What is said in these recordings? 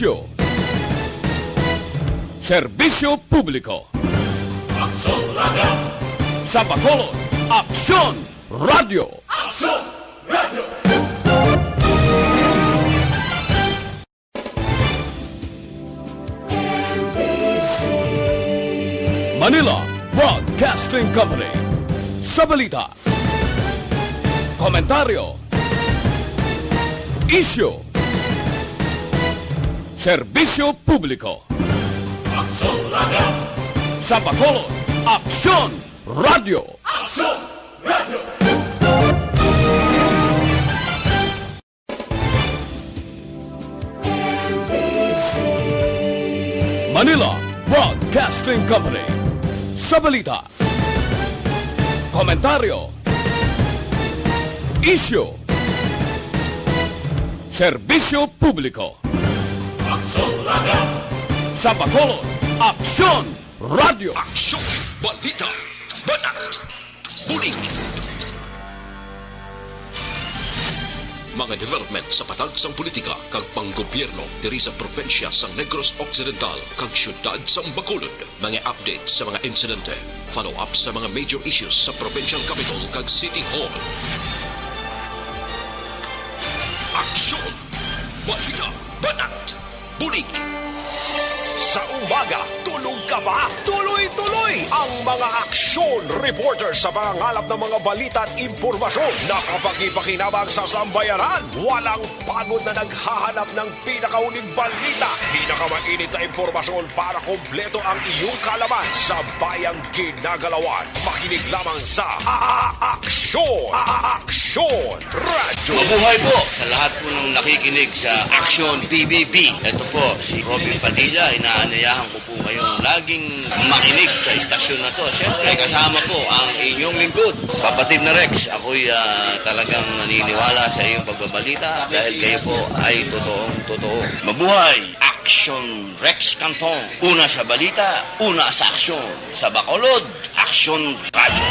Isyu, serbisyo publiko. Aksyon Radio! Sa Bacolod, Aksyon Radio! Aksyon Radio! Manila Broadcasting Company. Sa balita, komentaryo, isyu, serbisyo publiko. Aksyon Radio! Sa Bacolod, Aksyon Radio! Aksyon Radio! Manila Broadcasting Company. Sa balita, komentaryo, isyu, serbisyo publiko. Aksyon Radio! Sa Bacolod, Aksyon Radio! Aksyon, balita, banat, bulig. Mga development sa patag sang politika kag panggobyerno diri sa probinsya sang Negros Occidental kag syudad sang Bacolod. Mga update sa mga insidente, follow up sa mga major issues sa provincial capital kag City Hall. Aksyon, balita, banat, bulig. Sa umaga, tulog ka ba? Tuloy-tuloy ang mga aksyon reporter sa pangangalap ng mga balita at impormasyon na kapag-ipakinabang sa sambayanan. Walang pagod na naghahanap ng pinakauling balita. Pinakamainit na impormasyon para kompleto ang iyong kalaman sa bayang kinagalawan. Makinig lamang sa Aksyon! Aksyon Radio! Mabuhay po sa lahat po ng nakikinig sa Aksyon PBB. Ito po si Robin Padilla. Inaanyayahan ko po kayong laging makinig sa istasyon na to. Siyempre kasama po ang inyong lingkod. Kapatid na Rex, ako'y talagang naniniwala sa iyong pagbabalita dahil kayo po ay totoong-totoo. Mabuhay! Aksyon Rex Canton. Una sa balita, una sa aksyon. Sa Bacolod, Aksyon Radio.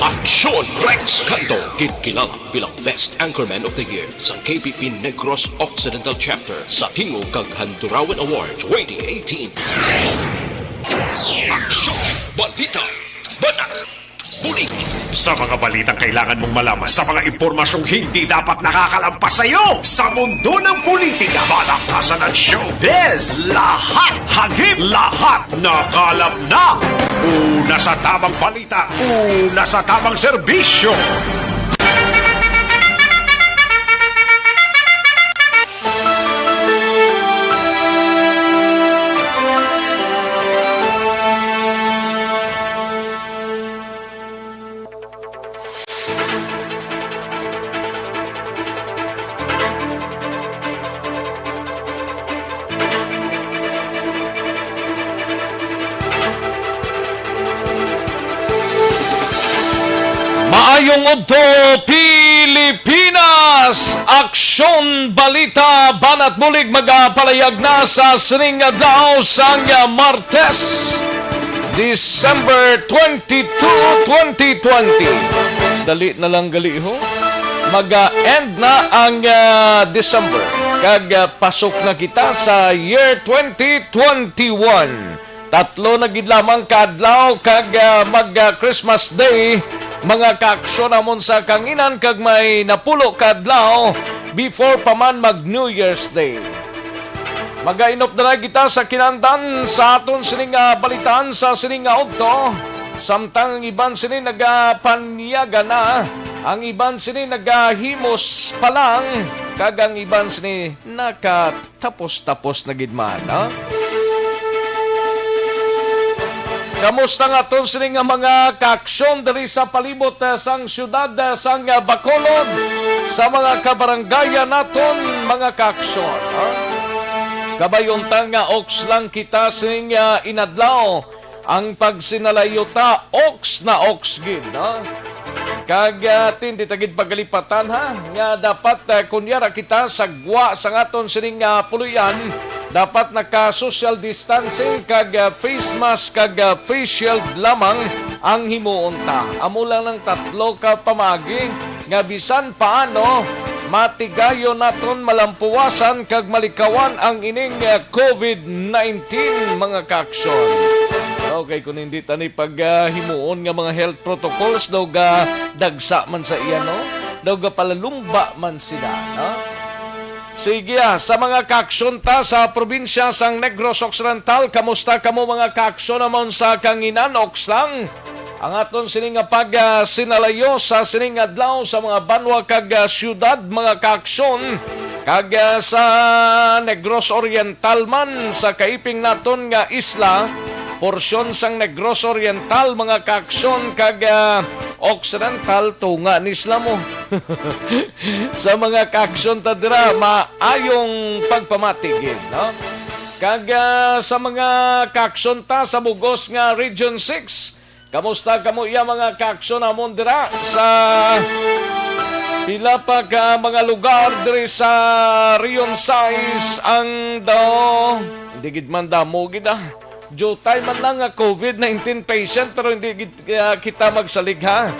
Aksyon Rex Canto, kilala bilang Best Anchorman of the Year sa KPP Negros Occidental Chapter sa Tingog kag Handurawan Award 2018. Aksyon, balita, banat, bulig. Sa mga balitang kailangan mong malaman, sa mga impormasyong hindi dapat nakakalampas sa iyo, sa mundo ng politika, balakasan at showbiz, lahat hagip, lahat nakalap na. Una sa tamang balita, una sa tamang serbisyo. Maayong udto Pilipinas! Aksyon, balita, banat bulig magapalayag na sa sining adlaw sang Martes, December 22, 2020. Dali na lang gali ho. Mag-end na ang December. Kag pasok na kita sa year 2021. Tatlo na gid lamang kadlaw kag mag-Christmas Day. Mga kaaksyon namon sa kanginan kag may napulo kadlaw before pa man mag New Year's Day. Magainop na kita sa kinantan sa aton sining balitaan sa sining udto. Samtang ang iban sini nagapanyaga na, ang iban sini nagahimos pa lang, kag ang iban sini nakatapos-tapos na gidman, ha? Kamusta nga ton sining mga kaaksyon diri sa palibot sang syudad sang Bacolod, sa mga kabaranggayan naton mga kaaksyon, ha? Kabayuntang nga oks lang kita sining inadlaw ang pagsinalayota oks na oks gid, ha? Kag tindi tagid pagalipatan, ha, nga dapat kunyara kita sagwa sa ngaton sining puluyan, dapat naka-social distancing kag face mask kag face shield lamang ang himuon ta. Amo lang ng tatlo ka pamagi nga bisan paano matigayo naton malampuwasan kag malikawan ang ining COVID-19 mga kaaksyon. Okay, kung hindi tani paghimuon nga mga health protocols daw ga dagsa man sa iya, no? Daw ga palalumba man sila, no? Sige, sa mga kaaksyon ta sa probinsya sang Negros Occidental, kamusta kamo mga kaaksyon namon sa Kanginan, Okslang? Ang aton sining sinalayo sa sining adlaw sa mga banwa kag syudad mga kaaksyon kag sa Negros Oriental man sa kaiping naton nga isla, porsyon sang Negros Oriental mga kaaksyon kag Occidental tunga ni isla mo. Sa mga kaaksyon ta dira maayong pagpamatigid, no? Kag sa mga kaaksyon ta sa bugos nga Region 6, kamusta kamo iya mga kaaksyon namon dira sa pila pa ka mga lugar diri sa Rion 6 ang daw hindi gid man damo gid Jutay man lang nga COVID-19 patient pero hindi gid kita magsalig ha.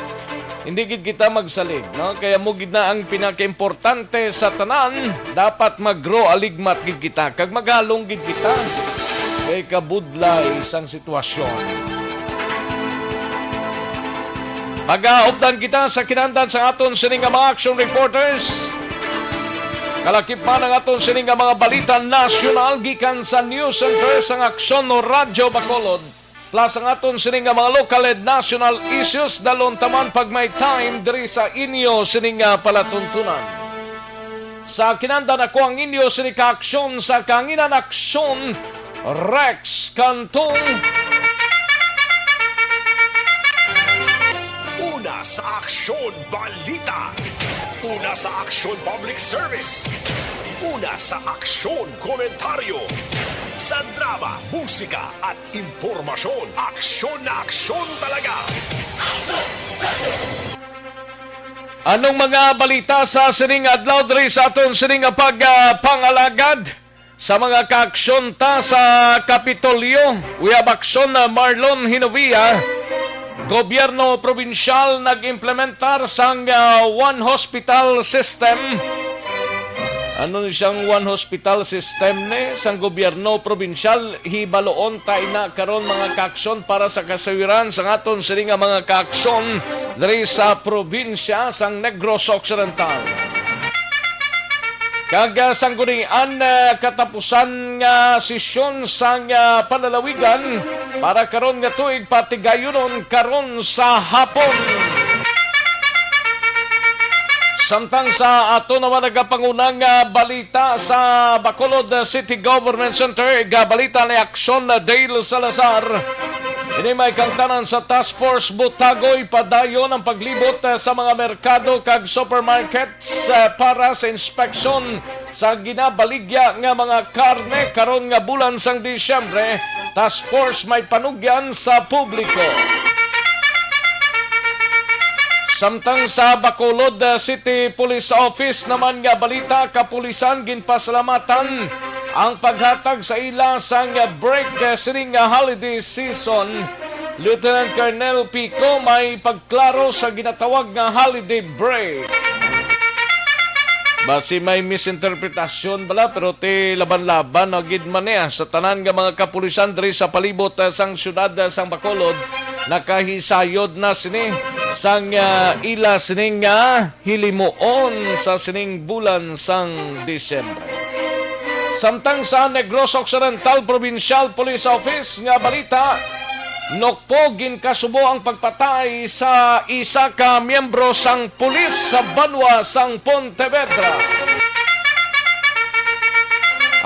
Hindi gid kita magsalig, no? Kaya mo gid na ang pinakaimportante sa tanan, dapat mag-grow aligmat gid kita kag maghalong gid kita kay kabudlay isang sitwasyon. Mag-aupdan kita sa kinandan sa aton sining mga action reporters. Kalakip pa ng aton sining mga balita nasyonal gikan sa News Center sa Aksyon no Radyo Bacolod. Plus ang aton sining mga local and national issues dalon taman pag may time diri sa inyo sining palatuntunan. Sa kinandan ako ang inyo sining kaaksyon sa Kanginan Aksyon, Rex Cantong. Una sa Aksyon Balita. Una sa Aksyon Public Service. Una sa Aksyon Komentaryo. Sa drama, musika at impormasyon, aksyon na aksyon talaga. Anong mga balita sa sining adlaw diri sa aton sining pagpangalagad sa mga kaaksyon ta sa Kapitolyo? Uyab aksyon na Marlon Hinovia. Gobyerno probinsyal nag-implementar sang One Hospital System. Ano siyang One Hospital System ni? Sang gobyerno probinsyal, hibaloon tayo na karon mga kaaksyon para sa kasawiran sang aton sining mga kaaksyon diri sa probinsya sang Negros Occidental. Kag sanggunian katapusan nga sesyon sang panlalawigan para karon nga tuig patigayonon karon sa hapon. Samtang sa ato naman nagapangunang balita sa Bacolod City Government Center, balita ni Aksyon na Dale Salazar. Ini may kangtanan sa Task Force Butagoy padayon ang paglibot sa mga merkado kag supermarkets para sa inspeksyon sa ginabaligya nga mga karne karon nga bulan sang Disyembre. Task Force may panugyan sa publiko. Samtang sa Bacolod City Police Office naman nga balita, kapulisan ginpasalamatan ang paghatag sa ila sang break sining holiday season. Lieutenant Colonel Pico may pagklaro sa ginatawag nga holiday break. Basi may misinterpretasyon bala pero ti laban-laban agid man sa tanan nga mga kapulisan diri sa palibot sang syudad sang Bacolod. Nakahisayod na sini sang ila sining hilimuon sa sining bulan sang Disyembre. Samtang sa Negros Occidental Provincial Police Office nga balita, nokpo ginkasubo ang pagpatay sa isa ka miyembro sang pulis sa banwa sang Pontevedra.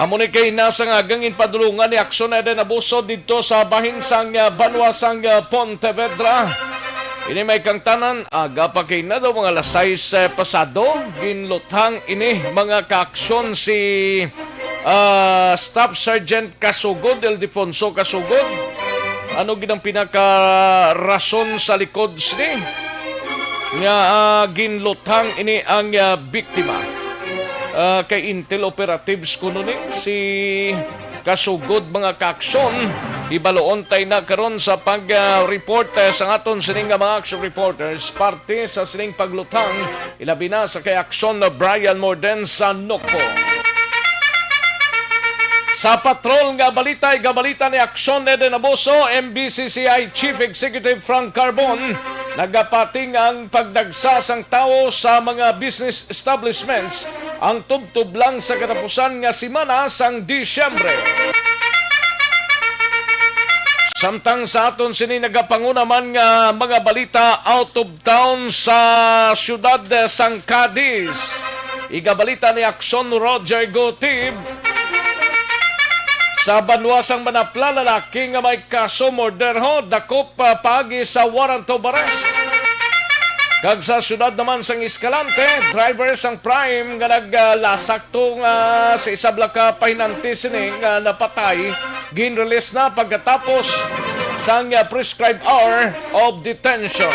Amo ni kay nasa nga gangin padulungan ni aksyon na din abuso dito sa bahin sang banwa sang Pontevedra. Ini may kang tanan, aga pa kay na daw mga lasais pasado, ginluthang ini mga kaaksyon si Staff Sergeant Kasugod, Ildefonso Kasugod. Ano ginang pinaka-rason sa likod sini? Nga ginluthang ini ang biktima. kay Intel operatives kuno ni si kasugod mga kaaksyon ibaloon tay na karon sa pag-report sa aton sining mga action reporters parte sa sining paglutang ilabi na sa kay aksyon na Brian Morden sa Nokpo. Sa patrol nga balita ni Aksyon Eden Abuso, MBCCI Chief Executive Frank Carbon, nagapating ang pagdagsa sang tao sa mga business establishments ang tubtub lang sa katapusan nga simana sang Disyembre. Samtang sa aton sini nagapanguna man nga mga balita out of town sa siyudad sang Cadiz. Igabalita ni Aksyon Roger Gotib, sa banwasang manapla lalaki nga may kaso morderho dakop pagi sa warrant of arrest. Kag sa syudad naman sang Escalante, driver sang Prime nga naglasak to nga sa isabla ka pahinanti sini nga napatay, ginrelease na pagkatapos sang prescribed hour of detention.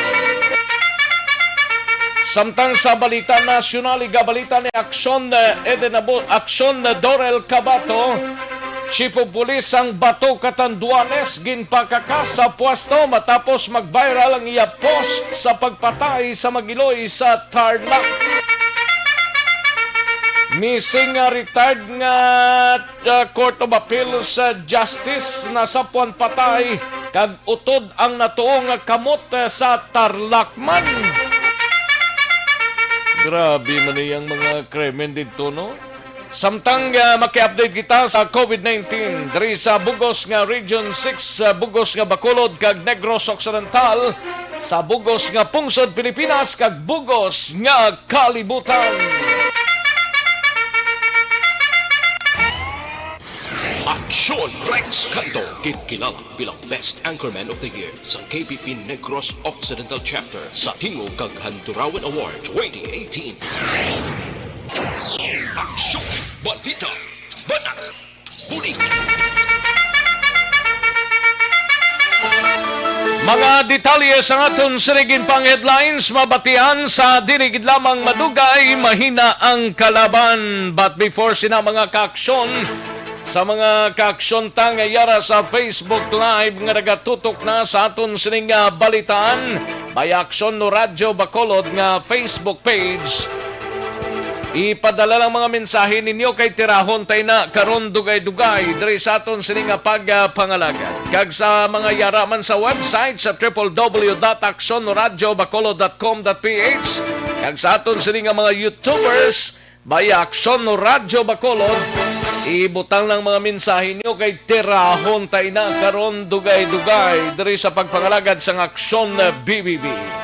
Samtang sa balita nasyonal, igabalita ni Aksyon Aksyon Dorel Cabato, Chief of Police ang Bato Catanduanes ginpakaka sa pwesto matapos mag-viral ang iya post sa pagpatay sa Magiloy sa Tarlac. Missing retired nga Court of Appeals Justice na sapuan patay kag utod ang natuong kamot sa Tarlacman. Grabe man iyang mga krimen dito, no? Samtang maki-update kita sa COVID-19 diri sa Bugos nga Region 6, Bugos nga Bacolod kag Negros Occidental, sa Bugos nga Pungsod Pilipinas kag Bugos nga Kalibutan. Aksyon Rex Canto, kilala bilang Best Anchorman of the Year sa KBP Negros Occidental Chapter sa Tingog kag Hanturawan Award 2018. Aksyon, balita, banat, bulig. Mga detalye sa aton sirigin pang headlines, mabatian sa dinigid lamang madugay, mahina ang kalaban. But before sina mga kaaksyon, sa mga kaaksyon tangayara sa Facebook Live nga nagatutok na sa aton sining balitaan, may Aksyon no Radyo Bacolod nga Facebook page. Ipadala lang mga mensahe ninyo kay tirahon tay na karon dugay-dugay diri sa aton sini nga pagpangalagan. Kag sa mga yaraman sa website sa www.aksyonoradyobacolod.com.ph. Kag sa aton sini nga mga YouTubers by Aksyon no Radyo Bacolod. Ibutang lang mga mensahe niyo kay tirahon tay na karon dugay-dugay diri sa pagpangalagad sang Aksyon BBB.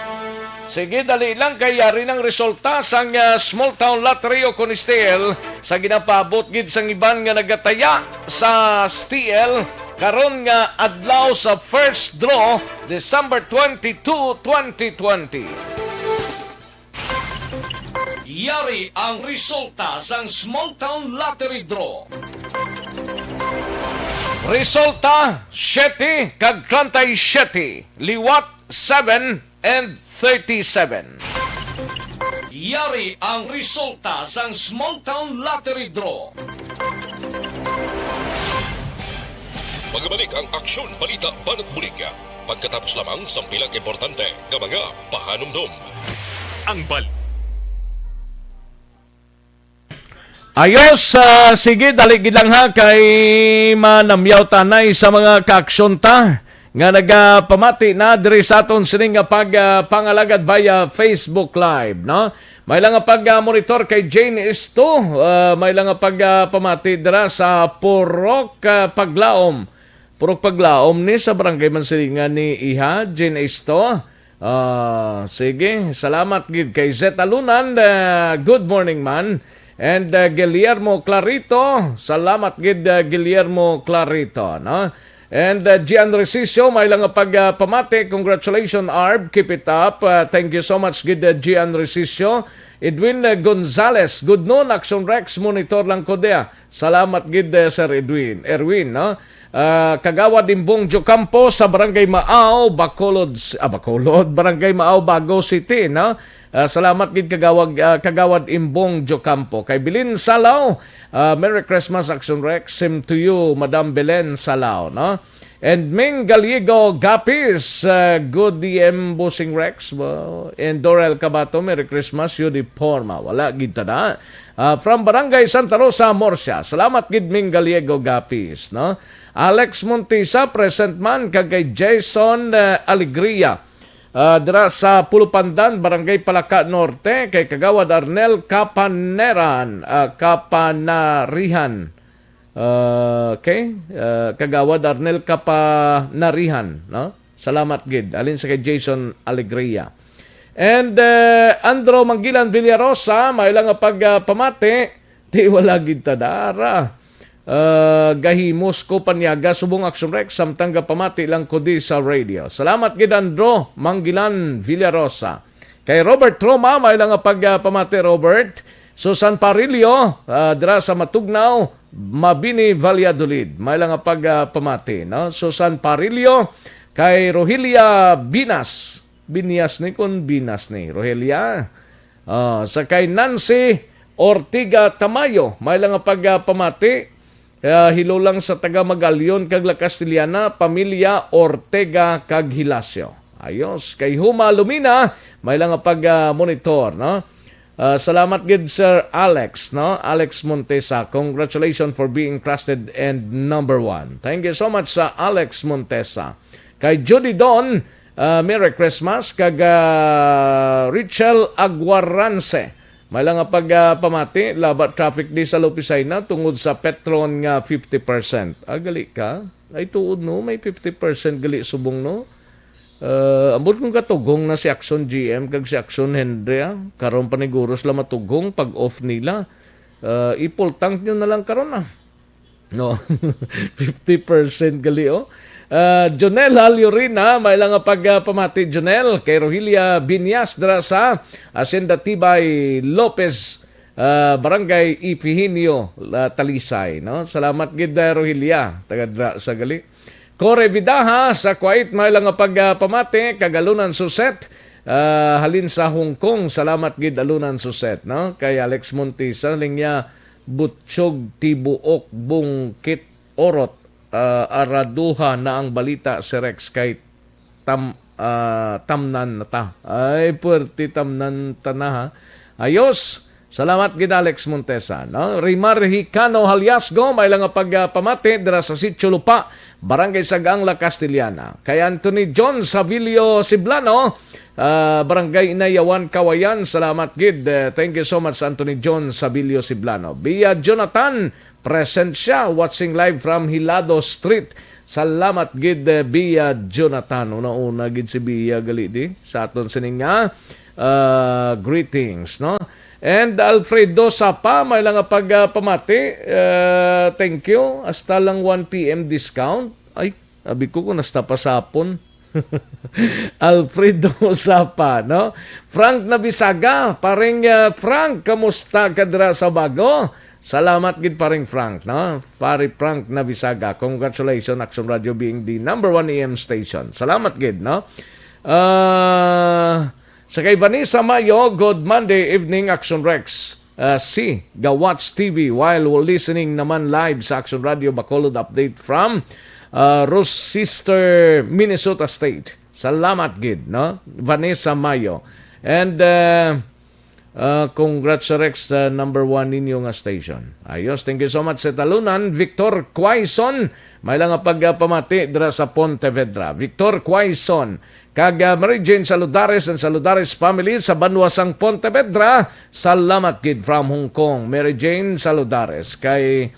Sige, dali lang kay yari ng resulta sang Small Town Lottery o Conistel sa ginapabot gid sang iban nga nagataya sa STL karon nga adlaw sa first draw December 22, 2020. Yari ang resulta sang Small Town Lottery Draw. Resulta 7 kag 37, liwat 7 and 37. Yari ang resulta sang Small Town Lottery Draw. Magbalik ang Aksyon Balita Banat Bulig pagkatapos lamang sa pilang importante nga mga pahanumdum. Ang bal. Ayos, sige, daligid lang ha kay manamyaw tanay sa mga kaaksyon ta nga nagapamati na diri sa aton sining nga pagpangalagad via Facebook Live, no? May lang nga pag-monitor kay Jane Isto, may lang nga pagpamati dira sa Purok Paglaom. Purok Paglaom ni sa barangay Mansilingan ni Iha, Jane Isto. Sige, salamat gid kay Zeta Lunan, good morning man. And Guillermo Clarito, salamat gid Guillermo Clarito, no? And Gian Recicio, may lang pagpamati. Congratulations, Arb. Keep it up. Thank you so much, gid Gian Recicio. Edwin Gonzales, good noon. Action Rex, monitor lang ko dia. Salamat, gid Sir Erwin, no? Kagawad Imbong Jocampo sa Barangay Maaw, Bacolod, Barangay Maaw, Bago City, no? Salamat gid kagawad Imbong Jocampo. Kay Bilin Salao, Merry Christmas Action Rex. Same to you, Madam Belen Salao, no? And Ming Gallego Gapis, good DM Busing Rex. And Dorel Cabato, Merry Christmas, Uniforma. Wala gid tada. From Barangay Santa Rosa, Morsia. Salamat gid Ming Gallego Gapis, no? Alex Montisa, present man kagay Jason Alegria. Dira sa Pulupandan, Barangay Palaka Norte, kay Kagawad Arnel Kapanarihan. Kagawad Arnel Kapanarihan, no? Salamat gid. Alin sa kay Jason Alegria. And Andro Manggilan Villarosa, may lang pagpamati, di wala gid tadara. Gahimos ko panyaga subong Action Rex samtang pamati lang ko di sa radio. Salamat gid Andro Manggilan Villarosa. Kay Robert Troma, may lang pagpamati Robert. Susan Parilio, dira sa Matugnaw, Mabini Valladolid. May lang pagpamati, no? Susan Parilio, kay Rogelia Binas. Binias ni kun Binas ni Rogelia. Sa kay Nancy Ortiga Tamayo, may lang pagpamati. Hilo lang sa taga Magalyon kag La Castellana, pamilya Ortega kag Hilasio. Ayos. Kay Huma Lumina, may lang pag-monitor, no? Salamat gid Sir Alex, no? Alex Montesa. Congratulations for being trusted and number 1. Thank you so much sa Alex Montesa. Kay Judy Don, Merry Christmas. Kag Richel Aguarance. May lang pagpamati, labat traffic di sa Lupisayna tungod sa Petron nga 50%. Gali ka? Ay tuod no, may 50% gali subong no. Ambot kong katugong na si Action GM kag si Action Henry. Karon paniguros la matugong pag off nila. Ipol tank nyo na lang karon No, 50% gali oh. Jonel Haliorina, may lang pagpamati Jonel kay Rogelia Binyas dira sa Hacienda Tibay Lopez, Barangay Ipihinio, Talisay, no? Salamat gid Rogelia taga dira sa gali. Kore Vidaha sa Kuwait, may lang pagpamati kagalunan Suset, halin sa Hong Kong. Salamat gid alunan Suset, no? Kay Alex Montisa lingya Butchog Tibuok Bungkit Orot. Araduha na ang balita si Rex kay tamnan na ta. Ay, puerti tamnan ta na ha. Ayos. Salamat gid Alex Montesa. No? Rimar Hicano Haliasgo, may lang pagpamati dira sa Sitio Lupa, Barangay Sagang, La Castellana. Kay Anthony John Savilio Siblano, Barangay Inayawan, Kawayan. Salamat gid. Thank you so much Anthony John Savilio Siblano. Bia Jonathan, present siya, watching live from Hilado Street. Salamat gid Bia Jonathan. Una-una gid si Bia galidi sa aton sining greetings, no? And Alfredo Sapa, may lang pagpamati. Thank you. Hasta lang 1 p.m. discount. Ay, sabi ko kung nasta pa sapon. Alfredo Sapa, no? Frank Nabisaga, paring Frank, kamusta ka dira sa Bago? Salamat gid paring Frank, no? Pari Frank Nabisaga. Congratulations Action Radio being the number 1 AM station. Salamat gid, no? Sa kay Vanessa Mayo, good Monday evening Action Rex. Gawatch TV while listening naman live sa Action Radio Bacolod update from Rochester, Minnesota State. Salamat gid, no? Vanessa Mayo. And congrats Rex, number 1 ninyo nga station. Ayos, thank you so much sa talunan. Victor Quaison, may lang pagpamati dira sa Pontevedra. Victor Quaison, kag Mary Jane Saludares and Saludares family sa Banwasang Pontevedra. Salamat gid from Hong Kong. Mary Jane Saludares. Kay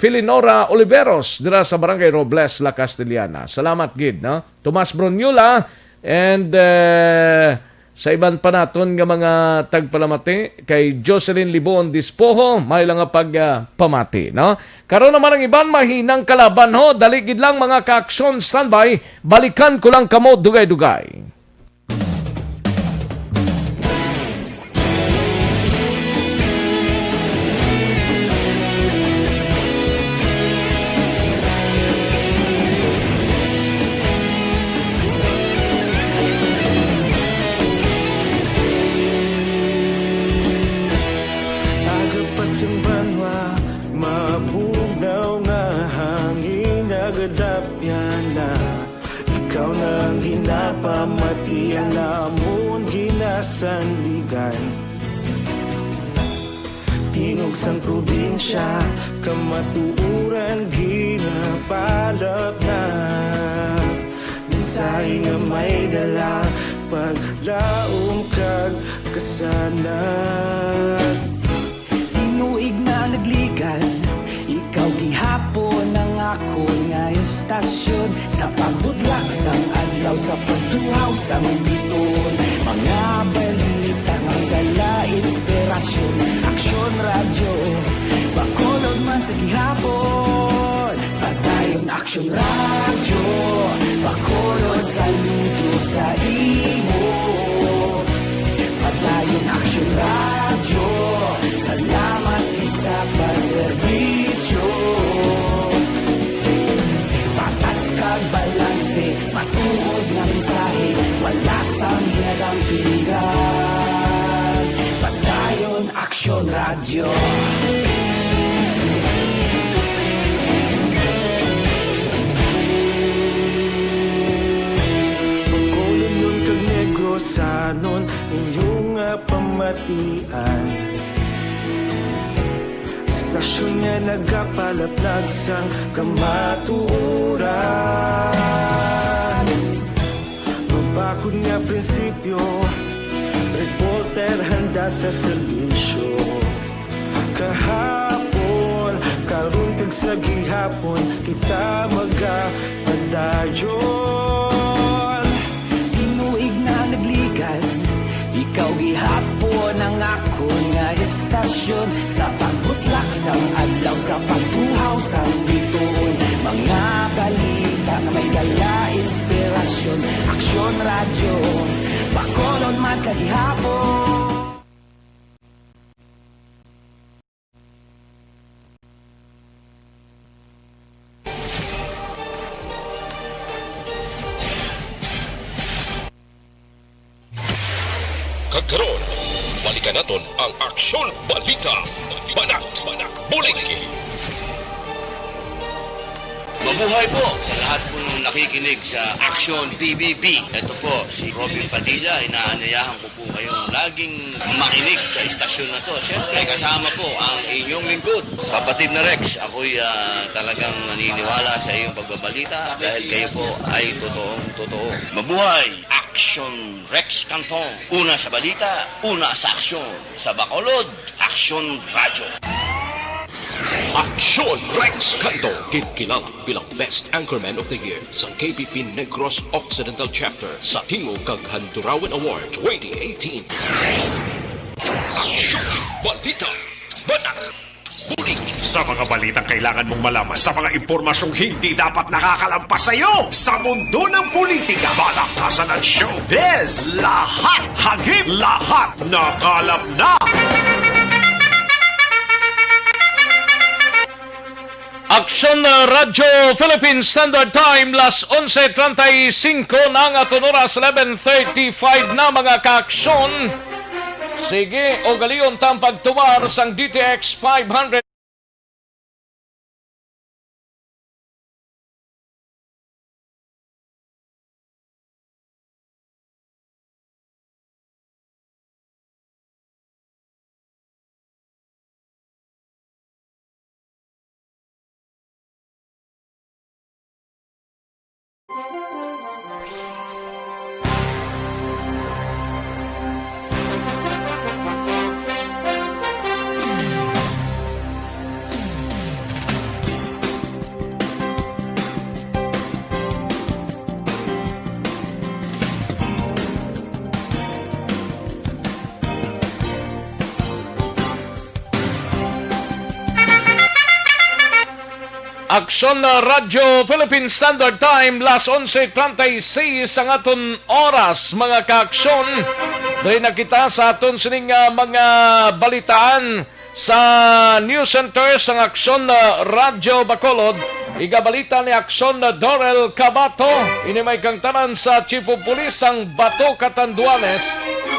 Filinora Oliveros dira sa Barangay Robles, La Castellana. Salamat gid, no? Tomas Brunula and sa iban pa naton nga mga tagpalamati kay Jocelyn Libon Dispoho, may lang pagpamati, no? Karon naman ang iban mahinang kalaban ho, dali gid lang mga ka-aksyon standby, balikan ko lang kamo dugay-dugay. pagadapya na ikaw nang ginapamatian namon ginasandigan tingog sang probinsya kamatuuran ginapalap na minsay nga may dala paglaom kag kasanat tinuig na nagligan ikaw gihapon ang ako nga estasyon sa pagbudlak sang adlaw sa pagtuhaw sa biton mga balita ang dala inspirasyon aksyon radyo Bacolod man sa gihapon padayon aksyon radyo Bacolod saludo sa imo padayon aksyon radyo salamat isa pa serbisyo patas kag balanse matuod nga mensahe wala sang ginadampingan padayon aksyon radyo Bacolod nun kag Negros anon inyong pamatian Istasyon nga nagapalaplag sang kamatuuran Mabakod nga prinsipyo Reporter handa sa serbisyo Kahapon, karon kag sa gihapon Kita magapadayon Tinuig na nagligan ikaw gihapon ang ako nga estasyon Sa pagbutlak sang adlaw Sa pagtuhaw sang biton Mga balita na may dala inspirasyon Aksyon radyo Bacolod man sa gihapon Karon, balikan naton ang Aksyon Balita. Banat, Buliki. Mabuhay po sa lahat po ng nakikinig sa Action PBB. Ito po si Robin Padilla. Inaanyayahan ko po kayong laging makinig sa istasyon na to. Siyempre kasama po ang inyong lingkod. Kapatid na Rex, ako'y talagang naniniwala sa iyong pagbabalita dahil kayo po ay totoo. Mabuhay! Action Rex Canton. Una sa balita, una sa aksyon. Sa Bacolod, Action Radyo. Aksyon Rex Canto, kilala bilang Best Anchorman of the Year sa KPP Negros Occidental Chapter sa Tingog kag Handurawan Award 2018. Aksyon Balita. Banat. Buliki. Sa mga balitang kailangan mong malaman, sa mga impormasyong hindi dapat nakakalampas sa iyo, sa mundo ng politika, balakasan at showbiz, lahat hagip, lahat nakalap na. Aksyon Radyo Philippine Standard Time, las 11:35 ng aton oras, 11:35 na mga kaaksyon. Sige, o galiyon tang pagtumar sang DTX 500. Aksyon Radyo Philippine Standard Time, las 11:36 ang aton oras mga kaaksyon. Dahil nakita sa aton sining mga balitaan sa News Center sa Aksyon Radyo Bacolod. Igabalita ni Aksyon Dorel Cabato, inimay kang tanan sa Chief of Police ang Bato Catanduanes.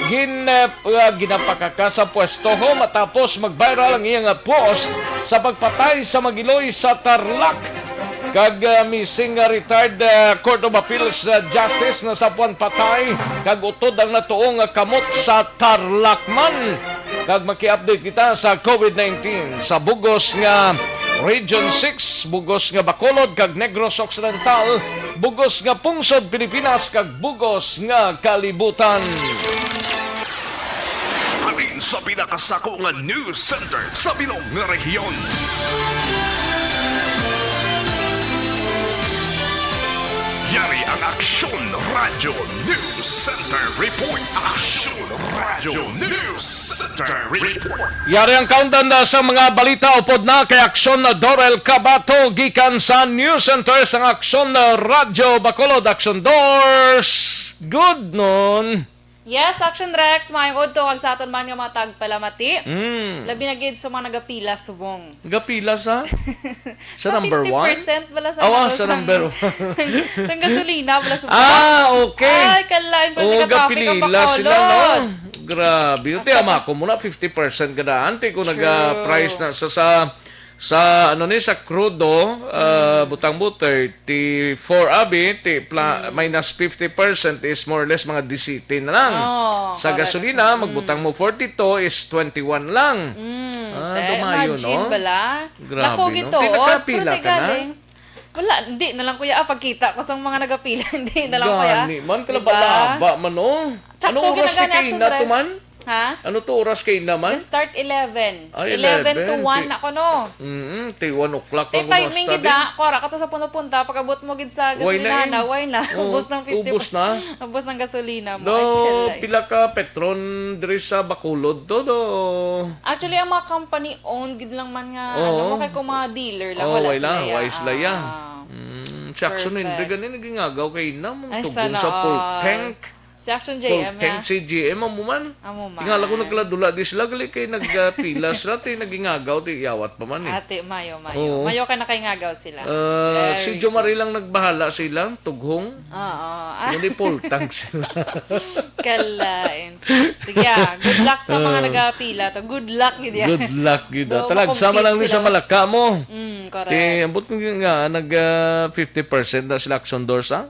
Ginapakaka sa pwesto ho matapos mag-viral ang iyang post sa pagpatay sa Magiloy sa Tarlac. kag missing retired Court of Appeals Justice na sapuan patay kag utod ang natuong kamot sa Tarlacman. Kag maki-update kita sa COVID-19 sa bugos nga Region 6, bugos nga Bacolod kag Negros Occidental, bugos nga Pungsod Pilipinas kag bugos nga Kalibutan. Halin sa pinakasako nga news center sa bilog nga rehiyon. Yari ang Aksyon Radio News Center Report. Aksyon Radio News Center Report. Yari ang countdown sa mga balita upod na kay Aksyon na Dorel Cabato gikan sa News Center sa Aksyon na Radyo Bacolod. Aksyon Doors. Good noon. Yes, Action Rex, maayong udto kag sa aton man nga mga tagpalamati. Labi na gid sa mga nagapila subong. Gapila sa? Sa number 1? 50% pala sa Sa number 1. sa gasolina pala subong. Okay. Ay, kalain pa Oo, ka traffic ang gapilila sila, no? Bacolod. Grabe. Ito, ama ko muna, 50% kada. Ante ko nag-price na sa sa crudo, butang mo 34 abi, minus 50% is more or less mga 17 na lang. Sa correct. gasolina, magbutang mo 42 is 21 lang. Dumayo, Imagine no? bala. Grabe, Lako no? gito. Di nakapila Pero di ka na? galing. Wala, hindi na lang kuya pagkita ko sa mga nagapila. Hindi na lang kuya. Gani man, Diba? kalaba man, no? Sakto Anong oras ginagana kay action na dress. tuman? Ha? Ano to oras kay naman? Start 11. Ah, 11 to 1 11. ako no. 1 o'clock Tay ako timing basta gid na, kora ka to sa puno-punta pagabot mo gid sa gasolina na, why na? Ubos ng 50. Ubos na? Ubos ng gasolina mo. Do, Ay, kelay. pila ka Petron diri sa Bacolod to do. Actually, ang mga company owned gid lang man nga, Oo. ano mo kay kung mga dealer lang, Oh, wala wala, sila. why sila ya? Ah. Si Action Perfect. hindi ganin nagingagaw kay na Ay, tugon sana sa full all. tank. Si Action Full JM tank ya. si GM mo man. Amo man. Tingala ko nagladula di sila gali kay nagpila sila ti nagingagaw ti yawat pa man eh. Ate, mayo. Oo. Mayo ka na kay ngagaw sila. Si Jo Marie lang nagbahala sila, tughong. Oo. Ah, Hindi full tank sila. kalain. Sige good luck sa mga nagapila to. Good luck gid ya. Good luck gid. Do, Talag sama lang ni makompete sa sila. Malaka mo. Correct. Ambot nga nag 50% na sila Action Doors ha?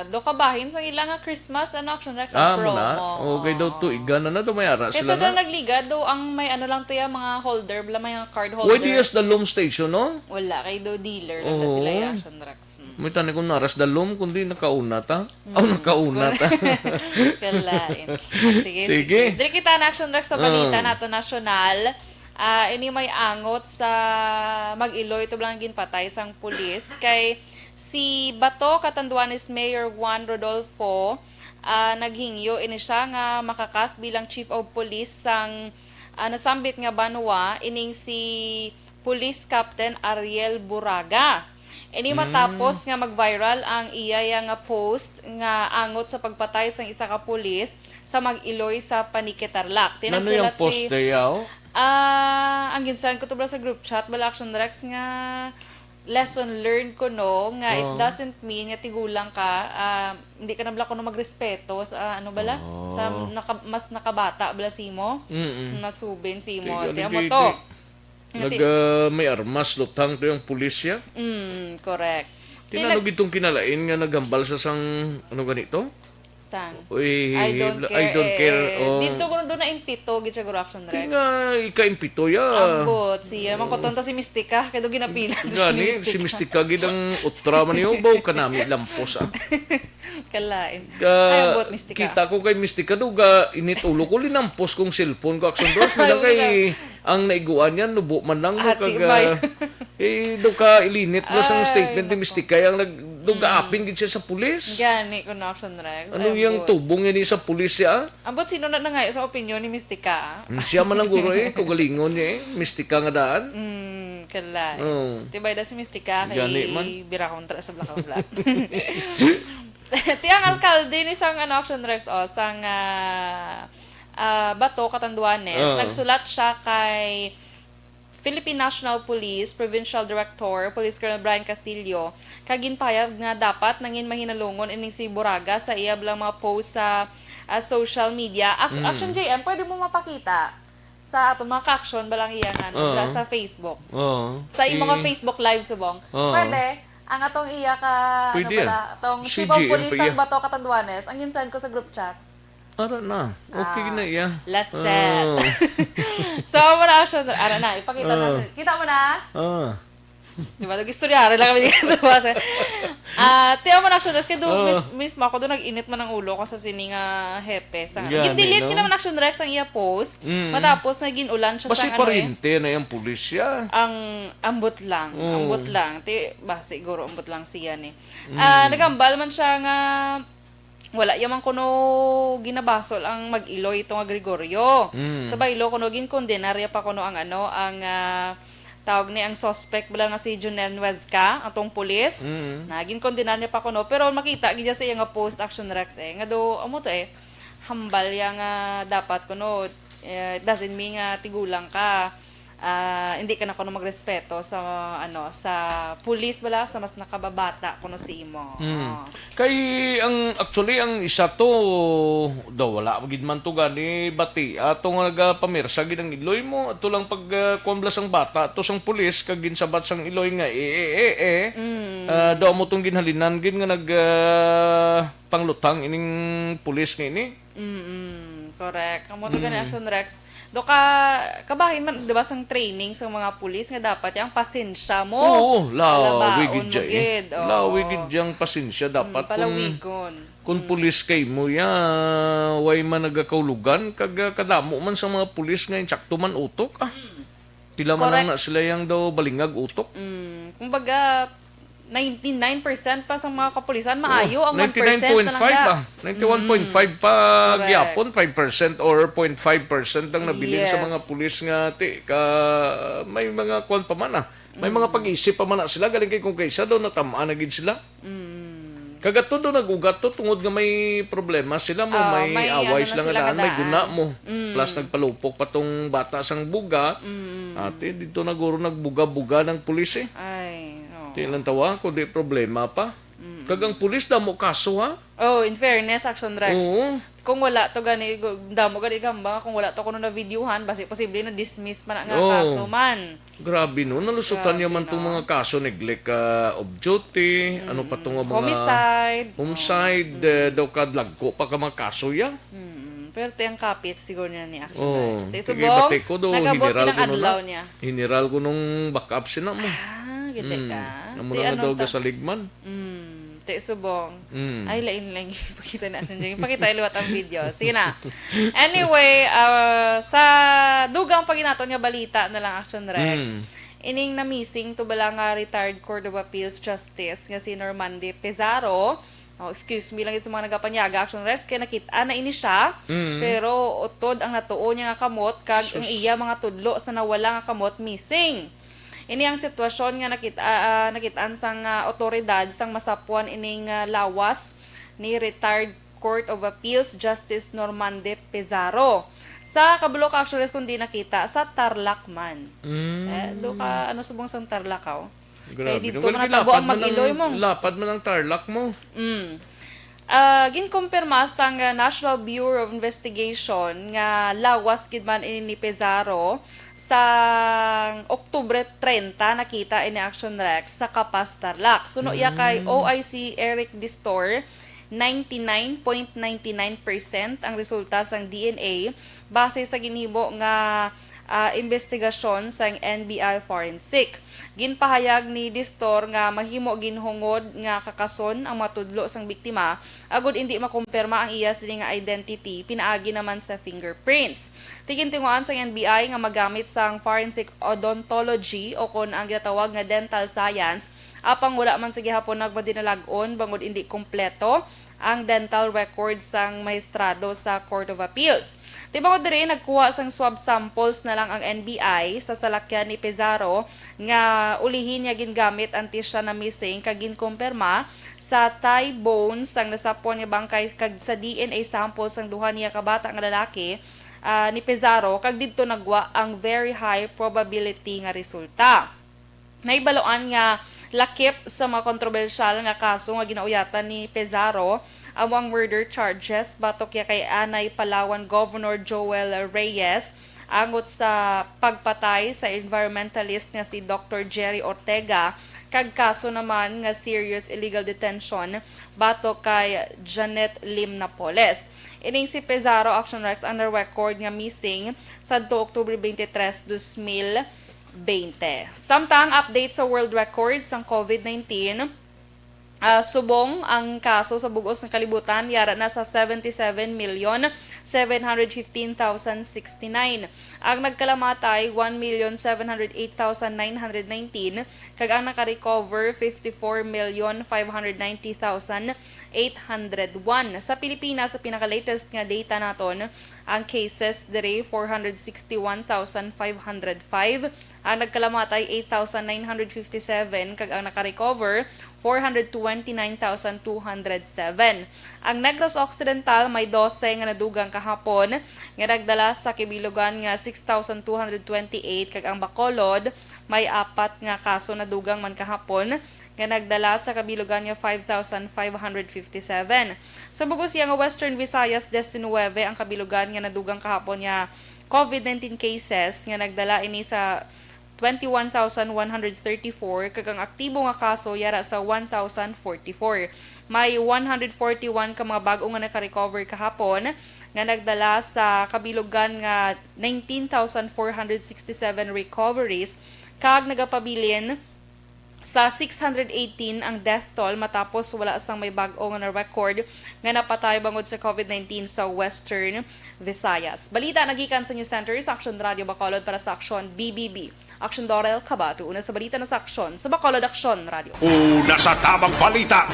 Do kabahin sa ilang nga Christmas ano Action Rex ang promo. Muna. Okay daw to igana na dumayara Kaysa sila doon na. nagliga, do ang may ano lang to ya, mga holder, bala may mga card holder. Why yes the loom station no? Wala, kay do dealer lang na sila ya, Action Rex. May tani kung naras the loom kundi nakauna ta. Nakauna ta. Kalain. Sige. Sige. Dili kita na Action Rex sa balita nato nasyonal. Ini may angot sa Mag-Iloy ito lang ginpatay sang pulis kay si Bato Catanduanes Mayor Juan Rodolfo naghingyo ini siya nga makakas bilang Chief of Police sang nasambit nga Banwa ining si Police Captain Ariel Buraga. Ini matapos nga mag-viral ang iya nga post nga angot sa pagpatay sang isa ka pulis sa Mag-Iloy sa Panikitarlac. Ano yung post dayaw? Ang ginsan ko to bala sa group chat bala Action Rex nga lesson learned ko no nga it doesn't mean nga tigulang ka hindi ka na bala kuno magrespeto sa ano bala sa mas nakabata bala simo masubin simo tiyan mo to May armas lutang to yung pulisya. correct Tinano gitong kinalain nga nagambal sa sang ano ganito? sang Uy, I don't care. Dito ko doon na impito gid siya guro Action Rex. Tinga ika-impito ya. Ambot siya man ko tonto si Mystica kay do ginapila Gani si Mystica gid ang utra man yo baw kanami lampos ah. Kalain. Ay, ambot Mystica. Kita ko kay Mystica duga init ulo ko linampos kong cellphone ko Action Doors nila kay ang naiguan yan nubo man lang mo Ati, kag bay. do ka ilinit mo sang statement ni Mystica yang nagduga aping gid siya sa pulis. Gani ko na Action Rex. Ano Ay, yung ambot. tubong yan sa pulis siya? Ambot sino na nga sa opinion ni Mystica? Siya man ang guro kugalingon niya Mystica nga daan. Kalain. Oo. Tibay da si Mystica kay Gani man. bira kontra sa Black Black. Tiyang alkalde ni sang ano Action Rex sang Bato Catanduanes nagsulat siya kay Philippine National Police Provincial Director Police Colonel Brian Castillo kaginpayag nga dapat nangin mahinalungon ining si Buraga sa iyab lang mga post sa social media. Action JM, pwede mo mapakita sa ato mga ka-action balang iya nga sa Facebook. Oo. Sa imong mga Facebook live subong. Pwede. ang atong iya ka, Pwede atong CG, chief of ang police paiya. ang Bato Catanduanes, ang ginsend ko sa group chat. Ara na. Okay na iya. Laset. Oh. So, wala action. Ara na, ipakita na. Kita mo na? Ah. Diba? Nag-istoryari lang kami dito. Tiyan mo na action rex. Kaya doon, mismo ako doon nag-init man ang ulo ko sa sininga hepe. Gani, Gindelete no? ko naman action rex ang iya post. Matapos naging ulan siya Basi sa parinte na yung pulisya. ang ambot lang. Oh. Ambot lang. Siguro ambot lang siya ni. Nagambal man siya nga wala yaman kuno ginabasol ang mag-iloy itong Gregorio. Sa baylo kuno ginkondenarya pa kuno ang ang tawag ni ang suspect bala nga si Junel Nuezca atong pulis. Naging kondenarya pa kuno pero makita gid sa iya nga post action rex nga do amo to hambal ya nga dapat kuno doesn't mean nga tigulang ka. Hindi ka na kuno magrespeto sa sa pulis bala sa mas nakababata kuno si imo. Kay actually ang isa to daw wala magid man to gani bati atong nagapamirsa gid ang iloy mo ato lang pag kuamblas ang bata to sang pulis kag ginsabat sang iloy nga daw mo tong ginhalinan gid nga panglutang ining pulis nga ini. Correct. Amo to gani action rex. Do kabahin man 'di ba sang training sa mga pulis nga dapat yang pasensya mo. Oo, lawi Alabaon gid mo siya. gid. Oo. Lawi gid yang pasensya dapat Palawigon. kung pulis kay mo ya way man nagakaulugan kag kadamo man sa mga pulis nga insakto man utok pila man lang na sila yang daw balingag utok. Kumbaga 99% pa sa mga kapulisan maayo ang 1% na lang 91.5 pa Correct. gyapon 5% or 0.5% ang nabilin sa Yes. mga pulis nga may mga kwan pa man may mga pag-isip pa man sila galing kay kung kaysa daw natamaan na gid sila. Kagato do nagugat to tungod nga may problema sila mo may away sila nga daan may guna mo plus nagpalupok pa tong bata sang buga ate dito naguro nagbuga-buga ng pulis Ay, Di lang tawa kundi problema pa kagang pulis damo kaso ha. Oh, in fairness, Action Rex. Oo. Kung wala to gani, damo gani gamba, kung wala to kuno na videohan, basi posible na dismiss man nga Oo. kaso man. Grabe no, nalusutan niya man itong mga kaso, neglect of duty, ano pa itong mga homicide, daw kadlagko pa ka mga kaso yan. Pero ito yung kapit siguro niya ni Action Oo. Rex. Sige, Subong, bati ko do, nagabot hiniral ilang ko nun adlaw na. niya. Hiniral ko nung backup sina mo. Gede ka. Amo Ti na nga daw ta- sa ligman. Te subong. Ay, lain-lain. Pakita na natin. Pakita iliwat ang video. Sige na. Anyway, sa dugang paginato niya balita na lang Action Rex. Ining na missing to bala nga retired Court of Appeals Justice nga si Normande Pizarro. Oh, excuse me lang sa mga nagapanyaga Action Rex kay nakita na ini siya. Pero utod ang natuo niya nga kamot kag ang iya mga tudlo sa nawala nga kamot missing. Ini ang sitwasyon nga nakitaan sang otoridad sang masapuan ining lawas ni retired Court of Appeals Justice Normande Pizarro. Sa kabulok actually kundi nakita sa Tarlac man. Do ka ano subong sang Tarlac aw. Kaya dito man natabo ang mag-iloy mo. Lapad man ang Tarlac mo. Ginkumpirma sang National Bureau of Investigation nga lawas gid man ini ni Pizarro sa Oktubre 30 nakita ini Action Rex sa Kapas Tarlac. Suno iya kay OIC Eric Distor 99.99% ang resulta sang DNA base sa ginhibo nga investigasyon sang NBI Forensic. Ginpahayag ni Distor nga mahimo ginhungod nga kakason ang matudlo sang biktima agud indi makumpirma ang iya sini nga identity pinaagi naman sa fingerprints. Tigintinguan sang NBI nga magamit sang forensic odontology o kon ang ginatawag nga dental science apang wala man sa gihapon nagmadinalagon bangod indi kompleto ang dental records sang maestrado sa Court of Appeals. Tibangod diri nagkuha sang swab samples na lang ang NBI sa salakyan ni Pizarro nga ulihin niya gingamit anti siya na missing kag ginkumpirma sa thigh bones sang nasapon niya bangkay kag sa DNA samples sang duha niya kabata nga lalaki ni Pizarro kag didto nagwa ang very high probability nga resulta. Naibaloan nga lakip sa mga kontrobersyal nga kaso nga ginauyatan ni Pizarro among murder charges batok ya kay Anay Palawan Governor Joel Reyes angot sa pagpatay sa environmentalist nga si Dr. Jerry Ortega kag kaso naman nga serious illegal detention batok kay Janet Lim Napoles. Ining si Pizarro Action Rex under record nga missing sadto Oktubre 23, 2020. Samtang update sa world records sang COVID-19, subong ang kaso sa bugos ng kalibutan, yara na sa 77,715,069. Ang nagkalamatay, 1,708,919. Kag ang nakarecover, 54,590,801. Sa Pilipinas, sa pinaka-latest nga data naton, ang cases dire 461,505. Ang nagkalamatay, 8,957. Kag ang nakarecover, 429,207. Ang Negros Occidental may 12 nga nadugang kahapon nga nagdala sa kibilugan nga 6,228. Kag ang Bacolod may 4 nga kaso nadugang man kahapon nga nagdala sa kabilugan nga 5,557. Sa bugos nga Western Visayas 19 ang kabilugan nga nadugang kahapon nga COVID-19 cases nga nagdala ini sa 21,134. Kag ang aktibo nga kaso yara sa 1,044. May 141 ka mga bag-o nga naka-recover kahapon nga nagdala sa kabilugan nga 19,467 recoveries. Kag nagapabilin sa 618 ang death toll matapos wala sang may bag-o nga na-record nga napatay bangod sa COVID-19 sa Western Visayas. Balita nagikan sa News Center sa Action Radio Bacolod para sa Action BBB. Action Dorel Cabato, una sa balita na sa Action sa Bacolod Action Radio. Una sa tamang balita,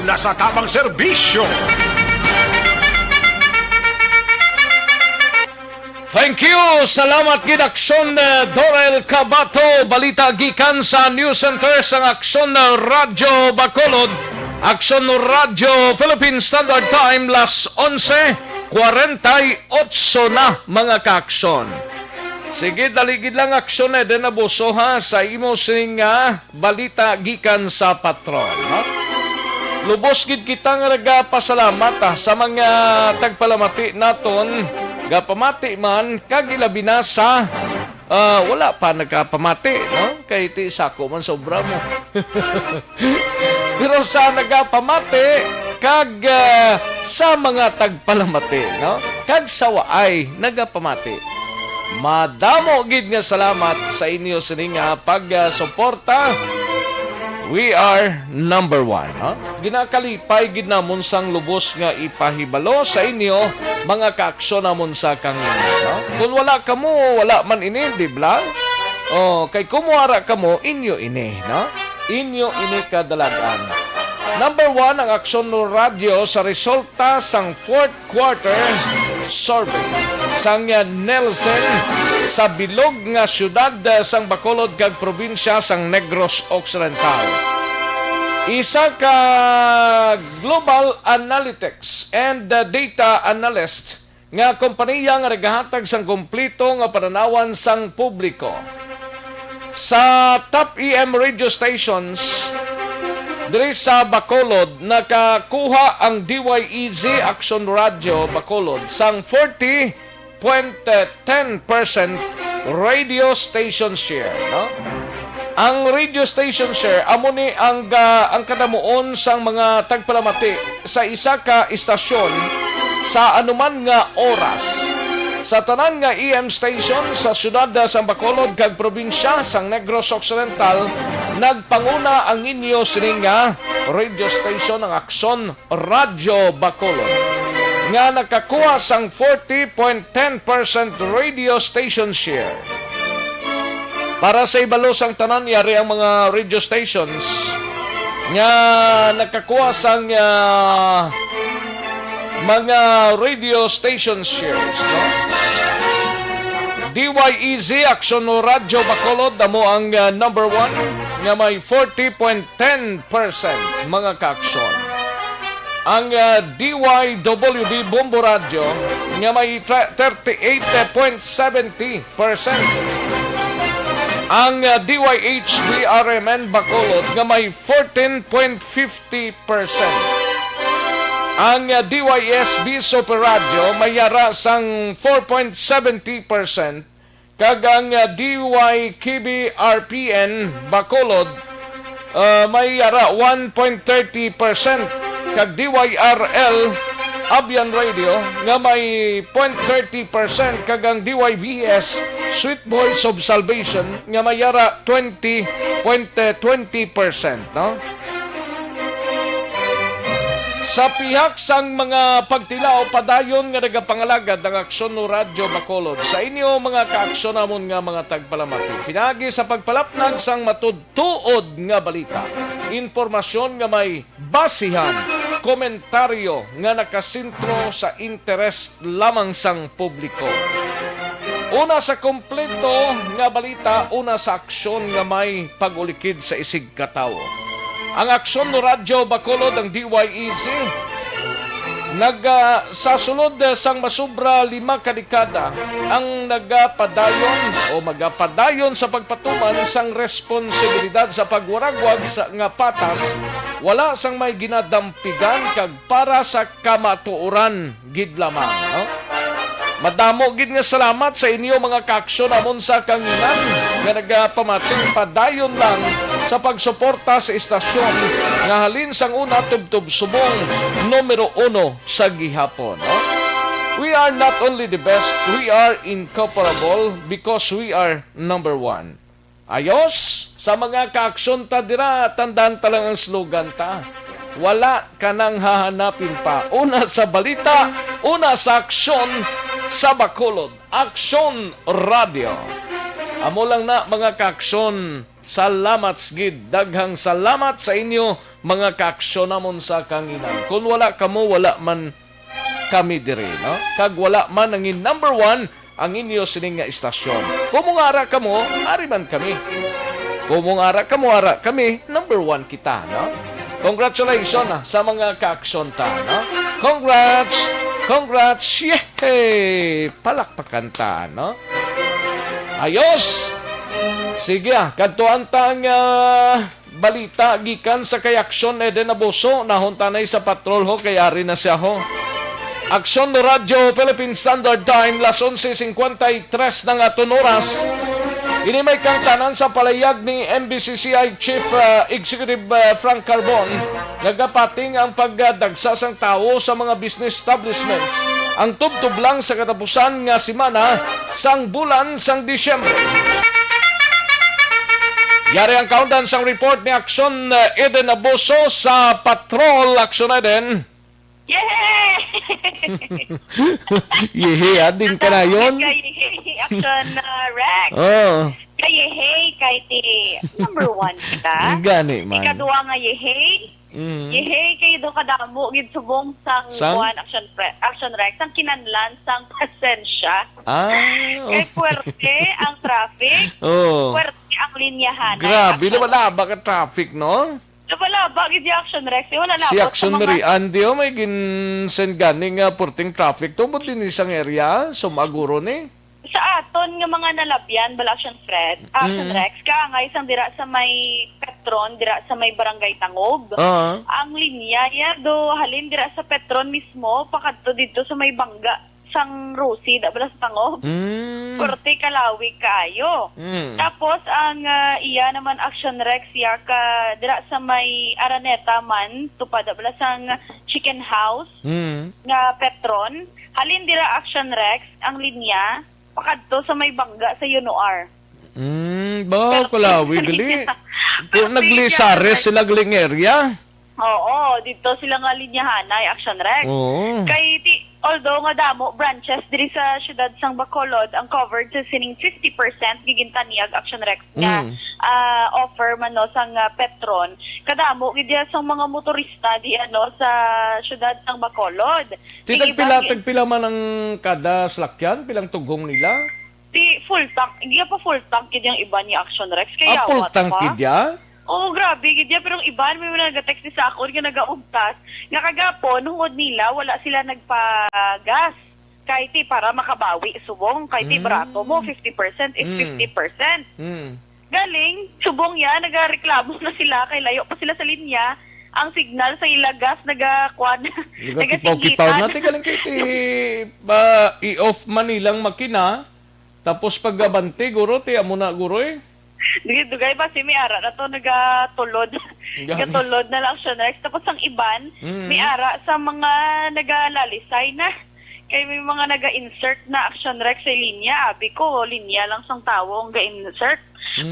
una sa tamang serbisyo. Thank you! Salamat gid Aksyon Dorel Cabato. Balita gikan sa News Center sa Aksyon Radio Bacolod. Aksyon Radio Philippine Standard Time las 11:48 na mga kaaksyon. Sige, daligid lang aksyon na din nabuso ha sa imo sing balita gikan sa patron. No? Lubos gid kita nga nagapasalamat sa mga tagpalamati naton. Gapamati man, kag ilabi na sa wala pa nagkapamati, no? Kay ti sako man sobra mo. Pero sa nagapamati, kag sa mga tagpalamati, no? Kag sa waay nagapamati. Madamo gid nga salamat sa inyo sining pag-suporta. We are number one. No? Ginakalipay gid namon sang lubos nga ipahibalo sa inyo mga kaaksyon namon sa kangin. No? Kung wala kamo, wala man ini, di ba? Oh, kay kumuara kamo, inyo ini. No? Inyo ini kadalagan. Number 1 ang Aksyon no Radio sa resulta sang 4th quarter survey sang Nelson sa bilog nga syudad sang Bacolod kag probinsya sang Negros Occidental. Isa ka Global Analytics and Data Analyst nga kompanya nga nagahatag sang kumplito nga pananawan sang publiko. Sa top EM radio stations diri sa Bacolod, nakakuha ang DYEZ Action Radio Bacolod sang 40.10% radio station share. No? Ang radio station share, amo ni ang kadamuon sang mga tagpalamati sa isa ka istasyon sa anuman nga oras. Sa tanan nga EM station sa siyudad sa Bacolod kag probinsya sang Negros Occidental, nagpanguna ang inyo sining radio station ng Aksyon Radio Bacolod nga nakakuha sang 40.10% radio station share. Para sa ibalo sang tanan yari ang mga radio stations nga nakakuha sang mga radio station shares, no? DYEZ Aksyon no Radio Bacolod damo ang number 1 nga may 40.10% mga kaaksyon. Ang DYWB Bombo Radio nga may 38.70%. Ang DYHB RMN Bacolod nga may 14.50%. Ang DYSB Super Radio may yara sang 4.70%. Kag ang DYKB RPN Bacolod may yara 1.30%. Kag DYRL Abian Radio nga may 0.30%. Kag ang DYVS Sweet Voice of Salvation nga may yara 20.20%. No? Sa pihak sang mga pagtilaw, padayon nga nagapangalagad ang Aksyon no Radyo Bacolod. Sa inyo mga kaaksyon namon nga mga tagpalamati. Pinagi sa pagpalapnag sang matudtuod nga balita. Informasyon nga may basihan, komentaryo nga nakasintro sa interes lamang sang publiko. Una sa kompleto nga balita, una sa aksyon nga may pagulikid sa isig katawo. Ang Aksyon no Radyo Bacolod, ang DYEC, sasunod sang masubra 5 kadekada ang nagapadayon o magapadayon sa pagpatuman sang responsibilidad sa pagwaragwag sa nga patas, wala sang may ginadampigan kag para sa kamatuoran gid lamang. No? Madamo gid nga salamat sa inyo mga kaaksyon amon sa kanginan nga nagapamating padayon lang sa pagsuporta sa istasyon nga halin sang una tubtub subong numero 1 sa gihapon. No? We are not only the best, we are incomparable because we are number 1. Ayos sa mga kaaksyon ta dira, tandaan ta lang ang slogan ta. Wala ka nang hahanapin pa. Una sa balita, una sa aksyon sa Bacolod. Aksyon Radio. Amo lang na mga kaaksyon. Salamat gid. Daghang salamat sa inyo mga kaaksyon namon sa kanginan. Kung wala kamo, wala man kami diri. No? Kag wala man ang number 1 ang inyo sining nga istasyon. Kung ara kamo, ari man kami. Kung ara kamo, ara kami, number 1 kita. No? Congratulations sa mga kaaksyon ta. No? Congrats! Yehey! Palakpakan ta. No? Ayos! Sige kadtuan tang balita gikan sa kay Aksyon Eden Abuso. Nahuntanay sa patrol ho, kay ari na siya ho. Aksyon no Radyo Philippine Standard Time, las 11:53 ng aton oras. Ini may kang tanan sa palayag ni MBCCI Chief Executive Frank Carbon, nagapating ang pagdagsa sang tao sa mga business establishments. Ang tubtub lang sa katapusan nga simana sang bulan sang Disyembre. Yari ang countdown sang report ni Aksyon Eden Abuso sa Patrol Aksyon Eden. Yay! Yehe, ading ka na yun? Action Rex. Oh. Kay Yehey, kay ti number 1 kita. Gani man. Ikaduha nga Yehey. Yehey, kay do kadamo gid subong sang buwan Action Rex. Ang kinanlan sang pasensya. Kay puwerte ang traffic. Puwerte ang linyahan. Grabe, wala ka traffic, no? Wala, bagay di Action Rex. Wala na. Si Action Marie Andy, may ginsen ganing porting traffic. Tungkol din isang area, sumaguro ni. Sa aton nga mga nalabyan, bala Action Action Rex, ka isang dira sa may Petron, dira sa may Barangay Tangog. Ang linya, do halin dira sa Petron mismo, pakadto dito sa may Bangga, sang Rosie, bala sa Tangog. Korte kalawig kayo. Tapos ang iya naman Action Rex ya ka dira sa may Araneta man tupad bala sang Chicken House nga Petron. Halin dira Action Rex ang linya pakadto sa may Bangga sa Yunoar. Ba kalawig gali. Kung naglisares sila galing area. Oo, dito sila nga linyahanay Action Rex. Kay although nga damo branches diri sa syudad sang Bacolod ang covered sa sining 50% gigintaniag Action Rex nga offer man no sang Petron kadamo gid sang mga motorista di sa syudad sang Bacolod. Tagpila man ang kada salakyan, pilang tugong nila? Full tank, hindi pa full tank gid yung iba ni Action Rex kaya full tank gid ya? Oo, grabe. Gidya, pero yung iba, may mga nag-text ni sa ako, nga nag-augtas. Nga kagapon, hungod nila, wala sila nagpa-gas. Kahit para makabawi, subong. Kahit brato mo, 50% is 50%. Galing, subong yan, nag-reklamo na sila, kay layo pa sila sa linya. Ang signal sa ilagas, nag-kipaw-kipaw natin. Galing kayo, i-off man nilang makina. Tapos paggabanti, guro, tiya mo na, guro eh. Dugay ba si Miara na to nagatulod. Nagatulod na lang siya next. Tapos ang iban, Miara sa mga nagalalisay na. Kaya may mga naga-insert na action rex sa linya. Abi ko, linya lang sang tao ang ga-insert.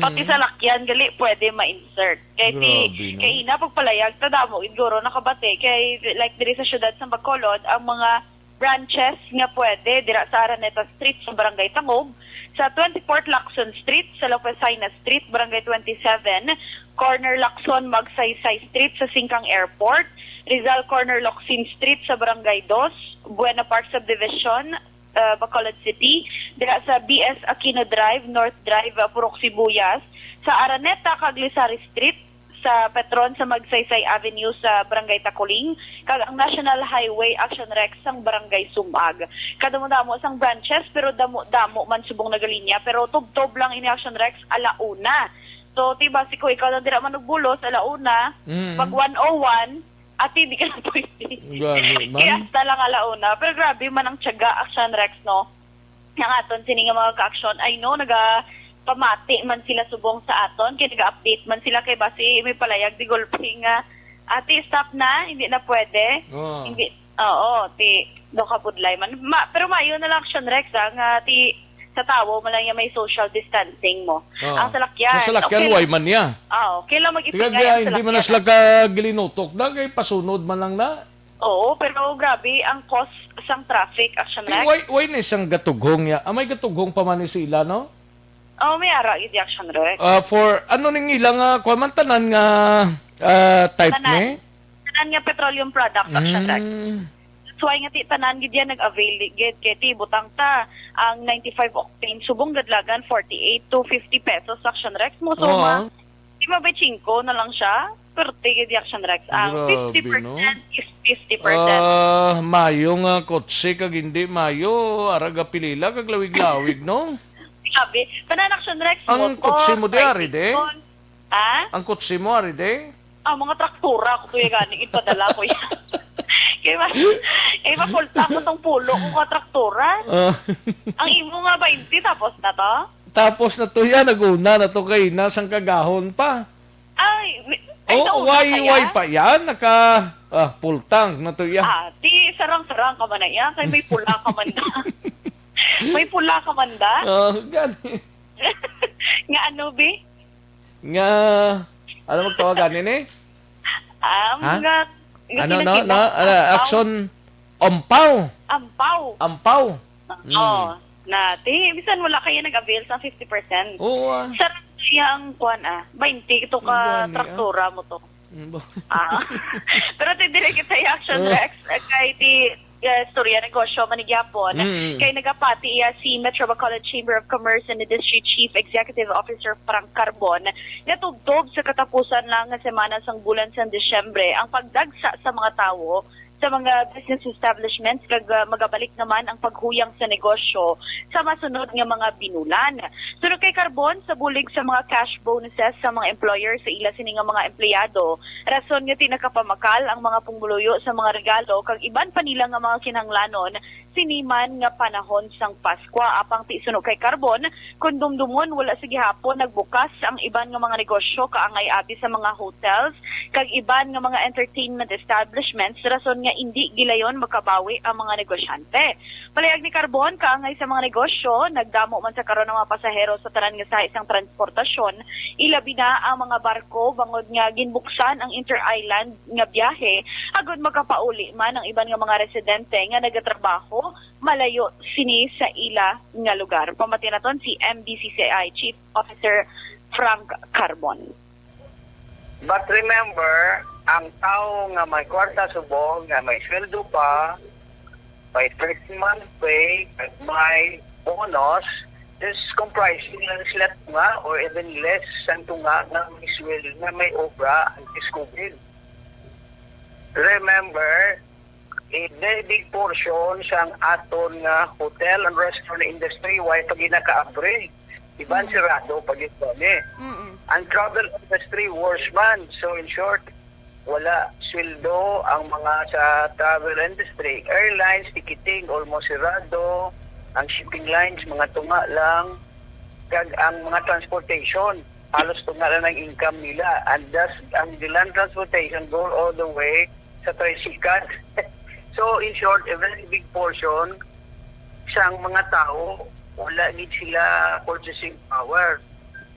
Pati sa lakyan, gali, pwede ma-insert. Kaya kay ina, pagpalayag, tadamo, iguro nakabate. Kaya like diri sa syudad sa Bacolod, ang mga branches nga pwede, dira sa Araneta Street sa Barangay Tangog, sa 24th Lacson Street, sa Lopesina Street, Barangay 27, Corner Lacson, Magsaysay Street sa Singkang Airport, Rizal Corner Locsin Street sa Barangay 2, Buena Park Subdivision, Bacolod City, dira sa BS Aquino Drive, North Drive, Purok Sibuyas, sa Araneta, Caglisari Street, sa Petron sa Magsaysay Avenue sa Barangay Takuling, kag ang National Highway Action Rex sang Barangay Sumag. Kadamo-damo sang branches pero damo man subong nagalinya pero tub-tub lang ini Action Rex alauna. So tiba si ko ikaw na dira man nagbulos alauna, pag 101 ati di ka na pwede. Kaya hasta lang alauna. Pero grabe man ang tiyaga Action Rex no. Yang aton sini nga mga ka-action I know pamati man sila subong sa aton, kaya nag-update man sila kay basi may palayag di gulping nga ati stop na, hindi na pwede. Hindi, do ka pudlay man. Pero mayo na lang Action Rex nga ti sa tawo man lang may social distancing mo. Ang salakyan. Sa salakyan, way man niya. Okay lang mag-ipingay ang salakyan. Hindi man na sila gilinutok na, kay pasunod man lang na. Oo, pero grabe ang cost sang traffic Action Rex. Way na isang gatughong ya. Amay gatughong pa man ni sila, no? May ara iti Action Rex. For ano ning ilang tanan nga type ni? Tanan nga petroleum product Action Rex. So ay nga ti tanan gid yan nag-avail gid kay ti butang ta ang 95 octane subong gadlagan 48 to 50 pesos Action Rex mo so di ba 5 na lang siya pero tigid Action Rex ang 50% is 50%. Mayo nga kotse kag hindi mayo araga pilila kag lawig-lawig no? Sabi, tanan Action Rex ang kotse mo di ari de? Ang kotse mo ari de? Mga traktura ko tuya ganing ipadala ko yan. Kaya mapulta ko tong pulo kung katraktura. Ang imo nga 20 tapos na to? Tapos na to yan, naguna na to kay nasang kagahon pa. Why pa yan? Pultang na to yan. Di sarang-sarang ka man na yan. Kaya may pula ka man na. May pula ka man da? Gani. Nga ano, Bi? Nga, ano magtawagan eh? Action Ampaw. Bisan wala kayo nag-avail sa 50%. Oo. Sarang siyang 20 ito ka traktura mo to. Pero tidiri kita yung Action Rex kay ti storya negosyo manigyapon kay nagapati si Metro Bacolod Chamber of Commerce and the District Chief Executive Officer Frank Carbon natugtog sa katapusan lang nga semana sang bulan sa Disyembre ang pagdagsa sa mga tawo sa mga business establishments kag magabalik naman ang paghuyang sa negosyo sa masunod nga mga binulan. Sunod kay Carbon sa bulig sa mga cash bonuses sa mga employer sa ila sini nga mga empleyado. Rason nga tinakapamakal ang mga pumuluyo sa mga regalo kag iban pa nila nga mga kinahanglanon siniman nga panahon sang Pasko. Apang ti sunod kay Carbon kun dumdumon wala sa gihapon nagbukas ang iban nga mga negosyo kaangay abi sa mga hotels kag iban nga mga entertainment establishments rason nga hindi gilayon makabawi ang mga negosyante. Palayag ni Carbon kaangay sa mga negosyo nagdamo man sa karon ng mga pasahero sa tanan nga sa isang transportasyon ilabi na ang mga barko bangod nga ginbuksan ang inter-island nga biyahe agud makapauli man ang iban nga mga residente nga nagatrabaho malayo sini sa ila nga lugar. Pamati naton si MDCCI Chief Officer Frank Carbon. But remember, ang tao nga may kwarta subong, nga may sweldo pa, may first month pay, at may bonus, is comprising lang sila nga or even less ang tunga nga may sweldo na may obra ang COVID. Remember, a very big portion sa aton nga hotel and restaurant industry why pag ginaka-abre. Iban sirado pag ito ni. Ang travel industry worse man. So in short, wala sweldo ang mga sa travel industry. Airlines, ticketing, almost sirado. Ang shipping lines, mga tunga lang. Kag ang mga transportation. halos tunga na ng income nila. And thus, the land transportation go all the way sa tricycle. So, in short, a very big portion siyang mga tao, wala gid sila purchasing power.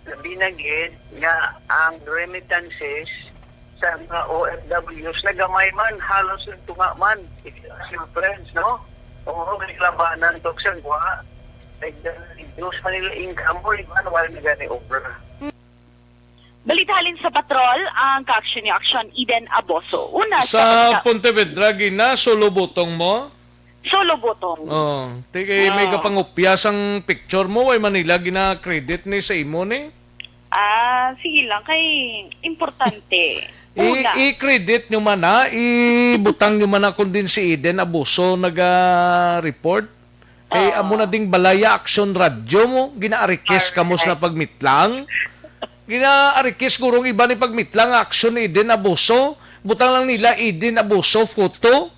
Labi na gid nga ang remittances sa mga OFWs na gamay man, halos yung tunga man. If you ask your friends, no? Oo, may labanan to sa gwa. Like, reduce man nila income mo, iba na wala na gani over. Balitalin sa patrol ang ka-action ni Action Eden Aboso. Una Sa Pontevedra, gina, solo butong mo? Solo Botong. Oh, tigay may kapangupyas ang picture mo, ay Manila, gina-credit ni sa imo ni? Sige lang, kay importante. Una, I-credit nyo man na, ibutang nyo man na kung din si Eden Abuso nag-report. Kay amo na ding Balaya Action Radio mo, gina-arikis kamos na pagmitlang. Gina-arikis gurong iba ni pagmitlang Action Eden Abuso. Butang lang nila Eden Abuso photo.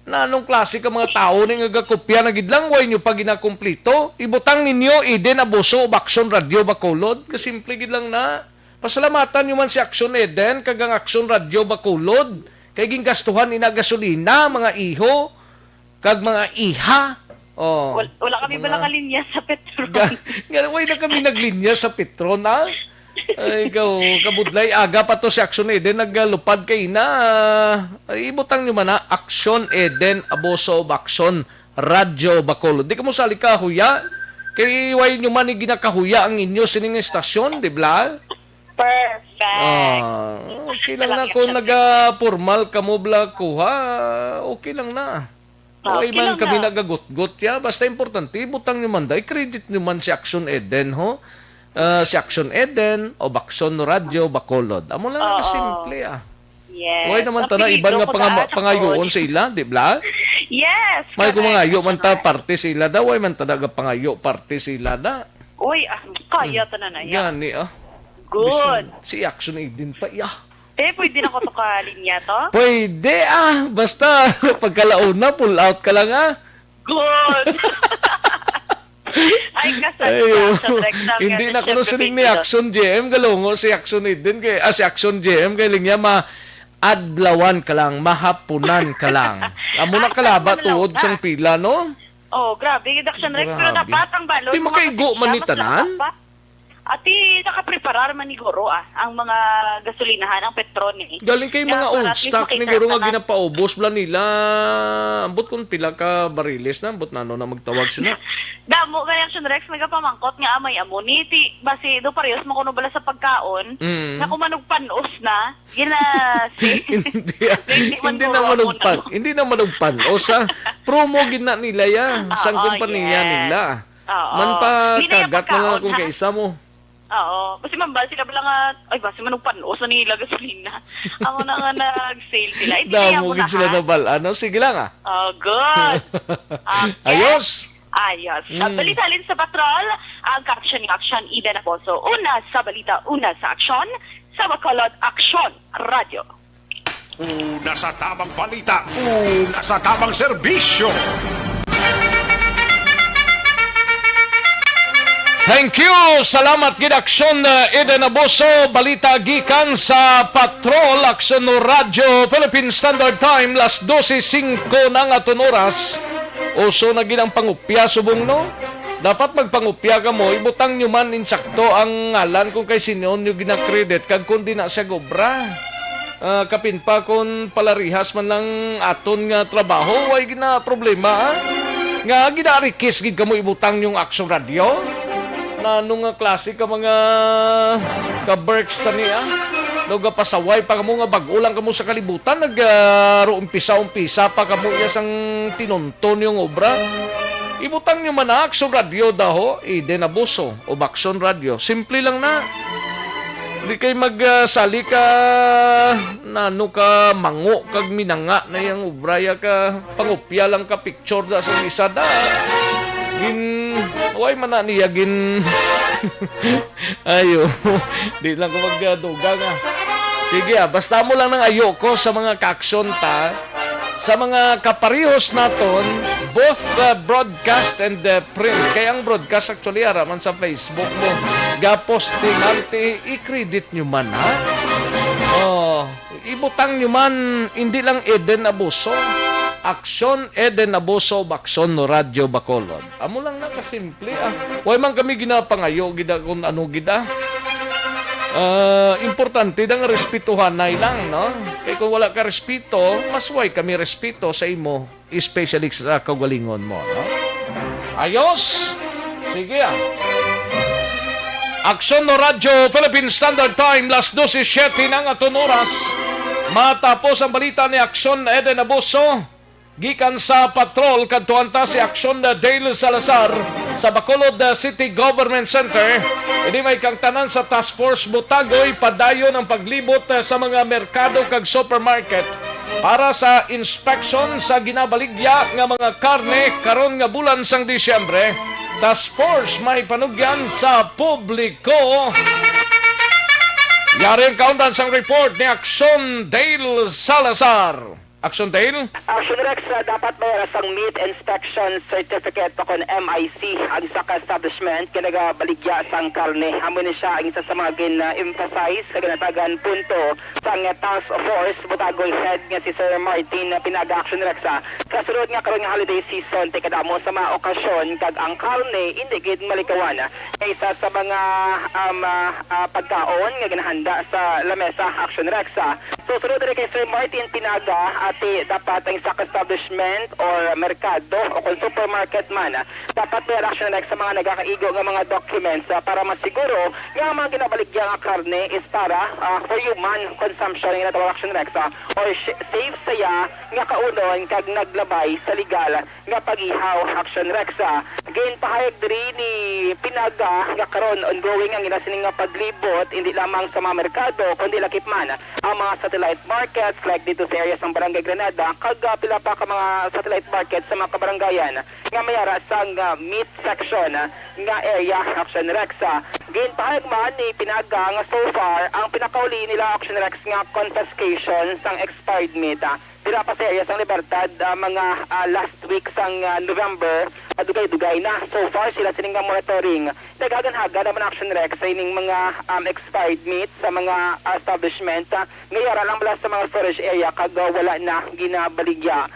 Na anong klase ka mga tao ni nagakopya na gidlang way nyo pag ginakumplito. Ibutang ninyo Eden Abuso o Action Radio Bacolod. Kasimple gidlang na. Pasalamatan nyo man si Action Eden kagang Action Radio Bacolod. Kay ginggastuhan ina gasolina, mga iho, kag mga iha. Oh, wala kami bala kalinya sa Petron. Way na kami naglinya sa Petron, ha? Ay, ikaw, kabudlay, aga pa to si Action Eden, naglupad kay na. Ay, ibutang nyo man na, Action Eden Abuso Action Radio Bacolod. Di ka mo sali ka, huya. Kaya iway nyo man ginakahuya ang inyo sining estasyon, di ba? Perfect. Okay lang na kung naga-formal ka mo bla kuha, okay lang na. Okay man lang kami na. nagagot-got ya, basta importante, butang nyo man da, i-credit nyo man si Action Eden, ho? Si Action Eden o Action Radio Bacolod. Amo lang na simple, ah. Yes. Okay naman ta na, iban nga pangayoon sa ila, di ba? Yes. May kung correct. mangayo man ta, parte sa ila da, way man ta naga-pangayo, parte sa ila da. Uy, kaya ta na yan. Yan, ah. Good. Si Action Eden pa, Pwede na ko to kalinya to? Pwede basta pagkalauna, pull out ka lang Good. Ay, Ayo. kasal. Hindi na kuno sining ni Action GM, galungo si Action Eden, kay, si Action GM, kay linya adlawan ka lang, mahapunan ka lang. Amo na kalaba tuod sang pila, no? Oh, grabe. Action Rex, pero Grabe. dapat ang balon. Di makaigo man ni tanan? Ati, nakapreparar man ni Goro ang mga gasolinahan, ang Petron eh. Galing kay mga Kaya old para at least stock ni makita guro nga na- ginapaubos bla nila. Ambot kung pila ka bariles na, ambot na magtawag sila. Damo, kaya Action Rex, may kapamangkot nga amay amuniti. Basi, do parehas mo kuno bala sa pagkaon. Na kumanog panos na, hindi naman panos promo gina nila ya sang kumpanya yes. nila. Oo. Man pa Hindi na yung kagat na lang pagkaon, kung ha? kaisa mo. Oo. Basi mambal sila bala nga, ay basi manong panos na nila gasolina. Ako na nga nag-sale sila. Hindi na Damo gid sila na ano sige lang Oh, good. Okay. Ayos. Ayos. Balitalin sa patrol, ang ka-action ni Action Eden Aposo. Una sa balita, una sa aksyon, sa Bacolod Action Radio. Una sa tamang balita, una sa tamang serbisyo. Thank you. Salamat gid Action Eden Abuso, balita gikan sa Patrol Action Radio Philippine Standard Time las 12:05 ng aton oras. Uso na gid ang pangupya subong no. Dapat magpangupya ka mo, ibutang nyo man insakto ang ngalan kung kay sinon nyo gina-credit kag kundi na siya gobra. Kapin pa kung palarihas man lang aton nga trabaho, way gina problema. Nga gina-arikis gid kamo ibutang yung Action Radio. Na nung klase ka mga ka-berks tani Loga pasaway pa kamo nga bag-ulang kamo sa kalibutan umpisa pa kamo iya sang tinunton yung obra. Ibutang nyo man na Action Radio daho, Eden Abuso o Action Radio. Simple lang na. Di kay magsali ka nano ka mango kag minanga na yung obraya ka pangupya lang ka picture da sa isa da. Way man na niya ayo. Di lang ko magduga nga. Sige basta mo lang ng ayoko sa mga ka-action ta. Sa mga kaparihos naton, both the broadcast and the print. Kaya ang broadcast actually araman sa Facebook mo. gaposting ante i-credit nyo man ha. Ibutang nyo man hindi lang Eden Abuso. Aksyon Eden Abuso Bakson no Radyo Bacolod. Amo lang na kasimple Way man kami ginapangayo gida kung ano gida. Importante dang respetuhan na lang, no? Kaya kung wala ka respeto, mas way kami respeto sa imo, especially sa kagalingon mo, no? Ayos! Sige Aksyon no Radyo Philippine Standard Time, las 12:07 ng aton oras. Matapos ang balita ni Aksyon Eden Abuso, gikan sa patrol kadtuan ta si Aksyon Dale Salazar sa Bacolod City Government Center. Hindi may kang tanan sa Task Force Butagoy padayon ang paglibot sa mga merkado kag supermarket para sa inspection sa ginabaligya nga mga karne karon nga bulan sang Disyembre. Task Force may panugyan sa publiko. Yari ang kaundan sang report ni Aksyon Dale Salazar. Aksyon Dale? Action Rex, dapat mayroon sang meat inspection certificate o kon MIC ang isa ka establishment kinagabaligya sang karne. Amo ni siya ang isa sa mga gin-emphasize sa ginatagan punto sang Task Force Butagoy Head nga si Sir Martin Pinaga. Action Rex, kasunod nga karon nga holiday season tikadamo sa mga okasyon kag ang karne hindi gid malikawan. Isa sa mga pagkaon nga ginahanda sa lamesa. Action Rex, so sunod rin kay Sir Martin Pinaga, ati dapat ang sa establishment or merkado o kung supermarket man, dapat may action next sa mga nagakaigo ng mga documents para masiguro nga mga ginabaligya nga karne is para for human consumption nga natawag action next or safe saya nga kaunon kag naglabay sa legal nga pag-ihaw. Action Rex, again pahayag diri ni Pinaga nga karon ongoing ang inasining nga paglibot hindi lamang sa mga merkado kundi lakip man ang mga satellite markets like dito sa areas ng Barangay Granada kag pila pa ka mga satellite market sa mga kabaranggayan nga mayara sang meat section nga area. Action Rex, gain pahayag man ni Pinaga nga so far ang pinakauli nila Action Rex nga confiscation sang expired meat dira pa sa area sang Libertad mga last week sang November dugay-dugay na. So far sila sining nga monitoring naghagan-haga naman Action Rex sa ining mga expired meat sa mga establishment ngayara lang bala sa mga storage area kag wala na ginabaligya.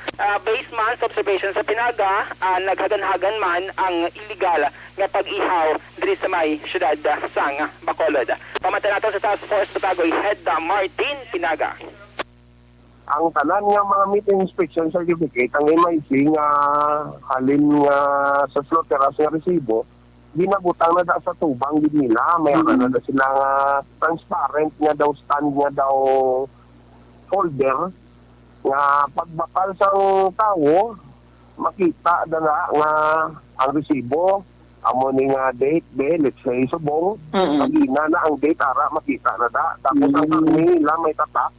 Based man sa observation sa Pinaga, naghagan-hagan man ang illegal nga pag-ihaw diri sa may syudad sang Bacolod. Pamantay nato sa Task Force Butagoy Head Martin Pinaga. Ang tanan nga mga meat inspection certificate, ang MIC nga halin nga sa slaughterhouse nga resibo, ginabutang na sa tubang din nila. May na sila nga transparent nga daw stand nga daw folder nga pagbakal sang tao makita na nga ang resibo amo ni nga date let's say subong pagina na ang date ara makita na tapos ang karne nila may tatak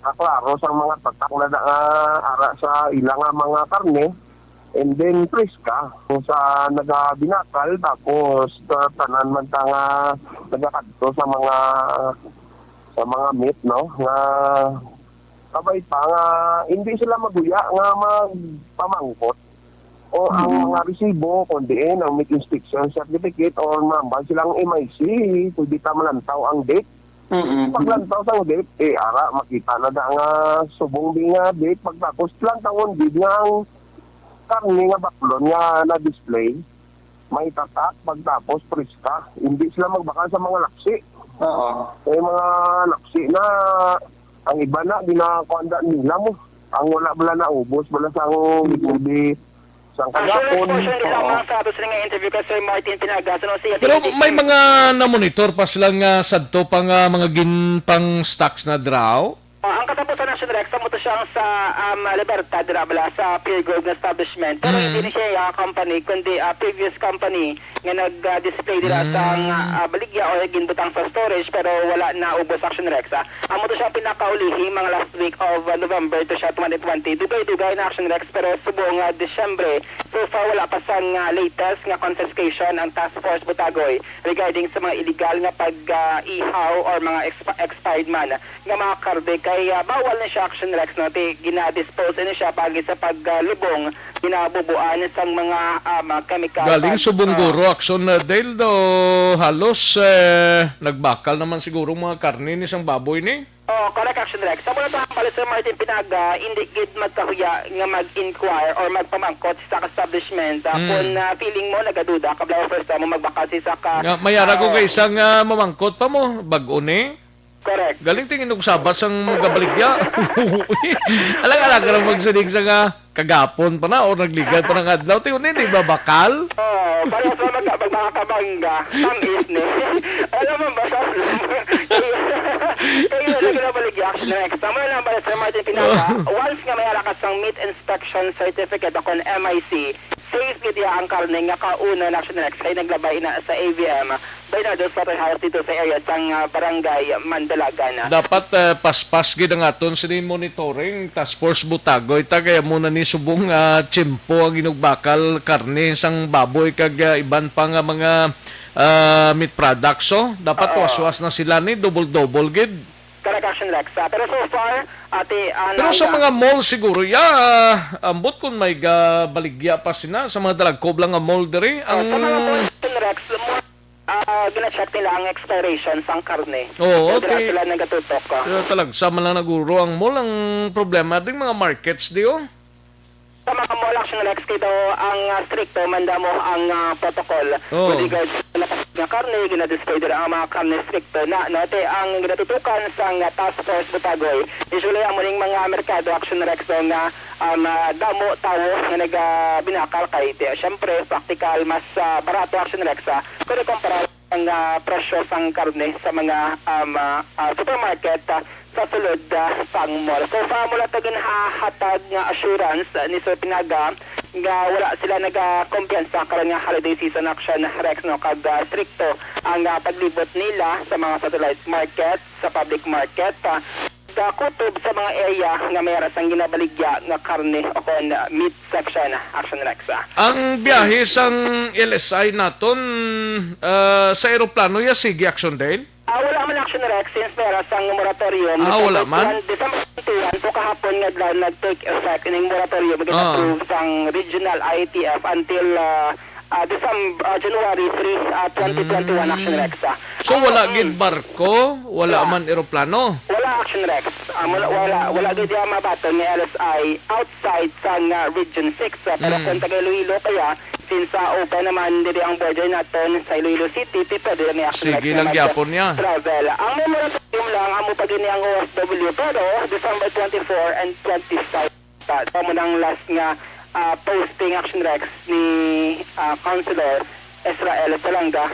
klaro sa mga tatak na ara sa ilang mga karne and then preska sa nagabinakal tapos tanan man ta nga nagakadto sa mga meat no nga kabay pa nga hindi sila maguya nga magpamangkot o ang mga resibo kundi ang meat inspection certificate or mambal silang MIC kundi ta malantaw ang date. Paglantaw sa date ara makita na nga subong di nga date pagtapos lang taon di nga ang karne nga baklon nga na-display may tatak pagtapos preska hindi sila magbakal sa mga laksi. Mga laksi na ang iba na ginakuanda nila mo ang wala bala na ubos bala sa liquid sang kagapon. Pero may mga na-monitor pa silang sadto pang mga ginpang stocks na draw? Ang katapusan ng Rex, mo to siyang sa Libertad, sa Pure Gold na establishment. Pero hindi siya company, kundi previous company nga nag-display nila sa baligya o ginbutang sa storage pero wala na ubos Action Rex. Mo to siya pinakaulihi mga last week of November to siya 2020. Dugay-dugay na Action Rex pero subong Disyembre. So far wala pa sang latest nga confiscation ang Task Force Butagoy regarding sa mga illegal nga pag-ihaw or mga expired man nga mga karbe kay bawal na siya Action Rex no ti ginadispose ni siya pagi sa paglubong ginabubuan sa mga chemical. Galing subong guro aksyon na dahil do halos nagbakal naman siguro mga karne ni isang baboy ni. Oh, correct Action Rex. Sa mula ito ang Sir Martin Pinaga, hindi gid magkahuya nga mag-inquire or magpamangkot sa establishment kung feeling mo nagaduda kabla first mo magbakal sa Mayara ko kay isang mamangkot pa mo, bago ni. Correct. Galing tingin og sabat sang magabaligya. Alang-alang ka magsadig sa kagapon pa na o nagligad pa ng adlaw. Tingin hindi ba bakal? Oh, parang sa magmakabangga. Tamis ni. Alam mo ba sa kayo na ginabaligya Action Rex. Tama lang ba Sir Martin Pinaga, once nga may alakas ng meat inspection certificate o kon MIC, safe gid ang karne nga kauna na Action Rex kay naglabay na sa AVM Bernardo Slaughterhouse dito sa area sang barangay Mandalagan. Dapat paspas gid ang aton sa monitoring task force Butagoy ta kaya muna ni subong tsimpo ang inugbakal karne sang baboy kag iban pa nga mga meat products so dapat waswas na sila ni double gid. Correct Action Rex. Pero so far, pero sa mga mall siguro, ambot kung may baligya pa sila sa mga dalagkob lang nga mall diri. Sa mga mall, Action Rex, gina-check nila ang expiration sang karne. Oo, okay. Sila nagatutok. Talagsama lang naguro ang mall. Ang problema din mga markets di Sa mga mall Action Rex, kito ang stricto, manda mo ang protocol. With regards sa lakas nga karne, ginadisplay din ang mga karne stricto na note ang ginatutukan sa task force Butagoy. Usually ang muling mga merkado Action Rex nga damo tao nga nagbinakal kay siyempre practical mas barato Action Rex kung kumpara ang presyo sang karne sa mga supermarket sa sulod pang mall. So sa mula to ginhahatag nga assurance ni Sir Pinaga nga wala sila nagakumpiyansa karon nga holiday season Action Rex no kag stricto ang paglibot nila sa mga satellite market, sa public market kutob sa mga area nga mayroon sang ginabaligya nga karne o kon meat section Action Rex. Ang biyahe sang LSI naton sa eroplano ya sige Action din? Wala man Action Rex since meron sang moratorium. Wala man? December 21, so kahapon nga nag-take effect ining moratorium gina-approve sang regional IATF until January 3, 2021 Action Rex. So wala gid barko, wala man eroplano. Wala Action Rex. Wala gid mabaton ni LSI outside sang Region 6 pero kung taga Iloilo kaya since open naman diri ang border naton sa Iloilo City, pwede ni Action Rex. Sige lang gyapon niya. Travel. Ang moratorium lang amo pa gini ang OFW pero December 24 and 25 mo nang last nga posting Action Rex ni Councilor Israel Salanga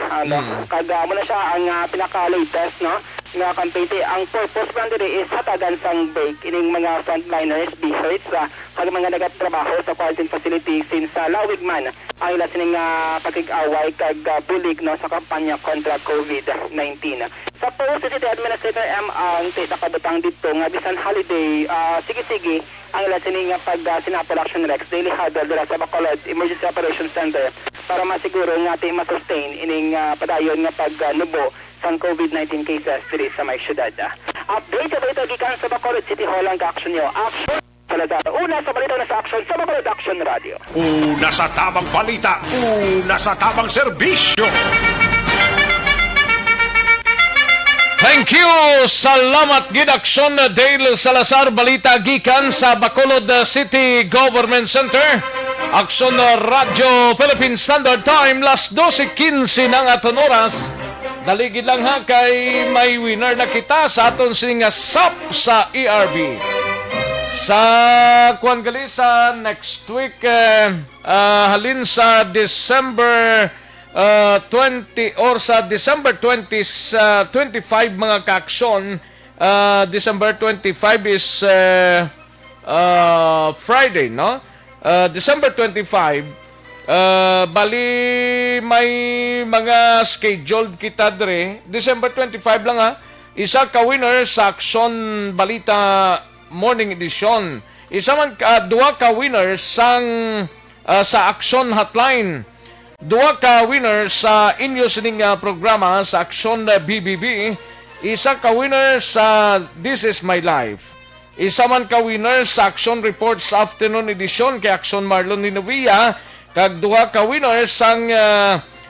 kada mo na siya ang pinaka-latest no nga campaign ang purpose man diri is hatagan sang break ining mga frontliners BHs kag mga nagatrabaho sa quarantine facility since lawig man ang ila sining pagkig-away kag bulig no sa kampanya kontra COVID-19. Sa post City Administrator ang nakabutang dito nga bisan holiday sige ang ila sining pag sinapol Action Rex daily huddle dira sa Bacolod Emergency Operations Center para masiguro nga ma-sustain ining padayon nga pagnubo sang COVID-19 cases diri sa may syudad. Update sa balita gikan sa Bacolod City Hall ang action nyo. Action Salazar. Una sa balita na sa action sa Bacolod Action Radio. Una sa tamang balita, una sa tamang serbisyo. Thank you! Salamat gid Action Dale Salazar balita gikan sa Bacolod City Government Center. Action Radio Philippine Standard Time las 12:15 ng aton oras. Daligid lang ha kay may winner na kita sa aton singa SAP sa ERB. Sa kuan gali sa next week halin sa December 20 or sa December 25 mga kaaksyon. December 25 is Friday, no? December 25 bali may mga scheduled kita dre. December 25 lang ha. Isa ka winner sa Action Balita Morning Edition. Isa man duha ka winners sa Action Hotline. Duha ka winners sa inyo sining programa sa Action BBB. Isa ka winner sa This Is My Life. Isa man ka winner sa Action Report sa afternoon edition kay Action Marlon Linovia, kag duha ka winner sang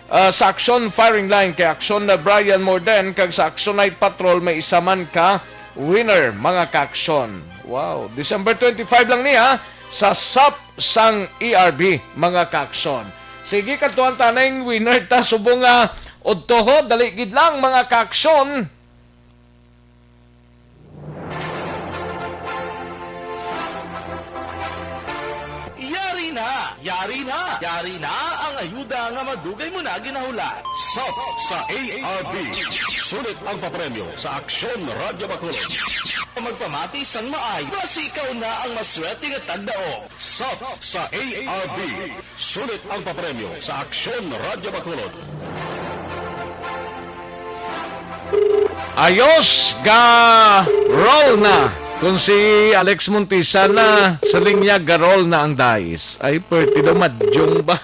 sa Action Firing Line kay Action Brian Morden, kag sa Action Night Patrol may isa man ka winner mga ka-aksyon. Wow, December 25 lang niya sa SAP sang ERB mga ka-aksyon. Sige katuan tanay winner ta subong udtoho dali gid lang mga ka-aksyon. Yari na ang ayuda nga madugay mo na ginahulat. Sa ARB, sulit ang papremyo sa Aksyon Radyo Bacolod. Magpamati sang maay, basi ikaw na ang maswerte nga tagdaog. Sa ARB, sulit ang papremyo sa Aksyon Radyo Bacolod. Ayos ga roll na kung si Alex Montisa na sa linya garol na ang dice. Ay, perti na madyong ba?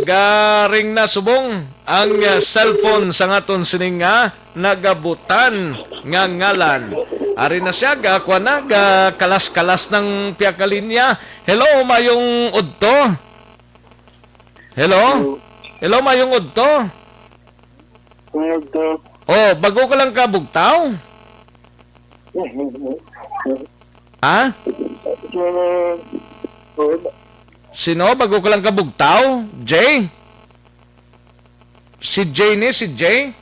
Garing na subong ang cellphone sa ngaton sining nagabutan nga ngalan. Ari na siya, kuha na, kalas-kalas ng piyakalinya. Hello, mayong udto? Hello? Hello, mayong udto? Oh, bago ka lang kabugtaw? Ha? Sino? Bago ka lang kabugtaw? Jay? Si Jay ni? Si Jay?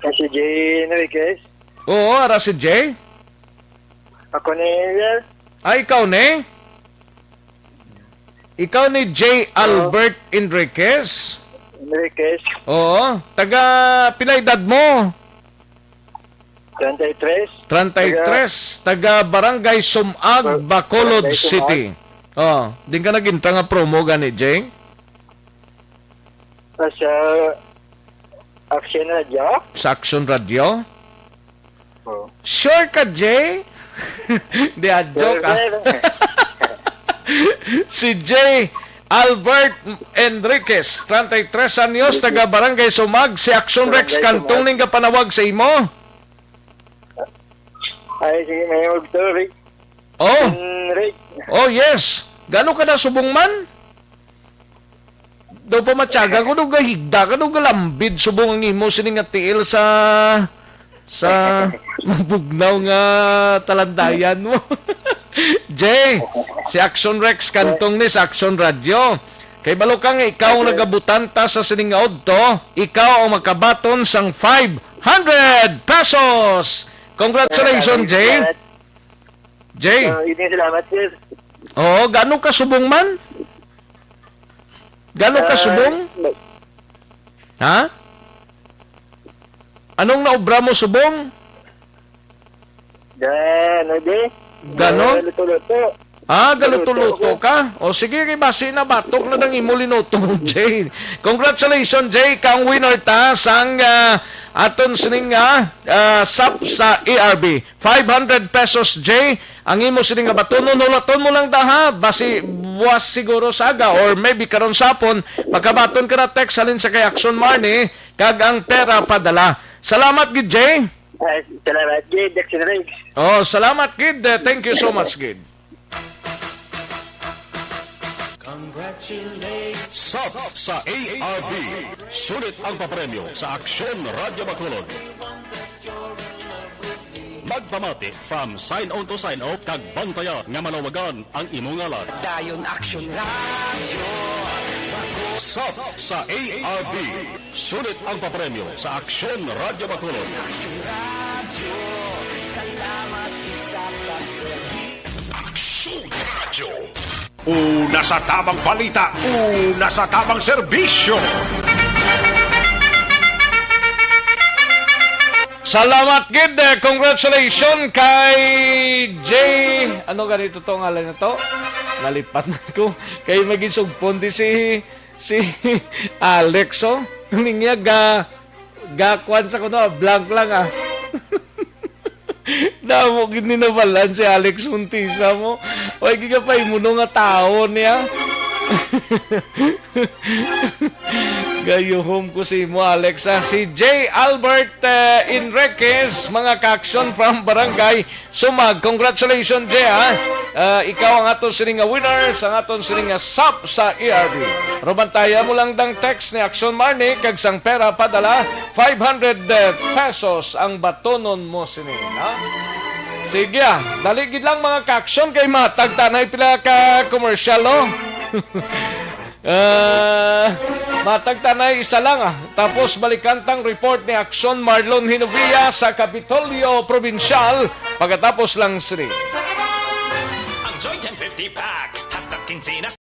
Si Jay Enriquez. Oo, ara si Jay. Ako ni Will. Ay, ikaw ni? Ikaw ni Jay Albert Enriquez? Enriquez. Oo. Taga, pila edad mo? 33. 33. Taga Barangay Sumag, Bacolod Barangay Sumag. City. Oh, di ka naginta nga promo gani, Jay? Sa Action Radio. Sa Action Radio? Oh. Sure ka, Jay? Di, joke Si Jay Albert Enriquez, 33 anyos, taga Barangay Sumag, si Action Rex kantong ning kapanawag sa imo. Ay, sige, may mag-story. Oh. Rick. Oh, yes. Gano ka na subong man? Daw pa matyaga ko nung gahigda ka nung galambid subong ang imo sining nga tiil sa mabugnaw nga talandayan mo. Jay, si Action Rex kantong ni sa Action Radio. Kay balo kang ikaw ang nagabutan ta sa sining nga udto, ikaw ang makabaton sang 500 pesos. Congratulations, Jay. Jay. Salamat, sir. Oo, gano'ng ka subong man? Gano'ng ka subong? Ha? Anong naobra mo subong? Gano? Luto-luto. Galuto-luto ka? O sige, basi na batok na nang imo linuto, Jay. Congratulations, Jay. Kang winner ta sang aton sining SAP sa ERB. 500 pesos, Jay. Ang imo sining batunon, hulaton mo lang daha. Basi buwas siguro saga or maybe karon sapon, magkabaton ka na text halin sa kay Action Marnie, kag ang pera padala. Salamat, gid, Jay. Salamat, Gid. Action Rex. Oh, salamat, Gid. Thank you so much, Gid. Sa ARB, sulit ang papremyo sa Aksyon Radyo Bacolod. Magpamati from sign on to sign off kag bantaya nga malawagan ang imong ngalan. Dayon Action Radio. Sa ARB, sulit ang papremyo sa Aksyon Radyo Bacolod. Aksyon Radio. Una sa tamang balita, una sa tamang serbisyo. Salamat, Gid. Congratulations kay Jay. Ano ganito to ngalan na to? Nalipat na ko. Kay magisugpon di si Alex, oh. Niya kwan sa kuno, blank lang Damo gid ni nabalan si Alex Montisa mo. Oy gigapay mo nga tao niya. Gayuhom ko si mo, Alexa. Si J. Albert Enriquez, mga ka-aksyon from Barangay Sumag. Congratulations, J. Ikaw ang aton sining winner sa aton sining SAP sa ERB. Robantaya mo lang dang text ni Aksyon Marnie, kag sang pera padala, 500 pesos ang batonon mo sining. Sige, daligid lang mga ka-aksyon kay matagtanay pila ka commercial, matagtanay isa lang Tapos balikantang report ni Aksyon Marlon Hinovia sa Kapitolyo Provincial pagkatapos lang siri. Ang Joy 1050 Pack, hasta quincenas.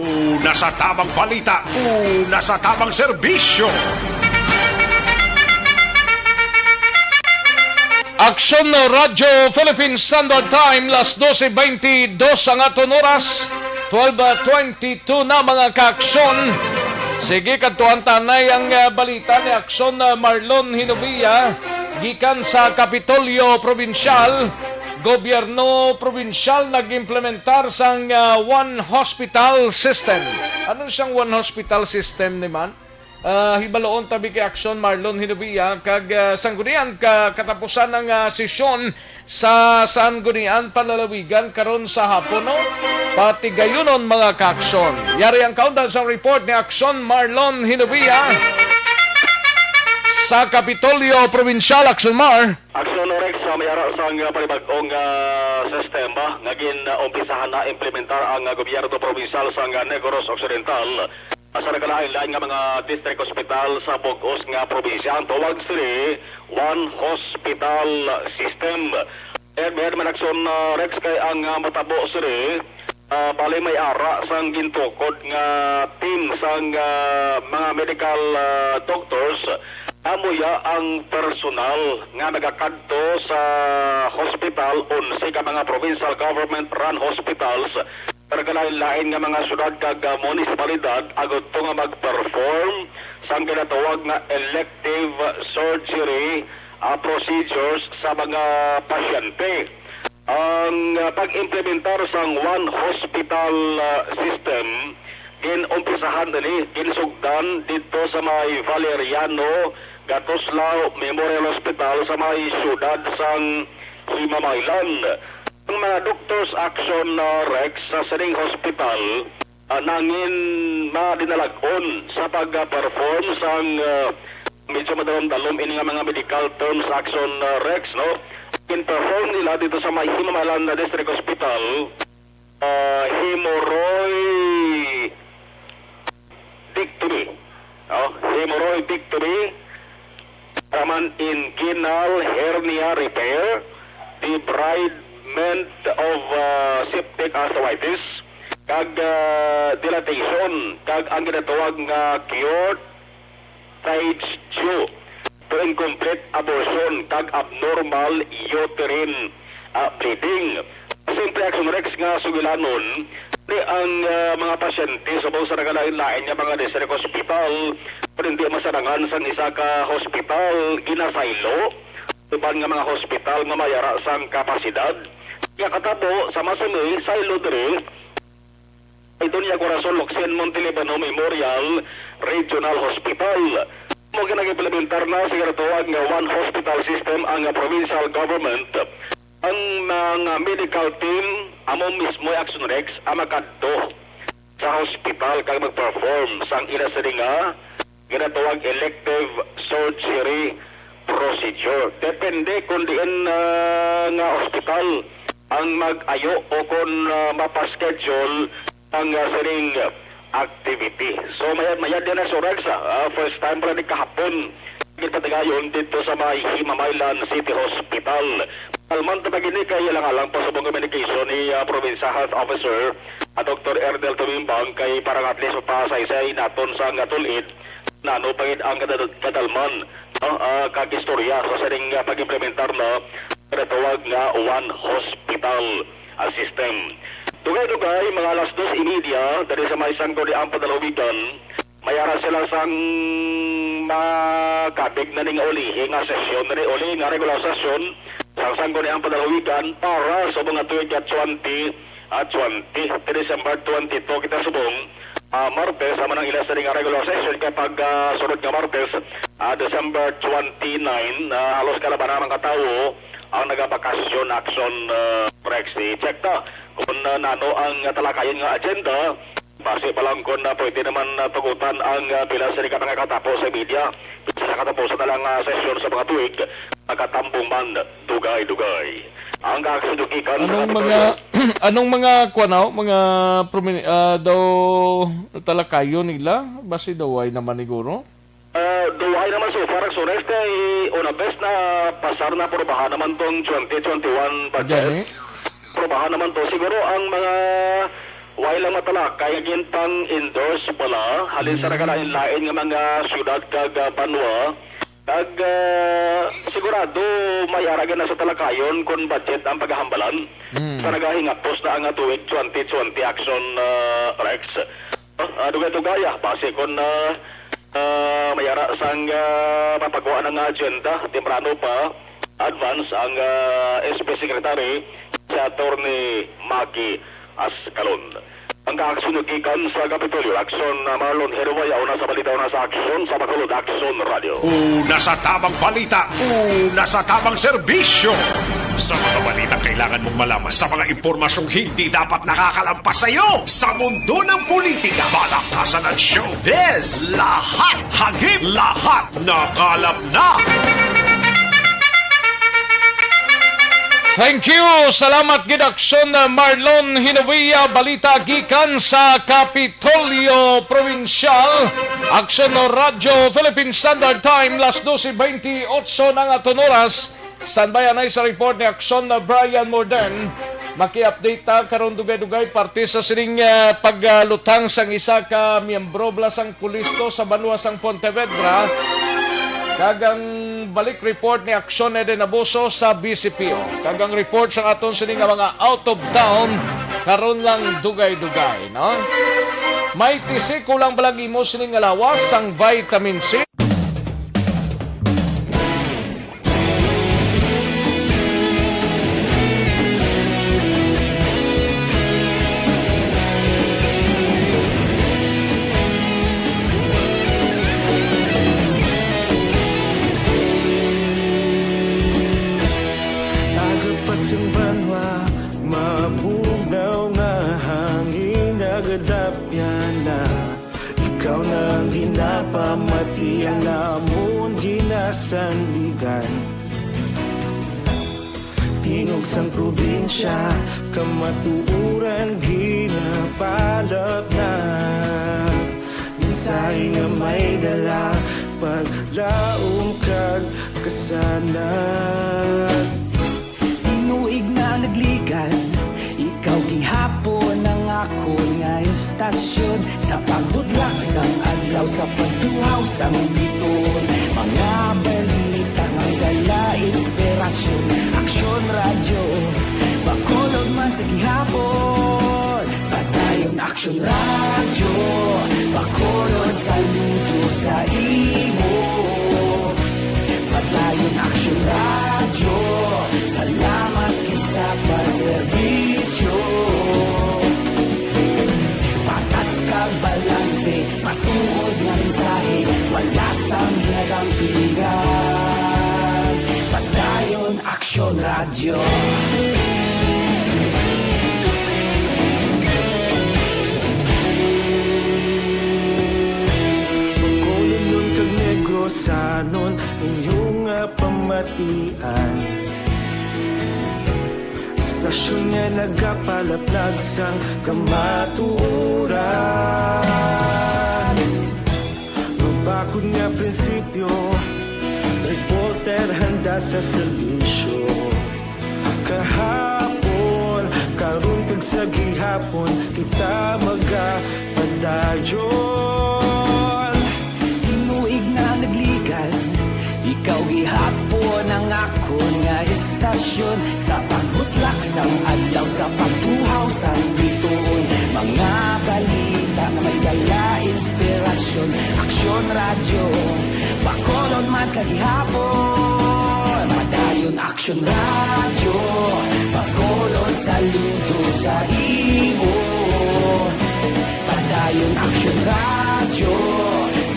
Una sa tamang balita, una sa tamang serbisyo. Aksyon na Radyo Philippine Standard Time, las 12:22 ang aton oras, 12:22 na mga ka-aksyon. Sige, kantuan tanay ang balita ni Aksyon Marlon Hinovia, gikan sa Kapitolyo Provincial. Gobyerno provinsyal nag-implementar sang One Hospital System. Ano siyang One Hospital System ni man? Hibaloon tabi kay Aksyon Marlon Hinovia kag sanggunian katapusan ng sesyon sa sanggunian panlalawigan karon sa hapon, pati gayunon mga ka-aksyon. Yari ang kaundan sa report ni Aksyon Marlon Hinovia sa Kapitolyo Provincial. Aksyon Mar. Aksyon Rex sa mayara sang panibag-ong sistema ngagin umpisahan na implementar ang gobyerno provincial sang Negros Occidental sa nagalain-lain nga mga district hospital sa Bugos nga probinsya ang tuwag siri One Hospital System. Meron man Aksyon Rex kay ang matabo siri bali may ara sang gintukod nga team sang mga medical doctors. Amuya ang personal nga nagakadto sa hospital unsa ka mga provincial government run hospitals pergalain-lain nga mga syudad kag munisipalidad agud to nga mag-perform sang ginatawag nga elective surgery procedures sa mga pasyente. Ang pag-implementar sang One Hospital System umpisahan nili ginsugdan dito sa may Valeriano Gatoslao Memorial Hospital sa may syudad sang Himamaylan. Ang mga doctors action Rex sa sining hospital nangin madinalagon sa pag-perform sang medyo madalom-dalom ini nga mga medical terms action Rex, no? In-perform nila dito sa may Himamaylan District Hospital hemorrhoidectomy, inguinal hernia repair, debridement of septic arthritis, kag dilatation, kag ang ginatawag nga cured stage 2 to incomplete abortion, kag abnormal uterine bleeding. Simple Action Rex nga sugilanon ni ang mga pasyente sa buong sa nagalain-lain nga mga district hospital pero hindi masarangan sa isa ka hospital ginasaylo tuban nga mga hospital nga mayara sang kapasidad kaya katabo sa masami saylo diri ito niya Corazon Locsin Montelibano Memorial Regional Hospital mo ginag-implementar na sa ginatawag nga One Hospital System ang provincial government. Ang mga medical team among mismo Action Rex ang makadto sa hospital kag mag-perform sang ila sa nga ginatawag elective surgery procedure. Depende kung diin nga hospital ang mag-ayo o kung mapaschedule ang sining activity. So mayad din na Rex first time pala di kahapon gipatagayon dito sa may Himamaylan City Hospital. Alman tabagini kay lang po sa mga communication ni Provincial Health Officer Dr. Erdel Tumimbang kay parang at least pasaysay naton sa ngatulit na ano pangit ang kadalman kagistorya sa saring pag-implementar na retawag nga one hospital system. Dugay-dugay mga alas 2:30 dari sa may sangko di ang padalawigan mayara sila sang makabig na ning uli nga sesyon na uli nga regular sesyon sang sangko ni ang padalawigan para sa mga tuig at 20 December 22 kita subong Martes sama ng ilas nga regular session kapag sunod nga Martes December 29 halos kalaban ng katawo ang nagabakasyon action Rex check ta kung nano ang talakayan nga agenda base pa lang kung pwede naman tugutan ang pila sa nga katapos sa media sa katapusan na lang session sa mga tuig nakatambong man dugay-dugay ang kakasudukikan anong mga kuwanaw mga daw talakayo nila base daw ay naman siguro duway naman so far so rest ay una best na pasar na probahan naman tong 2021 budget probahan naman to siguro ang mga way lang matalak kaya gintang endorse pala halin sa nagalain-lain nga mga syudad kag banwa kag sigurado may aragan na sa talakayon kung budget ang paghahambalan sa nagahingapos na ang tuig 2020 action Rex dugay-dugaya base kung mayara sang papagawa ng agenda temprano pa advance ang SP Secretary si Atty. Maki Ascalon. Ang kakasunugikan sa Kapitolyo, Action Marlon Herwaya, una sa balita, una sa Action, sa Bacolod, Action Radio. Una sa tamang balita, una sa tamang serbisyo. Sa mga balita kailangan mong malaman sa mga impormasyong hindi dapat nakakalampas sa iyo. Sa mundo ng politika, balakasan at showbiz, lahat hagip, lahat nakalap na. Thank you. Salamat gid Action Marlon Hinovia balita gikan sa Kapitolyo Provincial. Action Radio Philippine Standard Time las 12:28 ng aton oras. Standby na sa report ni Action Brian Morden. Maki-update ta karon dugay-dugay parte sa sining paglutang sang isa ka miyembro blasang pulisto sa banwa sang Pontevedra. Kagang balik report ni Aksyon Eden Abuso sa BCPO. Kagang report sa aton sining mga out of town karon lang dugay-dugay, no? May tisi kulang balagi mo sining lawas sang vitamin C. Yung banwa, mabugnaw nga hangin nagadapyan na. Ikaw na ang ginapamati, ang namon ginasandigan. Tingog sang probinsya, kamatuuran ginapalap na. Minsay nga may dala, paglaom kag kasanan. Nagligan, ikaw gihapon ang ako nga istasyon sa pagbudlak sang adlaw sa pagtuhaw sang biton mga balita nga gala inspirasyon Action Radio Bacolod man sa gihapon padayon Action Radio Bacolod saludo sa imo padayon Action Radio salamat sa pagserbisyo patas kag balanse matuod nga mensahe wala sang ginagang pilihan padayon Action Radio Bacolod nun kag Negros anon inyong pamatian. Stasyon niya nagapalaplag sang kamaturan. Mabakod nga prinsipyo, reporter handa sa serbisyo. sa gihapon kita magapadayon. Tinuig na nagligal, ikaw gihapon ang ako nga istasyon. Sa pagbutlak sang adlaw, sa pagtuhaw sang bituon, mga balita na may dala inspirasyon. Aksyon radyo, Bacolod man sa gihapon. Madayon Aksyon radyo, Bacolod saludo sa imo. Padayon Aksyon radyo,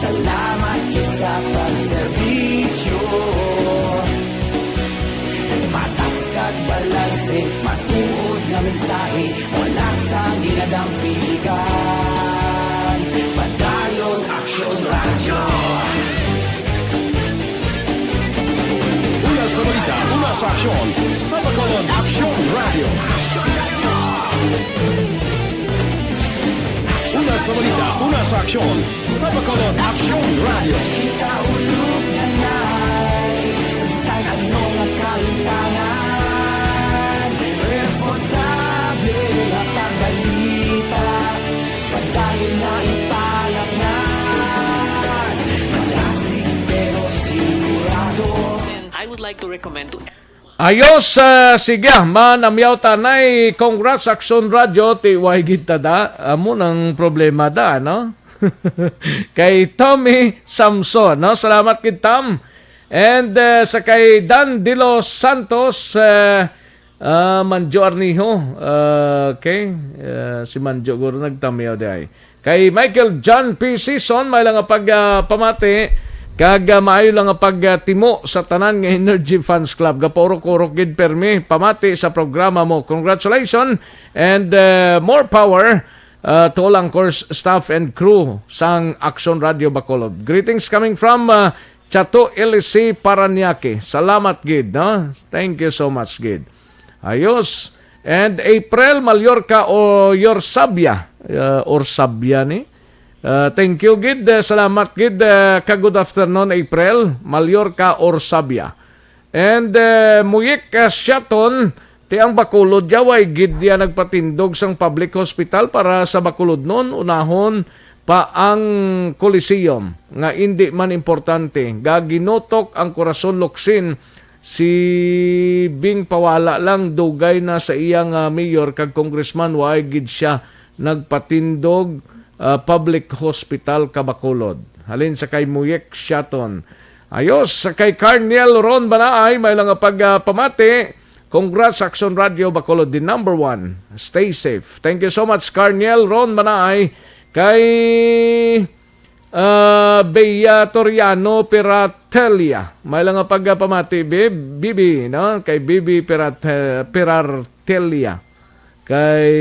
salamat kit sa pagserbisyo. Patas kag balanse, matuod nga mensahe, wala sang ginadampigan. Padayon Aksyon radyo. Una sa balita, una sa aksyon, sa Bacolod Aksyon Radio. Una sa balita, una sa aksyon, sa Bacolod Aksyon Radio. Kita ulog na na'y sagsang ano nga kalintangan. Responsable na pagbalita, pagdayon na ipalaknan. Malasig pero sigurado. I would like to recommend to Ayos, sige, manamyaw tanay, congrats Aksyon Radio, tiway kita da, amo ng problema da, no? Kay Tommy Samson, no? Salamat kay Tom. And sa kay Dan De Los Santos, Manjo Arniho, okay, si Manjo guro nagtamyaw di ay. Kay Michael John P. Season, may lang pamati, kag maayo lang ang pagtimo sa tanan nga Energy Fans Club. Gaporok-orok gid permi pamati sa programa mo. Congratulations and more power to all ang course staff and crew sang Aksyon Radio Bacolod. Greetings coming from Chato LC Paranaque. Salamat gid, no? Thank you so much gid. Ayos. And April Mallorca o Yorsabia. Orsabia ni. Thank you, Gid. Salamat, Gid. Good afternoon, April. Mallorca or Sabia. And Muyik Shaton, tiang Bacolod, jaway, Gid, diya nagpatindog sang public hospital para sa Bacolod noon, unahon pa ang Coliseum. Nga hindi man importante. Gaginotok ang Corazon Locsin si Bing Pawala lang dugay na sa iyang mayor kag congressman way gid siya nagpatindog public hospital Bacolod. Halin sa kay Muyek Shaton. Ayos, sa kay Carniel Ron Banaay, may lang pamati. Congrats Aksyon Radio Bacolod, the number one. Stay safe. Thank you so much, Carniel Ron Banaay. Kay Bea Toriano Piratelia. May lang pamati, Bibi, no? Kay Bibi Piratelia. Kay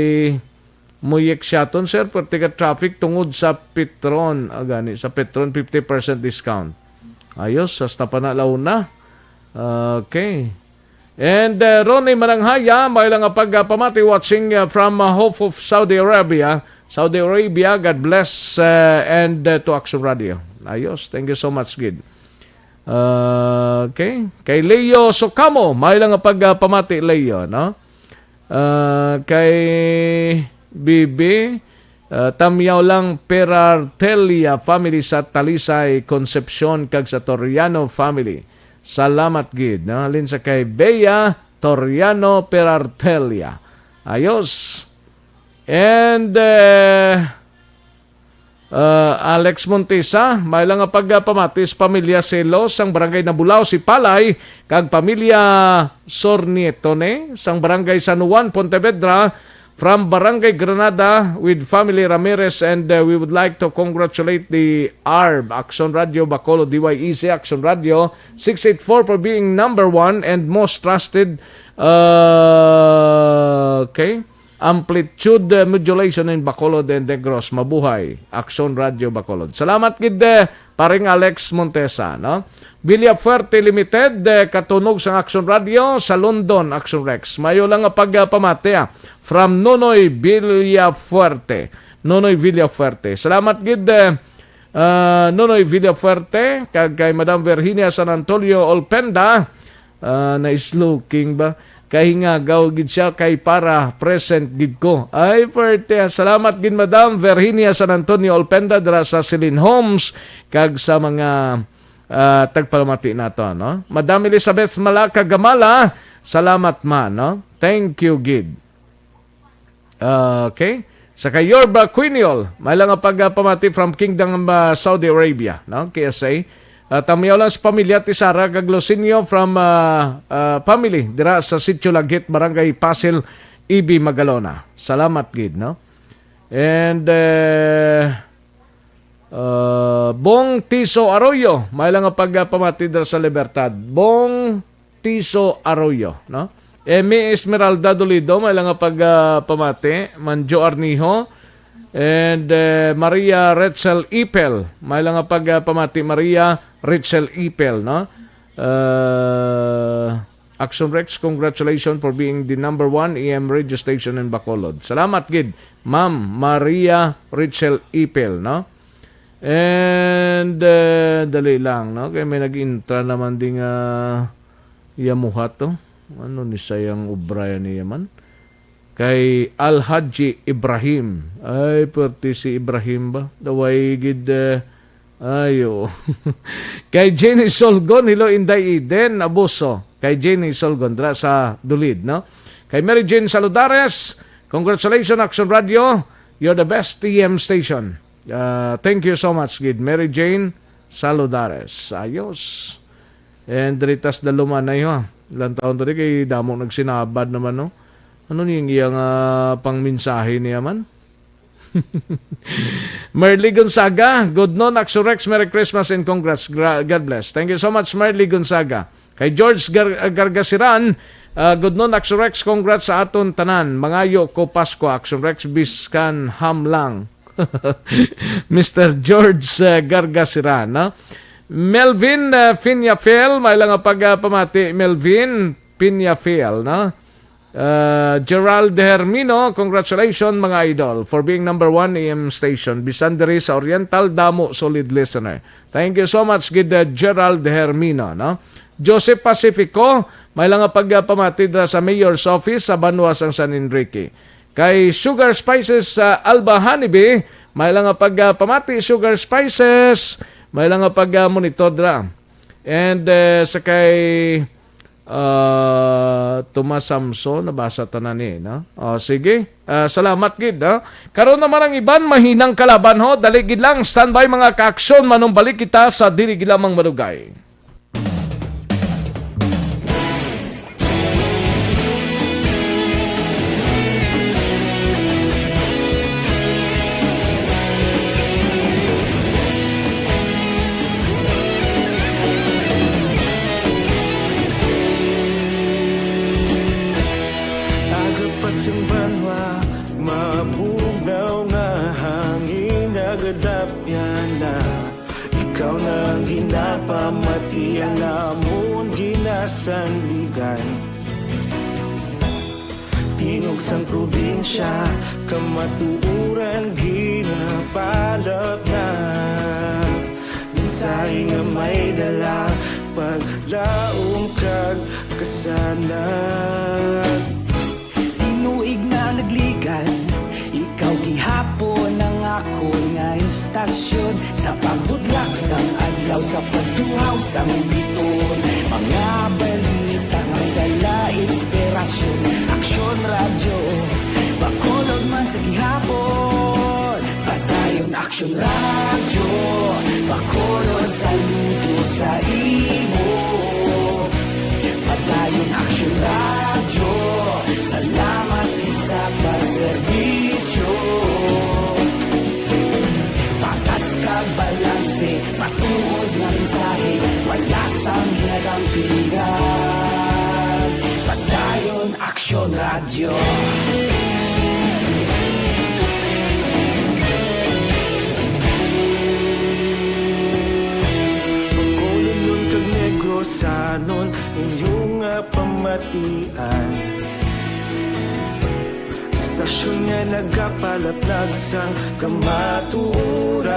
Muyek Shaton, sir, partiga traffic tungod sa Petron. Gani, sa Petron, 50% discount. Ayos, hasta pa na launa. Okay. And Ronnie Mananghaya, may lang pamati watching from Hope of Saudi Arabia. Saudi Arabia, God bless and to Aksyon Radio. Ayos, thank you so much, Gid. Okay. Kay Leo Socamo, may lang pamati, Leo, no? Kay Bibi, tamyaw lang Perartelia family sa Talisay, Concepcion, kag sa Toriano family. Salamat gid. Halin sa kay Bea Toriano Perartelia. Ayos. And Alex Montesa, may lang pagpamatis pamilya Selos sang barangay Nabulaw si Palay kag pamilya Sornietone sang barangay San Juan Pontevedra. From Barangay Granada with family Ramirez, and we would like to congratulate the ARB, Aksyon Radio Bacolod, DYEC Aksyon Radio 684 for being number one and most trusted amplitude modulation in Bacolod and Negros. Mabuhay, Aksyon Radio Bacolod. Salamat gid paring Alex Montesa, no? Villafuerte Limited, katunog sa Aksyon Radio sa London, Aksyon Rex. Mayo lang pagpamati from Nonoy Villafuerte. Nonoy Villafuerte. Salamat gid Nonoy Villafuerte kag kay Madam Virginia San Antonio Olpenda, nice looking ba? kay nga gaw gid siya kay para present gid ko. Ay perte, salamat gid Madam Virginia San Antonio Olpenda dira sa Celine Homes kag sa mga tagpalamati nato, no? Madam Elizabeth Malaka Gamala, salamat ma, no? Thank you gid. Okay. Sa kay Yorba Quiniol, may lang pagpamati from Kingdom Saudi Arabia, no? KSA. Tamiyaw lang sa pamilya ti Sara Gaglosinio from family dira sa Sitio Lagit, Barangay Pasil, Ibi, Magalona. Salamat gid, no? And Bong Tiso Arroyo, may lang pagpamati dira sa Libertad. Bong Tiso Arroyo, no? Emi Esmeralda Dolido, may lang pagpamati. Manjo Arniho. And Maria Retzel Ipel, may lang pagpamati. Maria Retzel Ipel, no? Action Rex, congratulations for being the number 1 EM radio station in Bacolod. Salamat gid, Ma'am Maria Retzel Ipel, no? And dali lang, no? Kaya may nag-intra naman ding yamuha to. Ano ni sayang ubrayan niya man? Kay Al-Haji Ibrahim. Ay, perti si Ibrahim ba? Daway gid ayo. Kay Jenny Solgon, hello Inday Eden, Abuso. Kay Jenny Solgon, dra sa Dulid, no? Kay Mary Jane Saludares, congratulations Action Radio. You're the best TM station. Thank you so much, gid. Mary Jane Saludares. Ayos. And diritas daluman na yun. Ilang taon to rin kay damong nagsinabad naman, no? Ano niyang iyang pangminsahe niya man? Merly Gonzaga, good noon, Axorex, Merry Christmas and congrats. God bless. Thank you so much, Merly Gonzaga. Kay George Gargasiran, good noon, Axorex, congrats sa aton tanan. Mangayo ko Pasko, Axorex, biskan hamlang. Mr. George Gargasiran, no? Melvin Piñafel, may lang pagpamati. Melvin Piñafel, no? Gerald Hermino, congratulations mga idol for being number 1 AM station. Bisanderi sa Oriental, damo solid listener. Thank you so much, good Gerald Hermino, no? Joseph Pacifico, may lang pagpamati sa Mayor's Office sa Banwas ang San Enrique. Kay Sugar Spices sa Alba Honeybee, may lang pagpamati Sugar Spices. May lang pag-monitor dra. And sa kay Tomas Samson, nabasa tanan ni, no? Sige. Salamat gid, no? Karon naman ang iban mahinang kalaban ho, dali gid lang standby mga kaaksyon manong balik kita sa dili gid lamang madugay. Pamatian namon ginasandigan Tingog sang probinsya kamatuuran ginapalap na Minsay nga may dala paglaong kag kasanan Tinuig na nagligan ikaw gihapon ang ako nga istasyon Sa pagbudlak sang adlaw sa pagduhaw sang biton Mga balita nga dala inspirasyon Aksyon radyo Bacolod man sa gihapon Padayon Aksyon radyo Bacolod saludo sa imo Padayon Aksyon radyo Salamat isa pagserbisyo Patas kag balanse Patuod ng mensahe Wala sang hinagang pilihan Padayon Aksyon Radio Bacolod nun kag Negros sanon Inyong pamatian Istasyon nga nagapalaplag sang kamaturan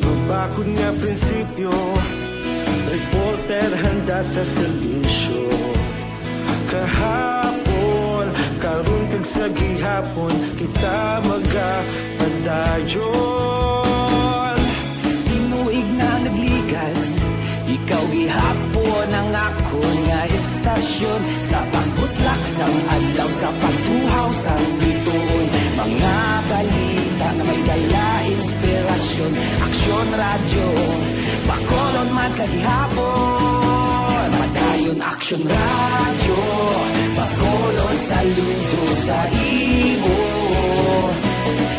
Mabakod nga prinsipyo Reporter handa handa sa serbisyo. Kahapon, karon kag sa gihapon, kita magapadayon. Tinuig na nagligan, ikaw gihapon ang ako nga estasyon. Sa pagbutlak sang adlaw, sa pagtuhaw sang bituon, mga balita na may dala inspirasyon. Aksyon radyo, Bacolod man sa gihapon. Padayon Aksyon radyo, Bacolod saludo sa imo.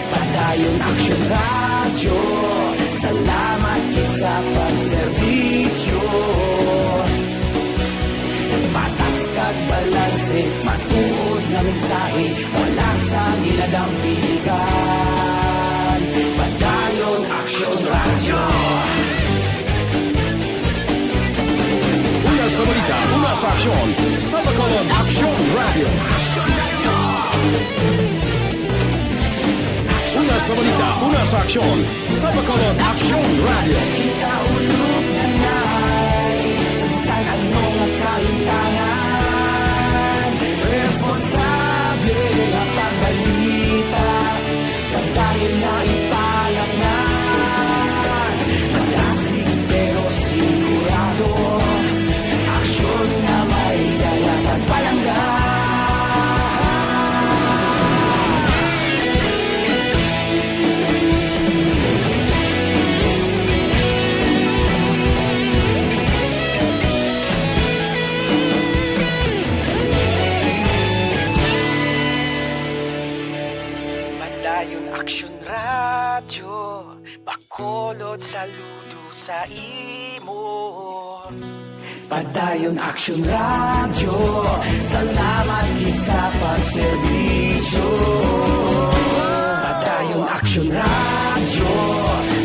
Padayon Aksyon radyo, salamat kit sa pagserbisyo. Patas kag balanse, matuod nga mensahe, wala sang ginadampigan. Padayon Aksyon radyo. Una sa balita, una sa aksyon, sa Bacolod Aksyon Radio. Una sa balita, una sa aksyon, sa Bacolod Aksyon Radio. Kita ulog na na'y Sansan anong nagkahintangan. Responsable na pagbalita, dahil na ipalaknan. Magasig pero sigurado, aksyon na may dala pagpalanggan. Padayon Aksyon radyo, Bacolod saludo sa imo. Padayon Aksyon radyo, salamat kit sa pagserbisyo. Padayon Aksyon radyo,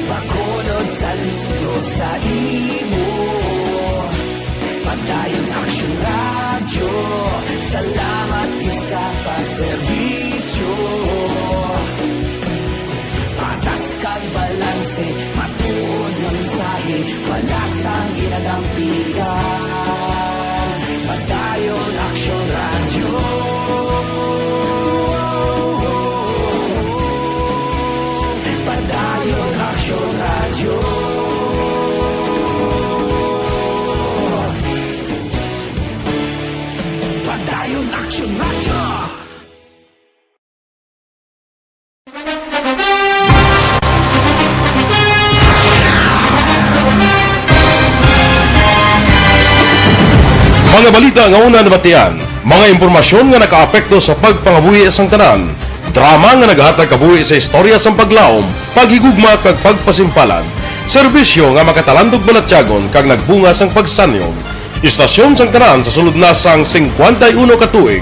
Bacolod saludo sa imo. Padayon Aksyon radyo, salamat kit sa pagserbisyo. Patas kag balanse, matuod nga mensahe, wala sang ginadampigan. Padayon Aksyon radyo. Padayon Aksyon radyo. Padayon Aksyon radyo. Mga balita nga una nabatian, mga impormasyon nga nakaapekto sa pagpangabuhi sang tanan, drama nga naghatag kabuhi sa istorya sang paglaom, paghigugma kag pagpasimpalan, serbisyo nga makatalandog balatyagon kag nagbunga sang pagsanyog, istasyon sang tanan sa sulod na sang 51 ka tuig,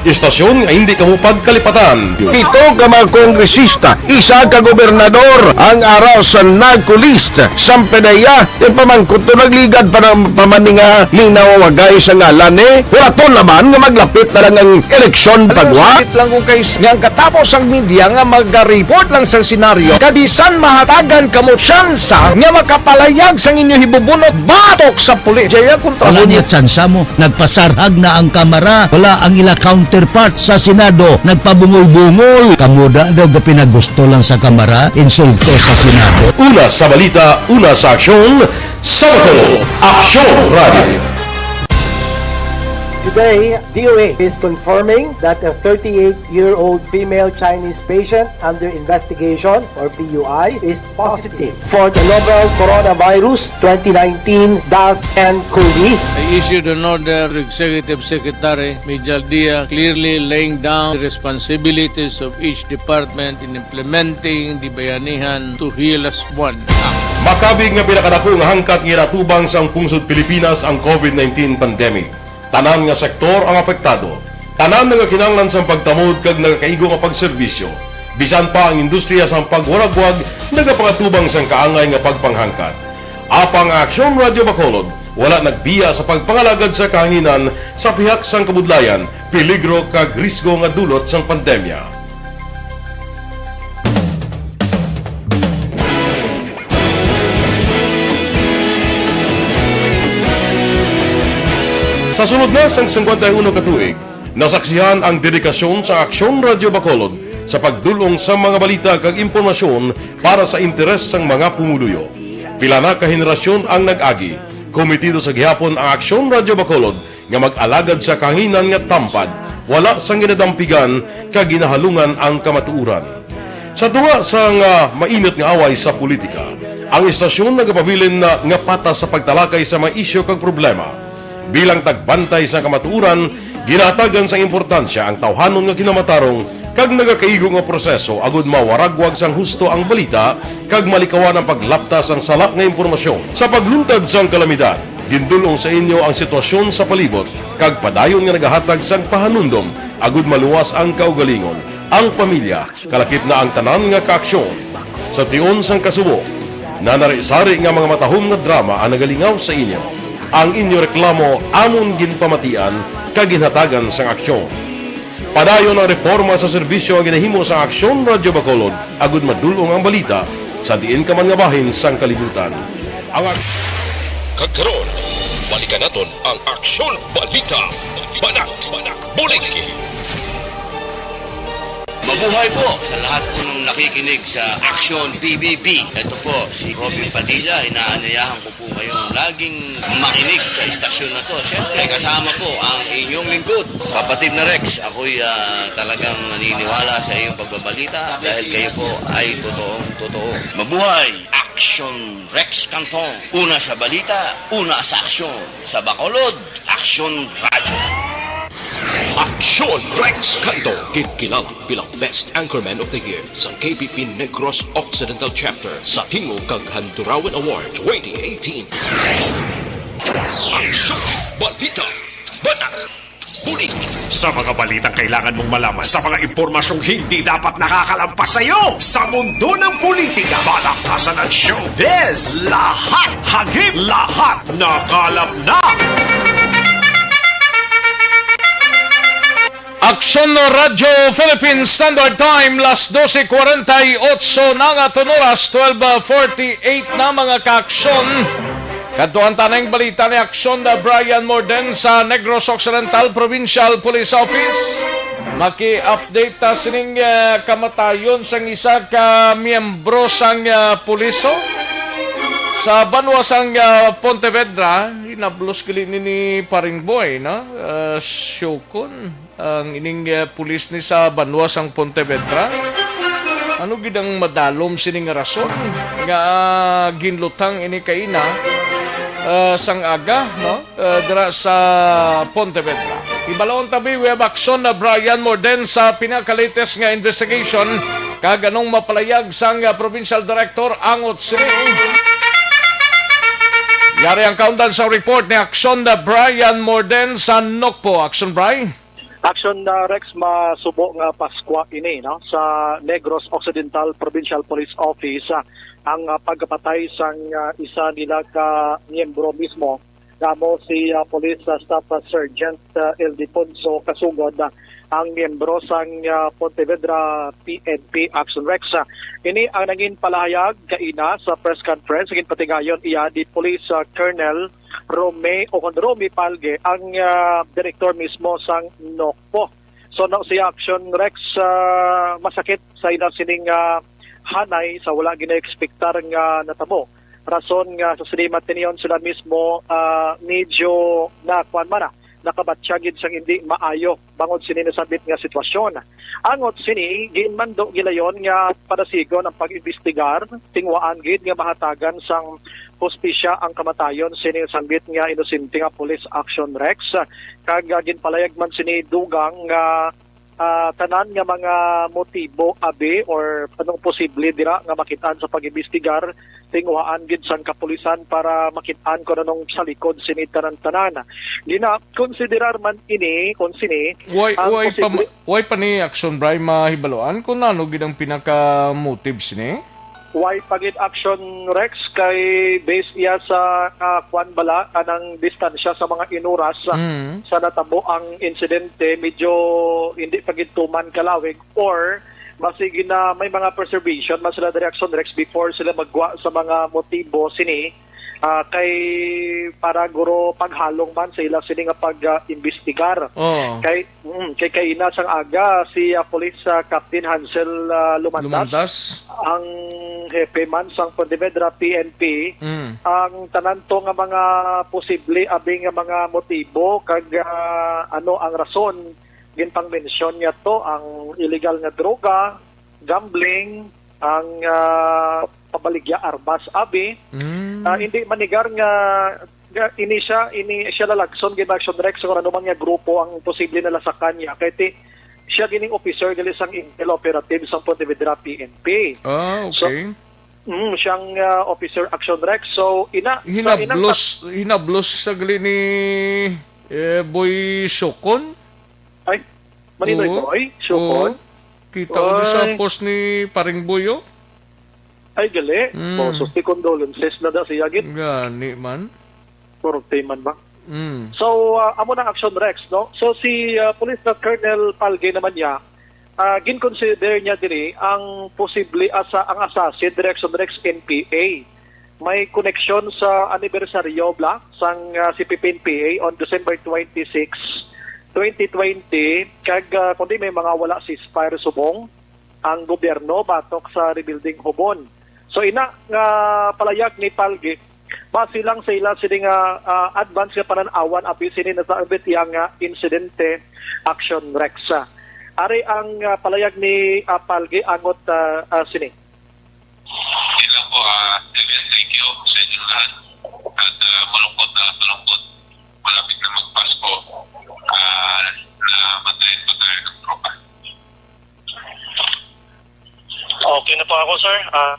istasyon nga hindi kamupag kalipatan. Pito ka mga kongresista, isa ka gobernador ang araw sa nagkulist Sampedaya yung pamangkot to nagligad para pamaninga ninawagay sa ngalan wala to naman nga maglapit na lang ang eleksyon pagwa. Sakit lang kung kayo nga katapos ang media nga mag-report lang sa senaryo kadisan mahatagan kamo tsansa nga makapalayag sang inyo hibubunot batok sa pulis. Jaya kontra Wala niya tsansa mo, nagpasarhag na ang kamera, wala ang ila counterpart sa Senado, nagpabungol-bungol. Kamuda daw ga pinagusto lang sa kamera, insulto sa Senado. Una sa balita, una sa aksyon, sa Bacolod Aksyon Radio. Today, DOA is confirming that a 38-year-old female Chinese patient under investigation, or PUI, is positive for the novel coronavirus 2019-10-CoV. I issued an order to Executive Secretary Mijal Dia clearly laying down the responsibilities of each department in implementing the Bayanihan to Heal as One Act. Makabig nga pinakadako nga hangkat nga natubang sa pungsod Pilipinas ang COVID-19 pandemic. Tanan nga sektor ang apektado. Tanan nga kinahanglan sa pagtamod kag nagakaigo nga pagserbisyo. Bisan pa ang industriya sa pagwalagwag nagapangatubang sang kaangay nga pagpanghangkat. Apang Aksyon Radio Bacolod wala nagbiya sa pagpangalagad sa kahanginan sa pihak sang kabudlayan, peligro kag risgo nga dulot sang pandemya. Sa sunod na sang 51 katuig, nasaksihan ang dedikasyon sa Aksyon Radyo Bacolod sa pagdulong sa mga balita kag impormasyon para sa interes sang mga pumuluyo. Pila na ka henerasyon ang nag-agi, komitido sa gihapon ang Aksyon Radyo Bacolod nga mag-alagad sa kahanginan nga tampad, wala sang ginadampigan kag ginahalungan ang kamatuuran. Sa tunga sang mainit nga away sa politika, ang istasyon nagapabilin na nga patas sa pagtalakay sa mga isyu kag problema. Bilang tagbantay sa kamatuuran, ginatagan sa importansya ang tawhanon nga kinamatarong kag nagakaigo nga proseso agud mawaragwag sang husto ang balita kag malikawan ang paglaptas ang salak nga impormasyon. Sa pagluntad sang kalamidad, gindulong sa inyo ang sitwasyon sa palibot kag padayon nga nagahatag sang pahanundom agud maluwas ang kaugalingon, ang pamilya, kalakip na ang tanan nga kaaksyon. Sa tion sang kasubo, nanari-sari nga mga matahom nga drama ang nagalingaw sa inyo. Ang inyo reklamo amon ginpamatian kag ginhatagan sang aksyon. Padayon ang reforma sa serbisyo ang ginahimo sa Aksyon Radyo Bacolod agud madulong ang balita sa diin ka man nga bahin sang kalibutan. Ang Kagkaroon, balikan naton ang Aksyon Balita. Banat, Buliki. Mabuhay po sa lahat po ng nakikinig sa Aksyon PBB. Ito po si Robin Padilla. Inaanyayahan ko po kayong laging makinig sa istasyon na to. Siyempre kasama po ang inyong lingkod, kapatid na Rex. Ako'y talagang naniniwala sa iyong pagbabalita dahil kayo po ay totoong-totoo. Mabuhay! Aksyon Rex Canton. Una sa balita, una sa aksyon. Sa Bacolod, Aksyon Radyo. Aksyon Rex Canto, kilala bilang Best Anchorman of the Year sa KBP Negros Occidental Chapter sa Tingog kag Handurawan Award 2018. Aksyon Balita, Banat, Bulig. Sa mga balitang kailangan mong malaman, sa mga impormasyong hindi dapat nakakalampas sa iyo, sa mundo ng politika, balakasan at showbiz, lahat hagip, lahat nakalap na. Aksyon Radyo Philippine Standard Time, las 12:48 na nga oras, 12:48 na mga kaaksyon. Katuan tanang balita ni Aksyon na Brian Morden sa Negros Occidental Provincial Police Office. Maki-update ta sining kamatayon sang isa ka miyembro sang puliso sa Banwasang Pontevedra. Inablos kili ni Paring Boy, no? Syukon ang ining pulis ni sa Banwasang Pontevedra. Ano gidang madalom sining rason nga ginlutang ini kaina sang aga, no? Dira sa Pontevedra. Ibalawon tabi we have aksyon na Brian Morden sa pinaka-latest nga investigation kag anong mapalayag sang Provincial Director Angot Sini. Yari ang kaundan sa report ni Aksyon na Brian Morden sa Nokpo. Aksyon, Brian? Aksyon na Rex, masubo nga Paskwa ini no sa Negros Occidental Provincial Police Office ang pagkapatay sang isa nila ka miyembro mismo kamo si Police Staff Sergeant Ildefonso Kasugod, ang miyembro sang Pontevedra PNP. Aksyon Rex, ini ang naging palahayag kaina sa press conference naging patigayon iya di Police Colonel Romy Palge, ang direktor mismo sang NOCPO. So si Action Rex, masakit sa inasining hanay sa wala gina-expectar nga natabo. Rason nga sa sinimat niyon sila mismo medyo nakabatsyagid sang hindi maayo bangod sini nasabit nga sitwasyon. Angot sini ginmando gilayon nga padasigon ang pag-imbestigar, tingwaan gid nga mahatagan sang hospisya ang kamatayon sini sambit nga inosente nga Police Action Rex. Kag ginpalayag man sini dugang nga tanan nga mga motibo abi or anong posible dira nga makitaan sa pag-imbestigar, tingwaan gid sang kapulisan para makitaan ko nanong sa likod sini tanan-tanan. Gina konsiderar man ini kung sini why pa ni Action Brian mahibaloan kung ano gid ang pinaka motive sini? Why pagit Action Rex kay base iya sa kwan bala anang distansya sa mga inuras sa natabo ang insidente, medyo hindi pagit tuman kalawig or masigi na may mga preservation mas sila Action Rex before sila magwa sa mga motibo sini kay para guro paghalong man sa ila sini nga pag-imbestigar. Kay ina sang aga si Police Captain Hansel Lumandas ang hepe man sang Pontevedra PNP ang tanan to nga mga posible abing nga mga motibo kag ano ang rason ginpang mention niya to ang illegal nga droga, gambling, ang pabaligya armas abi. Hindi manigar nga ini siya lalagson gin Action Rex kung ano man nga grupo ang posible na lasakan niya kay siya gining officer dili sang Intel Operative sa Pontevedra PNP. Okay. So, siyang officer Action Rex. So hinablos sa gali ni Boy Sokon. Ay, maninoy Boy Sokon. Kita ko sa post ni Paring Boyo. Ay, gali. So, condolences na da siya gid. Gani man. Korte man ba? So, amo na Action Rex, no? So, si Police Colonel Palge naman niya, gin-consider niya diri ang posible ang assassin Direction Rex NPA. May connection sa anibersaryo sang CPP-NPA on December 26, 2020, kag kundi may mga wala ceasefire subong ang gobyerno batok sa rebuilding Hubon. So ina nga palayag ni Palge, basilang sa ila sini nga advance nga pananawan abi sini nasabit yang insidente Action Rex. Ari ang palayag ni Palge angot sini. Sila po, thank you sa inyo lahat. At malungkot. Malapit na magpasko. Na matayin ng tropa. Okay na po ako, sir.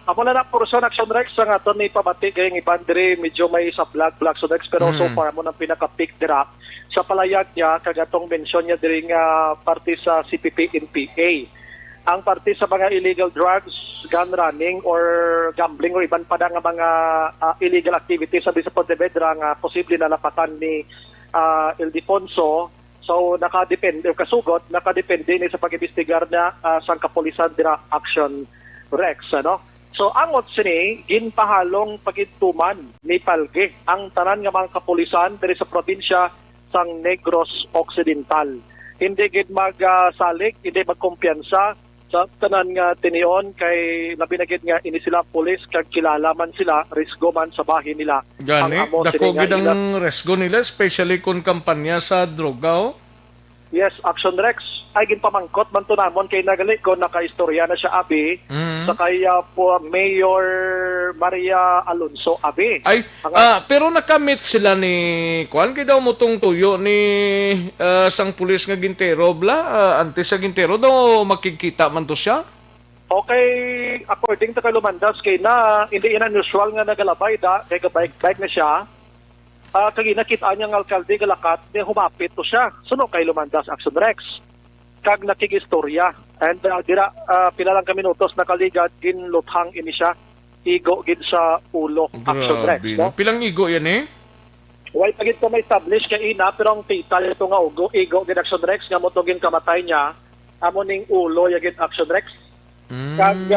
Amo na person Action Rex ang aton ni pamati kayong iban diri medyo may sa vlog Action Rex pero so far mo nang pinaka-pick dira sa palayag niya kagatong mention niya diri nga parte sa CPP-NPA. Ang parte sa mga illegal drugs, gun running or gambling or iban pa nga mga illegal activities sa Pontevedra nga posible na napatan ni Ildefonso. So nakadepende ni sa pag-imbestigar na sang kapulisan dira Action Rex, ano. So angot sini ginpahalong pagituman ni Palge ang tanan nga mga kapulisan diri sa probinsya sang Negros Occidental. Hindi gid magsalig, hindi magkumpiyansa sa tanan nga tinion kay labi na gid nga ini sila pulis kag kilala man sila risgo man sa bahin nila. Gani, dako gid ang risgo nila especially kung kampanya sa droga. Yes, Action Rex ay ginpamangkot man to namon kay nagali ko nakaistorya na siya abi sa kaya po Mayor Maria Alonso abi. Ay, pero nakamit sila ni kuan kay daw motong tuyo ni sang pulis nga Gintero antes sa Gintero daw makikita man to siya. Okay, according to kay Lumandas kay na hindi ina usual nga nagalabay kay bike na siya. Kag nakita niya ng alkalde Galakat, humapit to siya. Suno kay Lumandas Action Rex. Kag nakigistorya. And dira pila lang ka minutos nakaligad ginluthang ini siya. Igo gid sa ulo Action Rex. No? Pilang igo yan eh? Why pagit ko may establish kay ina pero ang tita ito nga igo gid Action Rex nga mo to gin kamatay niya. Amo ning ulo yagid Action Rex. Kag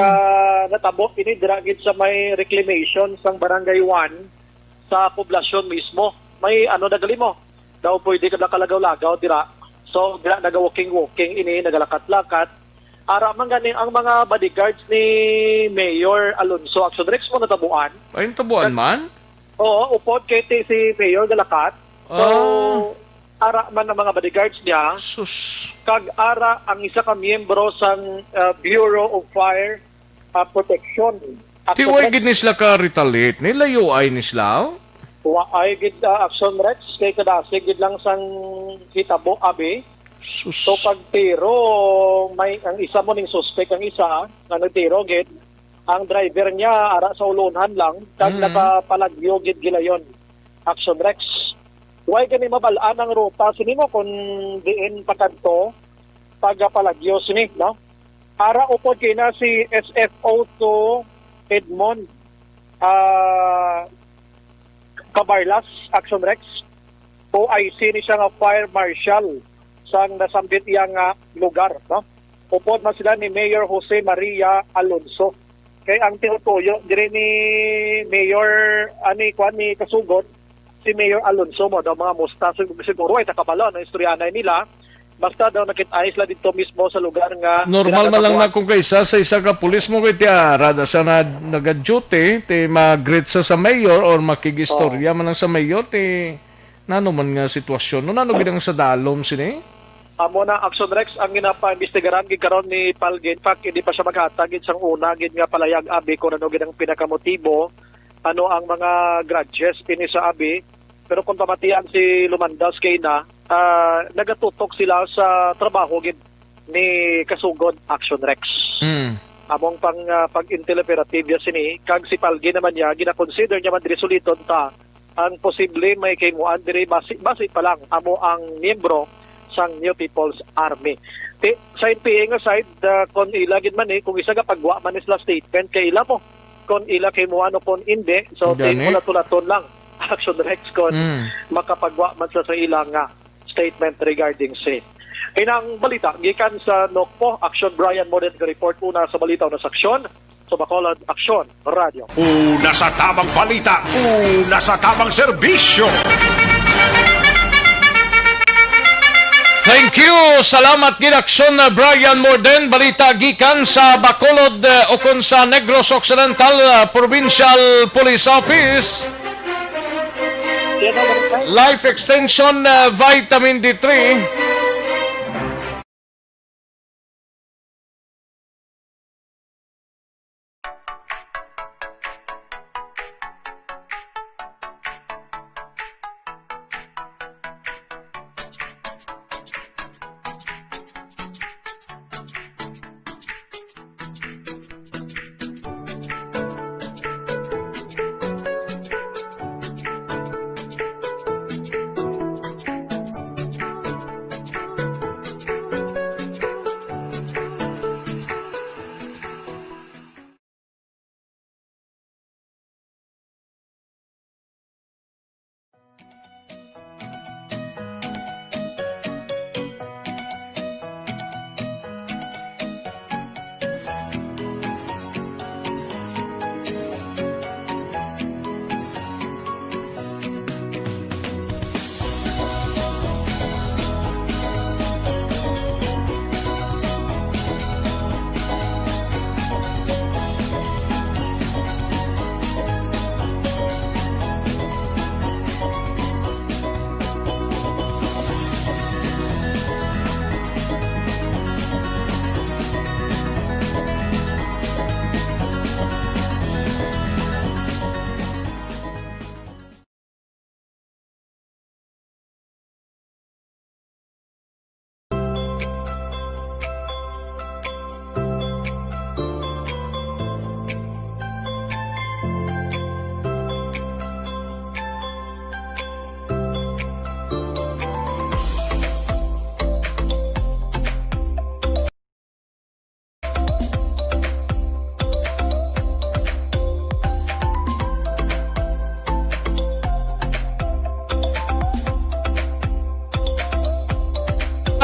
natabo ini dira gid sa may reclamation sang Barangay 1 sa poblasyon mismo. May nagali mo. Daw pwede ka nakalagaw-lagaw dira. So, dira naga-walking ini, nagalakat-lakat. Ara man gani ang mga bodyguards ni Mayor Alonso Action Rex mo natabuan. Ay, tabuan man? Oo, upod kay si Mayor Galakat. So, ara man ang mga bodyguards niya. Kag ara ang isa ka miyembro sang Bureau of Fire Protection. Tiway gid ni sila ka retaliate nilayo ay ni sila. Ay gid Action Rex kay kadasig gid lang sang hitabo abi. So pagtiro may ang isa mo ning suspect ang isa nga nagtiro gid ang driver niya ara sa ulunhan lang kag nakapalagyo gid gilayon Action Rex. Way gani mabalaan ang ruta sini mo kun diin pakanto pagapalagyo sini no. Ara upod kay na si SFO2 Edmond Cabarlas Action Rex OIC ni siya nga fire marshal sang nasambit iyang lugar no. Upod man sila ni Mayor Jose Maria Alonso kay ang tinutuyo dire ni Mayor ni Kasugod, si Mayor Alonso mo daw mga musta siguro ay takabalo ng istoryanay nila. Basta daw nakit-ayos la dito mismo sa lugar nga normal man lang na kung kaysa sa isa ka pulis mo kay rada sa nag-duty ti mag-greet sa mayor or makigistorya man lang sa mayor ti nano man nga sitwasyon no nano gidang sa dalom sini. Amo na Action Rex ang ginapa-imbestigaran gid karon ni Palgin. Fact hindi pa siya maghatag gid sang una gid nga palayag abi kung ano gid ang pinakamotibo, ano ang mga grudges ini sa abi. Pero kung pamatian si Lumandas kay nagatutok sila sa trabaho gid ni Kasugod Action Rex. Among pag-inteloperative sini kag si Palgin naman niya gina-consider niya man diri suliton ta ang posible may kaymuan diri base pa lang amo ang miyembro sang New People's Army. Sa NPA nga side kon ila gid man kung isa ka pagwa man isla statement kay ila mo kon ila kaymuan o kon hindi so wala tulaton lang Action Rex kon makapagwa man sa ilang statement regarding safe. Inang balita gikan sa NOCPO Action Brian Modet report una sa balita na saksyon sa Bacolod Action Radio. Una sa tamang balita, una sa tamang serbisyo. Thank you. Salamat ginaksyon na Brian Morden. Balita gikan sa Bacolod o kon sa Negros Occidental Provincial Police Office. Life Extension Vitamin D3.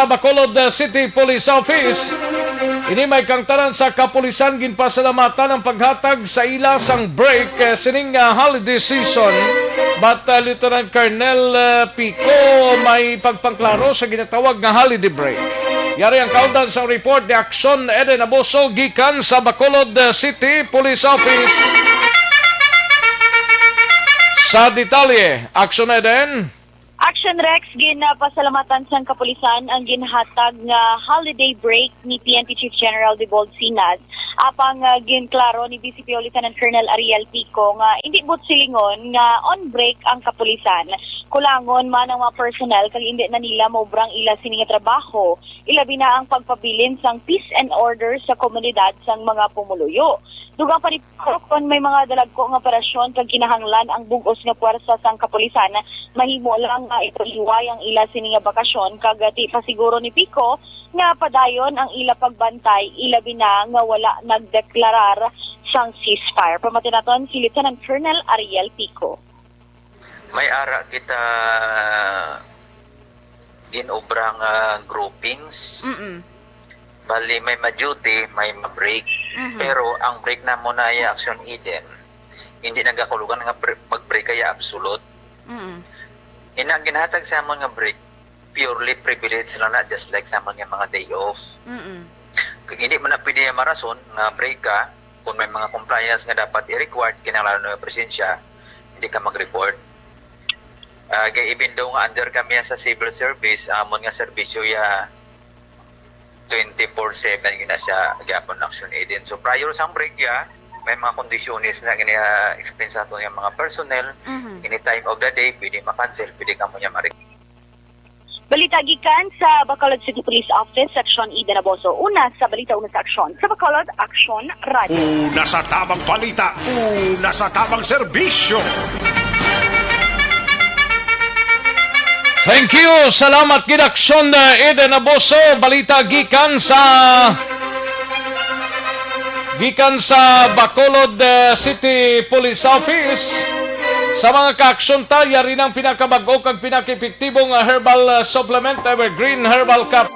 Bacolod City Police Office. Ini may kangtanan sa kapulisan ginpasalamatan ang paghatag sa ila sang break sining holiday season. But Lieutenant Colonel Pico may pagpangklaro sa ginatawag nga holiday break. Yari ang kaudan sa report ni Action Eden Aboso gikan sa Bacolod City Police Office. Sa detalye, Action Eden. Action Rex, pasalamatan sa kapulisan ang ginhatag nga holiday break ni PNP Chief General Debold Sinad. Apang ginklaro ni BCPO Lieutenant Colonel Ariel Pico nga hindi but silingon nga on break ang kapulisan. Kulangon man ang mga personnel kag hindi na nila mobrang ila sini nga trabaho. Ilabi na ang pagpabilin sang peace and order sa komunidad sang mga pumuluyo. Dugang pa ni kon may mga dalagko nga operasyon kag kinahanglan ang bugos nga puwersa sang kapulisan, mahimo lang nga ito liway ang ila sini nga bakasyon kag ti pasiguro ni Pico nga padayon ang ila pagbantay ilabi na nga wala nagdeklarar sang ceasefire. Pamatinaton si Lieutenant Colonel Ariel Pico. May ara kita ginobrang groupings. Bali may ma-duty, may ma-break. Pero ang break na mo na ay Action Eden, hindi nagakulugan nga mag-break kaya absolute. Ina ginhatag sa amon nga break purely privilege lang na, just like sa amon nga mga day off. Kung hindi mo na pwede marason nga break ka, kung may mga compliance nga dapat i-required kinahanglan ng presensya, hindi ka mag-report. Kaya even though nga under kami sa civil service, amon nga serbisyo ya 24/7 gina siya gyapon Action Eden. So prior sa break ya, may mga kondisyones na gina-explain sa ato yung mga personnel. Any time of the day, pwede makancel, pwede ka mo niya ma-report. Balita gikan sa Bacolod City Police Office, Section Eden Aboso. Una sa balita, una sa aksyon. Sa Bacolod, Action Radio. Una sa tamang balita, una sa tamang serbisyo. Thank you. Salamat gid Aksyon Eden Aboso. Balita gikan sa Bacolod City Police Office. Sa mga ka-aksyon ta, yari ng pinakabag-o kag pinaka-epektibong herbal supplement, Evergreen Herbal Cup.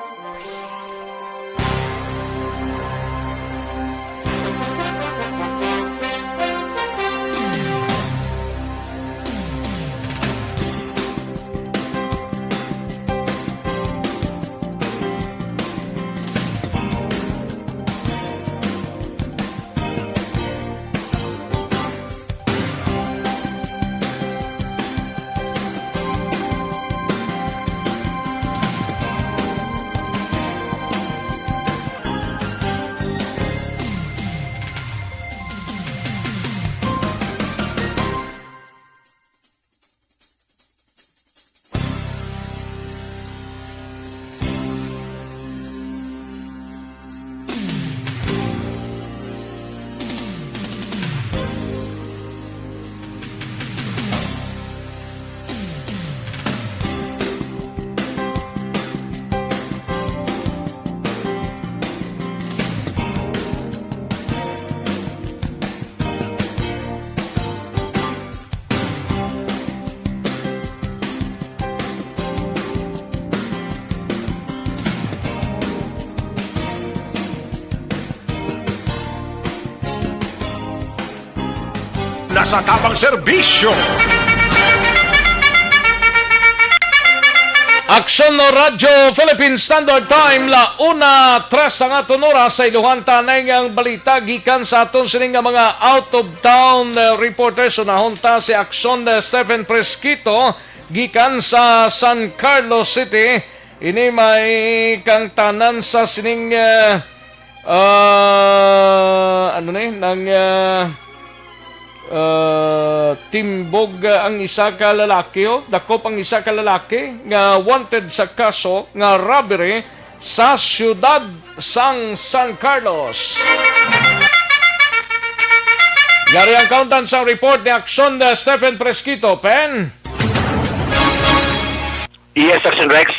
Nasa tamang serbisyo. Aksyon no Radyo Philippine Standard Time la 1:03 ang aton oras sa iluhan tanay ang balita gikan sa aton sining nga mga out of town reporters. Unahon ta si Aksyon Stephen Presquito gikan sa San Carlos City. Ini may kang tanan sa sining timbog ang isa ka lalaki, dakop ang isa ka lalaki nga wanted sa kaso nga robbery sa siyudad sang San Carlos. Yari ang kauntan sa report ni Aksyon Stephen Presquito. Pen? Yes, Action Rex,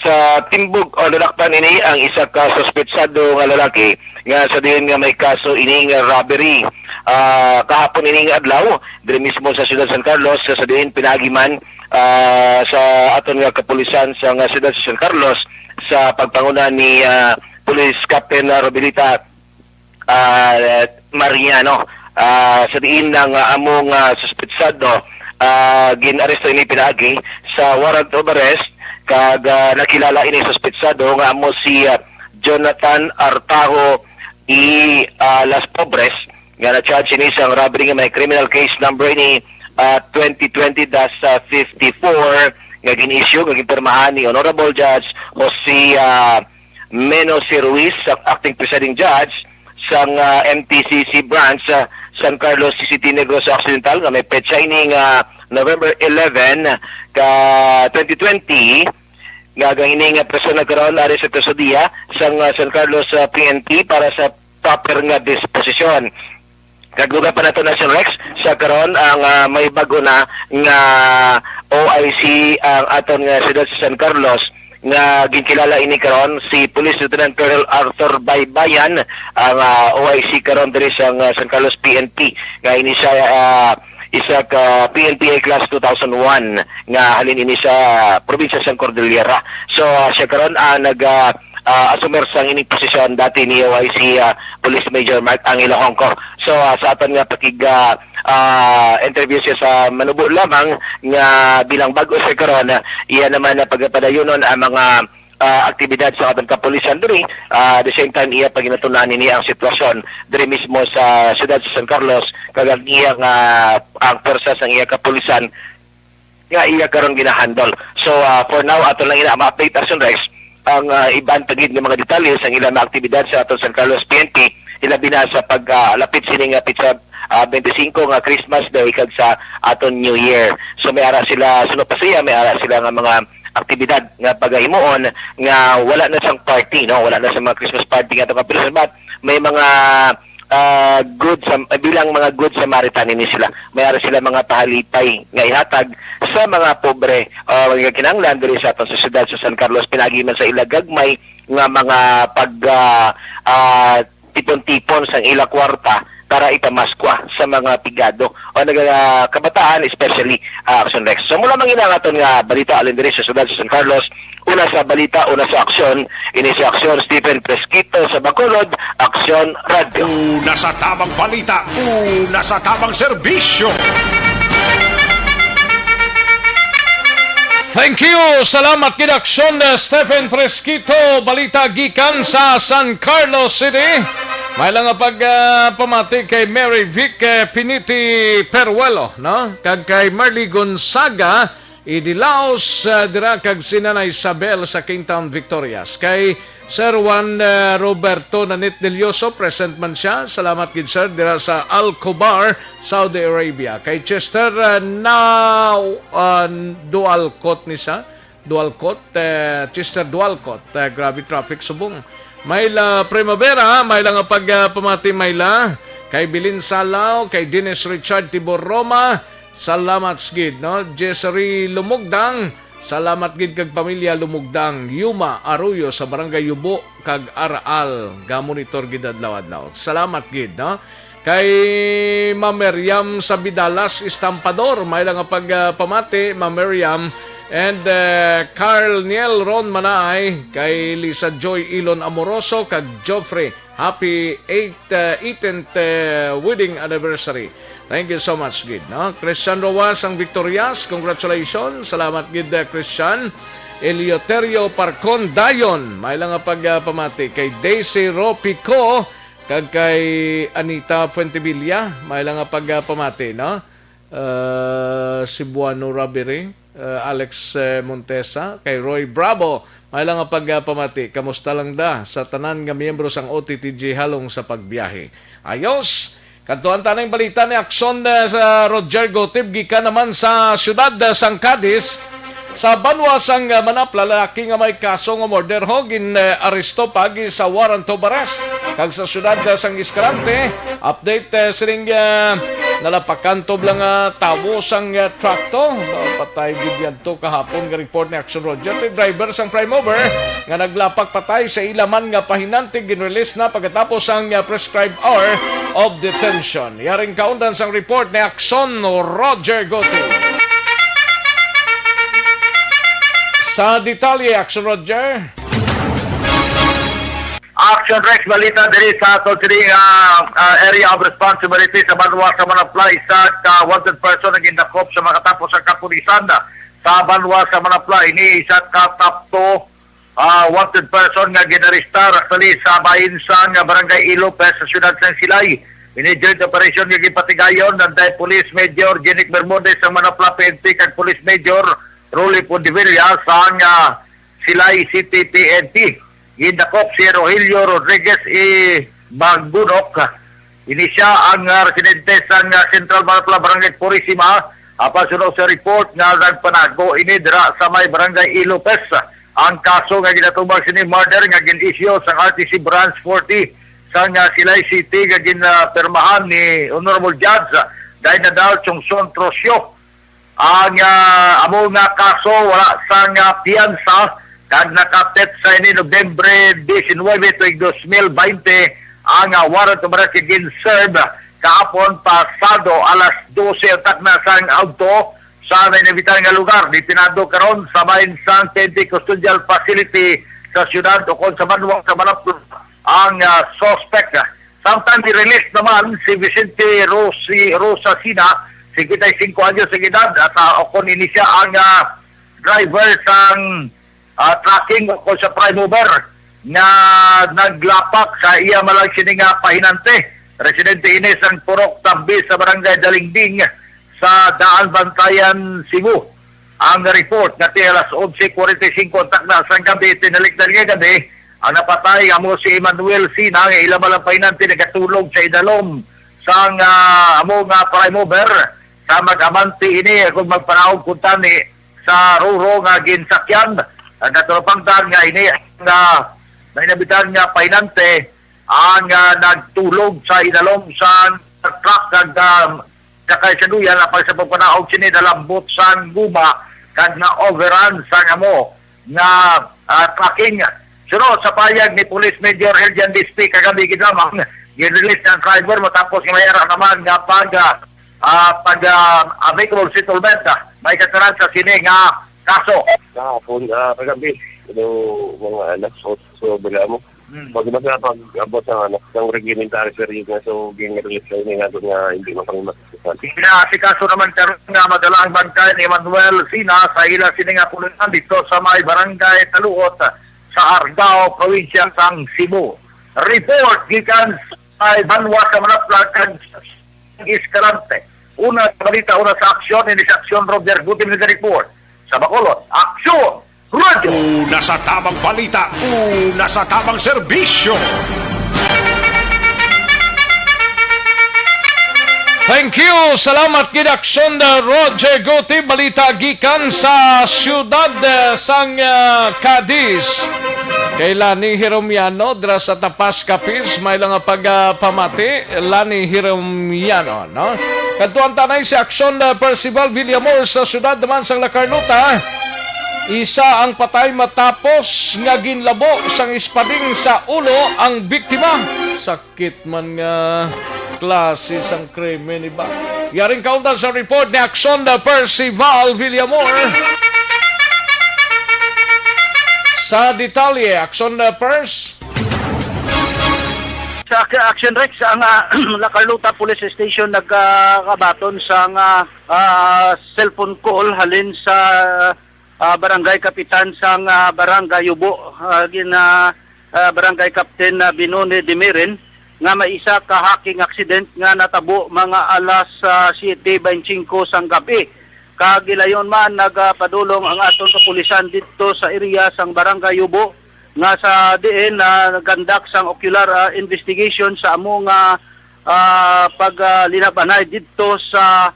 timbog o lalakpan ini ang isa ka suspetsado nga lalaki nga sa diin nga may kaso ini nga robbery. Kahapon ini nga adlaw dire mismo sa siyudad San Carlos sa diin pinagiman sa aton nga kapulisan sa nga siyudad sa San Carlos sa pagpanguna ni Police Captain Robilita Mariano sa diin ng among suspetsado ginaresto ini pinagi sa warrant of arrest kag nakilala ini suspetsado nga amo si Jonathan Artajo Las Pobres nga na-charge ini sa robbery nga may criminal case number ini 2020-54 nga gin-issue nga gipirmahan ni Honorable Judge Jose Menos Ruiz, acting presiding judge sa MTCC branch sa San Carlos City, Negros Occidental nga may petsa ini nga November 11 ka 2020 nga ini nga preso nagkaroon ari sa kustodiya sa San Carlos PNP para sa proper nga disposisyon. Kaglugan pa nato na si Rex sa karon ang may bago na nga OIC ang aton nga siyudad sa San Carlos nga ginkilala ini karon si Police Lieutenant Colonel Arthur Baybayan ang OIC karon diri sa San Carlos PNP nga ini siya isa ka PNPA Class 2001 nga halin ini sa probinsya sa Cordillera. So siya karon nag asumer sa ining posisyon dati ni OIC Police Major Mark Angelo Hongko. So sa aton nga pakig interview siya sa Manubo lamang nga bilang bago sa karon, iya naman na pagpadayunon ang mga aktibidad sa atong kapulisan diri. The same time iya paginatunan ni ang sitwasyon diri mismo sa siyudad sa San Carlos kag iya nga ang pwersa sa iya kapulisan nga iya karon ginahandle. So for now ato lang ina ma-update Action Rex ang iban pagid nga mga detalye sa ilang mga aktibidad sa atong San Carlos PNP ilabi na sa paglapit sini nga pitsa 25 nga Christmas Day kag sa aton New Year. So may ara sila sunod pa siya, may ara sila nga mga aktibidad nga pagahimuon nga wala na sang party, no, wala na sa mga Christmas party nga itong kapilusan, but may mga bilang mga good Samaritan ni sila. May ara sila mga pahalipay nga ihatag sa mga pobre mga kinahanglan diri sa atong syudad sa San Carlos, pinagi man sa ila gagmay nga mga pag tipon-tipon sa ila kwarta para ipamaskwa sa mga pigado o kabataan, especially Action Rex. So mula manginangaton nga balita alin diri sa siyudad sa San Carlos, una sa balita, una sa aksyon, ini sa aksyon Stephen Fresquito sa Bacolod, Aksyon Radio. Una sa tamang balita, una sa tamang serbisyo. Thank you! Salamat kid Aksyon Stephen Fresquito, balita gikan sa San Carlos City. May lang pamati kay Mary Vic Piniti Peruelo, no? Kag kay Marley Gonzaga idilaos dira kag sinana Isabel sa Kingtown Victorias. Kay Sir Juan Roberto Nanit Delioso, present man siya. Salamat gid sir dira sa Al-Khobar, Saudi Arabia. Kay Chester Dualcott ni siya. Chester Dualcott, grabe traffic subong. Mayla Primavera, may lang pamati Mayla, kay Bilin Salaw, kay Dennis Richard Tibor Roma, salamat gid, no? Jessery Lumugdang, salamat gid kag pamilya Lumugdang, Yuma Arroyo sa Barangay Yubo kag Araal, gamonitor gid adlaw-adlaw. Salamat gid, no? Kay Ma'am Miriam Sabidalas Estampador, may lang pamati Ma'am Miriam. And Carl Niel Ron Manay, kay Lisa Joy Ilon Amoroso, kag Joffrey, happy 18th wedding anniversary. Thank you so much, gid, no? Christian Roas ang Victorias, congratulations. Salamat gid Christian. Eleuterio Parcon Dayon, may lang pamati kay Daisy Ropico, kag kay Anita Fuentevilla, may lang pamati, no? Cebuano Rabiri, Alex Montesa, kay Roy Bravo, may lang pamati. Kamusta lang da sa tanan nga miyembro sang OTTG halong sa pagbiyahe. Ayos! Kantuan tanang balita ni Aksyon sa Roger Gotib, gikan naman sa siyudad sang Cadiz. Sa banwa sang Manap, lalaki nga may kaso nga murder hogin aresto pagi sa warrant of arrest. Kag sa siyudad sang Escalante, update sining nalapakantob lang tawo sang trakto. Patay gid to kahapon nga report ni Action Roger. Driver sang prime mover nga naglapak patay sa ilaman nga pahinantig ginrelease na pagkatapos ang prescribed hour of detention. Yaring kaundan sang report ni Action Roger Gotti. Sa detalye, Action Roger. Action Rex, balita diri sa Tolsiring area of responsibility sa Banwa sa Manapla. Isa ka wanted person na ginakop sa makatapos ang kapulisan sa Banwa sa Manapla. Ini isa ka top 2 wanted person nga ginaristar actually sa Bahinsang Barangay Ilopes sa siyudad ng Silay. Ini joint operation nga gipatigayon ng Police Major Jenic Bermudez sa Manapla PNP kag Police Major Rolly Pondivilla sa Silay City PNP. Gindakop si Rogelio Rodriguez Magbunok. Ini siya ang residente sa Central Manapla Barangay Purisima. Apasunod sa report nga nagpanago ini dira sa may Barangay Ilopes. Ang kaso nga ginatubag sini murder nga gin-issue sa RTC Branch 40 sa Silay City nga ginpermahan ni Honorable Judge Dainadal Chongson Trosyo. Ang amo nga kaso wala sa piyansa kag nakatet sa ini Nobyembre 19 tuig 2020 ang warrant of arrest gin-serve kahapon pasado alas 12 tak na sang auto sa inibitang nga lugar. Dipinado karon sa Bahinsang Penty Custodial Facility sa siyudad o kung sa Banwa sa Manapla ang suspect. Samtang i-release naman si Vicente Rosasina, 55 anyos sa edad, at kung ini siya ang driver sang tracking o kung sa prime mover na naglapak sa iya malang sininga pahinante. Residente Ines ang Purok Tambi sa Barangay Dalingding sa Daan Bantayan, Cebu. Ang report na alas 11:45 kontak na sa gabi, tinalik na gabi, ang napatay amo si Emmanuel Sina, ang ilang malang pahinante nagatulog sa idalom sa amo nga prime mover sa mag-amanti ini kung magpanaog kuntani sa ruro nga ginsakyan. Ang natulapangtan nga ini nga nainabitan nga pahinante ang nagtulog sa idalom sa truck kag kakay sa duyan apang sa pagpanaog sini dalambot sa guma kag na overrun sa amo nga trucking. Sunod sa payag ni Police Major Eljan Dispi kagabi gid lamang gi-release ng driver matapos nga mayara naman nga pag amicable settlement may kataran sa sini nga kaso. Kahapon, kagabi, mga anak, so bila mo. Pag pag-abot ng anak, ng regimentary period na so, ging-release lang nga hindi mapangimasisan. Inaasikaso naman karon nga madalang bangkay ni Emmanuel Sina sa ilang sininga pulunan dito sa may barangay Taluot sa Argao, probinsya sang Cebu. Report gikan sa Banwa sa Manapla kag Escalante. Una balita, una sa aksyon, ini sa aksyon Roger Gutim ni report. Sa Bacolod, aksyon! Radio! Una sa tamang balita, una sa tamang serbisyo. Thank you. Salamat gidaksyon Roger Guti. Balita gikan sa siyudad sang Cadiz. Kay Lani Hiromiano dra sa Tapas Capiz may lang pagpamati Lani Hiromiano, no? Kadtuan tanay si Aksyon Percival Villamor sa siyudad naman sang La Carlota. Isa ang patay matapos nga ginlabo sang ispading sa ulo ang biktima. Sakit man nga klase sang krimen, iba. Yaring kauntan sa report ni Aksyon Percival Villamor. Sa detalye, Aksyon Pers. Sa Action Rex, ang La Carlota Police Station nagkabaton sa cellphone call halin sa barangay kapitan sang barangay Yubo, barangay Captain Binone Demirin, nga may isa ka hacking accident nga natabo mga alas 7:25 sang gabi. Kagilayon man nagpadulong ang aton kapulisan dito sa area sang barangay Yubo nga sa diin nagandak sang ocular investigation sa among paglinabanay dito sa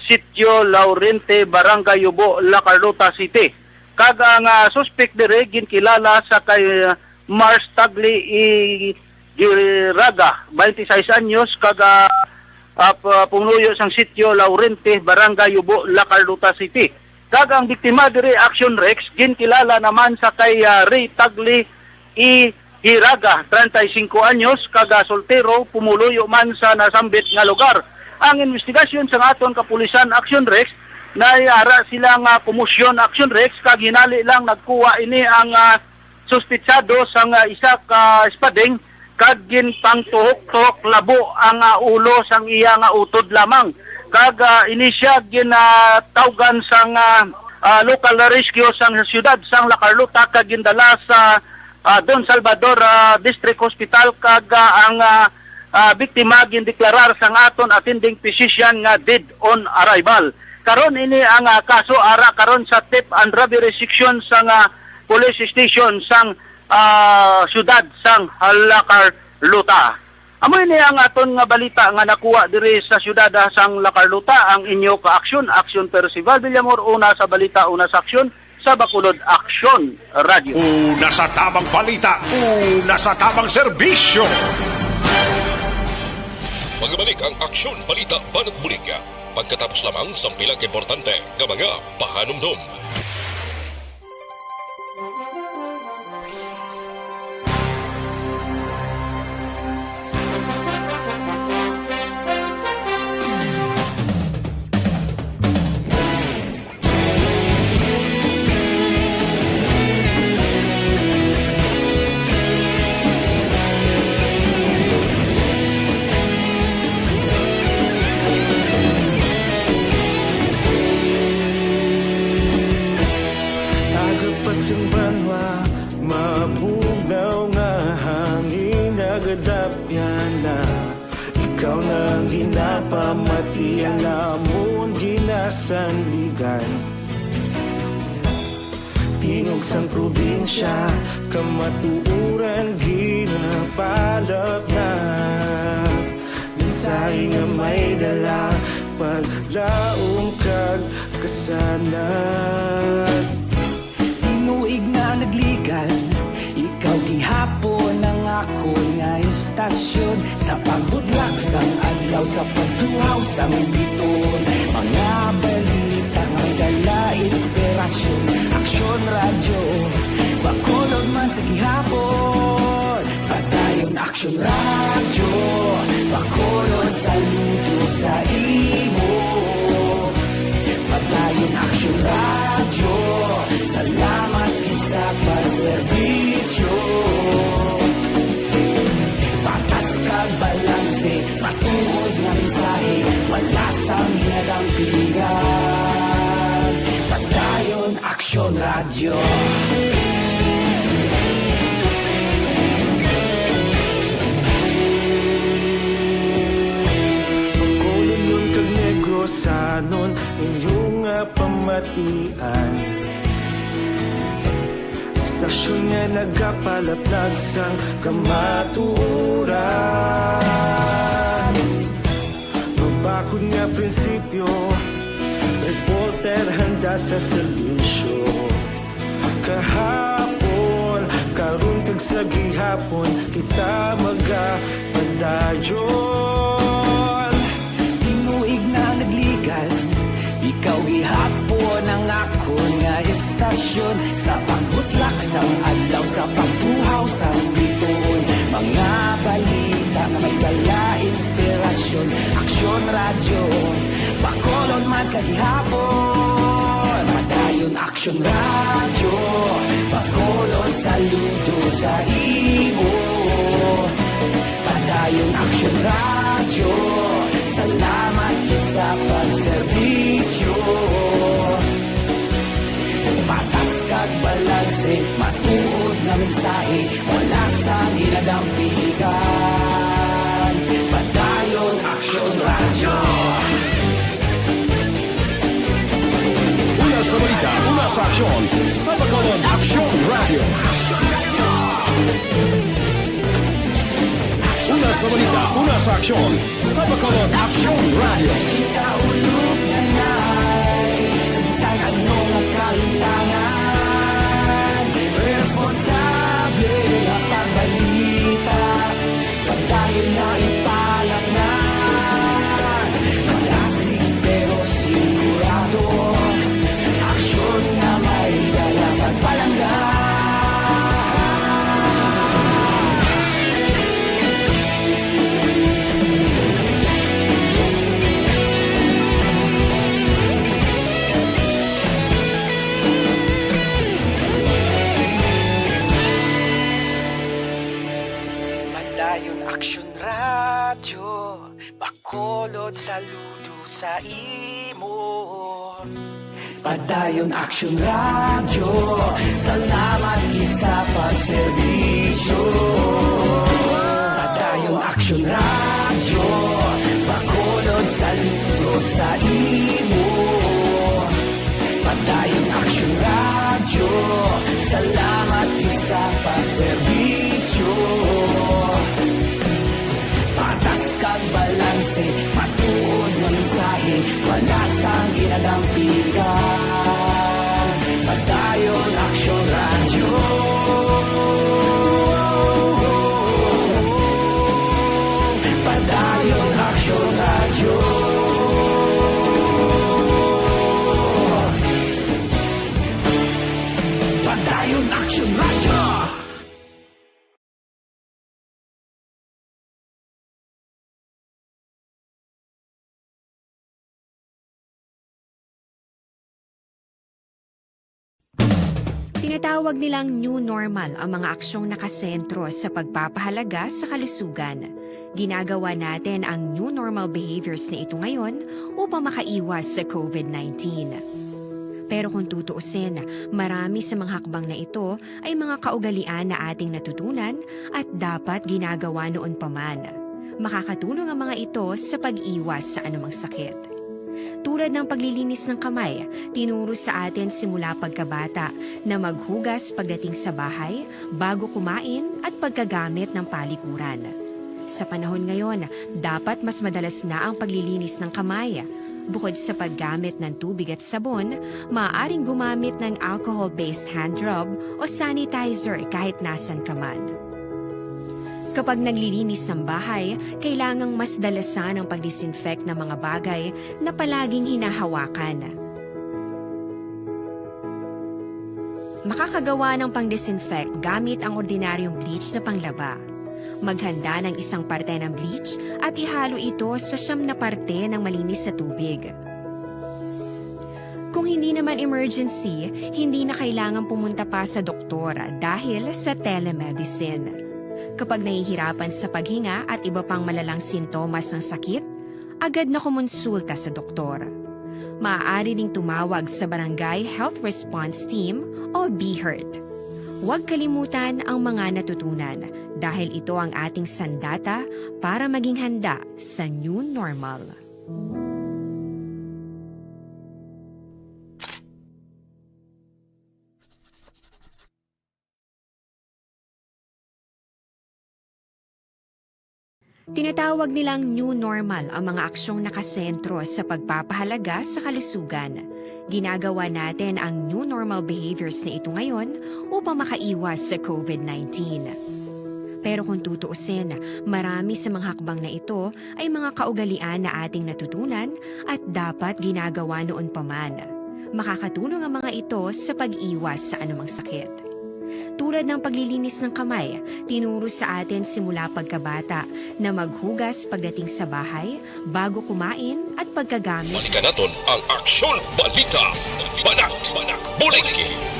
Sitio Laurente, Barangay Yubo, La Carlota City. Kag ang suspect dire ginkilala sa kay Mars Tagli Giraga, 26 anyos, kag pungluyo sang Sitio Laurente, Barangay Yubo, La Carlota City. Kag ang biktima dire Action Rex ginkilala naman sa kay Ray Tagli Giraga, 35 anyos, kag soltero, pumuluyo man sa nasambit nga lugar. Ang investigasyon sa aton kapulisan Action Rex naiara silang kumusyon Action Rex kag hinali lang nagkuha ini ang suspitsado sang isa ka espadeng kag ginpangtuhok-tuhok labo ang ulo sang iya nga utod lamang. Kag ini siya ginatawgan sang local rescue sang siyudad sang La Carlota kag gindala sa Don Salvador District Hospital kag ang biktima gindeklarar sang aton attending physician nga dead on arrival. Karon ini ang kaso ara karon sa theft and robbery section sang police station sang siyudad sang La Carlota. Amo ini ang aton nga balita nga nakuha diri sa siyudad sang La Carlota. Ang inyo ka Aksyon Percival Villamor, una sa balita, una sa aksyon sa Bacolod Aksyon Radio. Una sa tamang balita, una sa tamang serbisyo. Magbalik ang Aksyon Balita Banat Bulig. Pagkatapos lamang sa pilang importante ng mga pahanumdum. Mabugaw nga hangin nagadapyan na ikaw nang ginapamati ang amon ginasandigan. Tingog sang probinsya kamatuuran ginapalap na mensahe nga may dala paglaong kag kasanat. Tinuig na nagligan, ikaw gihapon ang ako nga istasyon sa pagbudlak sang adlaw sa pagtuhaw sang biton. Mga balita may dala inspirasyon, aksyon radyo, Bacolod man sa gihapon. Padayon aksyon radyo, Bacolod saludo sa imo. Padayon aksyon radyo, salamat isa pagserbisyo. Patas kag balanse, patuod nga mensahe, wala sang ginadampigan. Padayon aksyon radyo. Bacolod nun kag Negrosanon, inyong nga pamatian. Istasyon nga nagapalaplag sang kamatuuran. Mabakod nga prinsipyo, reporter handa sa serbisyo. Kahapon, karon kag sa gihapon, kita magapadayon. Tinuig na nagligan, ikaw gihapon ang ako nga istasyon sa pagbutlak sang adlaw sa pagtuhaw sang biton. Mga balita na may dala inspirasyon, aksyon radyo, Bacolod man sa gihapon. Padayon aksyon radyo, Bacolod saludo sa imo. Padayon aksyon radyo, salamat sa pagserbisyo. Patas kag balanse, matuod na mensahe, wala sang ginadampigan. Padayon aksyon radyo. Una sa balita, una sa aksyon, sa Bacolod Aksyon Radio. Una sa balita, una sa aksyon, sa Bacolod Aksyon Radio. Ikaulog na na'y sabisan anong nagkahintangan. Responsable na pagbalita, pagdayon na ipalak na. Malasig pero sigurado, aksyon na may dala pagpalanggan. Padayon aksyon radyo, Bacolod saludo sa imo. Padayon aksyon radyo, salamat gid sa pagserbisyo. Padayon aksyon radyo, Bacolod saludo sa imo. Padayon aksyon radyo, salamat gid sa pagserbisyo. Patas kag balanse, matuod nga mensahe, wala sang ginadampigan. Padayon aksyon radyo. Padayon aksyon radyo. Padayon aksyon radyo. Tinatawag nilang new normal ang mga aksyong nakasentro sa pagpapahalaga sa kalusugan. Ginagawa natin ang new normal behaviors na ito ngayon upang makaiwas sa COVID-19. Pero kung tutuusin, marami sa mga hakbang na ito ay mga kaugalian na ating natutunan at dapat ginagawa noon pa man. Makakatulong ang mga ito sa pag-iwas sa anumang sakit. Tulad ng paglilinis ng kamay, tinuro sa atin simula pagkabata na maghugas pagdating sa bahay, bago kumain at pagkagamit ng palikuran. Sa panahon ngayon, dapat mas madalas na ang paglilinis ng kamay. Bukod sa paggamit ng tubig at sabon, maaaring gumamit ng alcohol-based hand rub o sanitizer kahit nasan ka man. Kapag naglilinis ng bahay, kailangang mas dalasan ang pag-disinfect ng mga bagay na palaging hinahawakan. Makakagawa ng pang-disinfect gamit ang ordinaryong bleach na panglaba. Maghanda ng isang parte ng bleach at ihalo ito sa 9 na parte ng malinis na tubig. Kung hindi naman emergency, hindi na kailangan pumunta pa sa doktor dahil sa telemedicine. Kapag nahihirapan sa paghinga at iba pang malalang sintomas ng sakit, agad na kumonsulta sa doktor. Maaari ring tumawag sa Barangay Health Response Team o BHERT. Huwag kalimutan ang mga natutunan dahil ito ang ating sandata para maging handa sa new normal. Tinatawag nilang new normal ang mga aksyong nakasentro sa pagpapahalaga sa kalusugan. Ginagawa natin ang new normal behaviors na ito ngayon upang makaiwas sa COVID-19. Pero kung tutuusin, marami sa mga hakbang na ito ay mga kaugalian na ating natutunan at dapat ginagawa noon pa man. Makakatulong ang mga ito sa pag-iwas sa anumang sakit. Tulad ng paglilinis ng kamay, tinuro sa atin simula pagkabata na maghugas pagdating sa bahay, bago kumain at pagkagamit. Balikan natin ang Aksyon Balita. Banat, Buliki.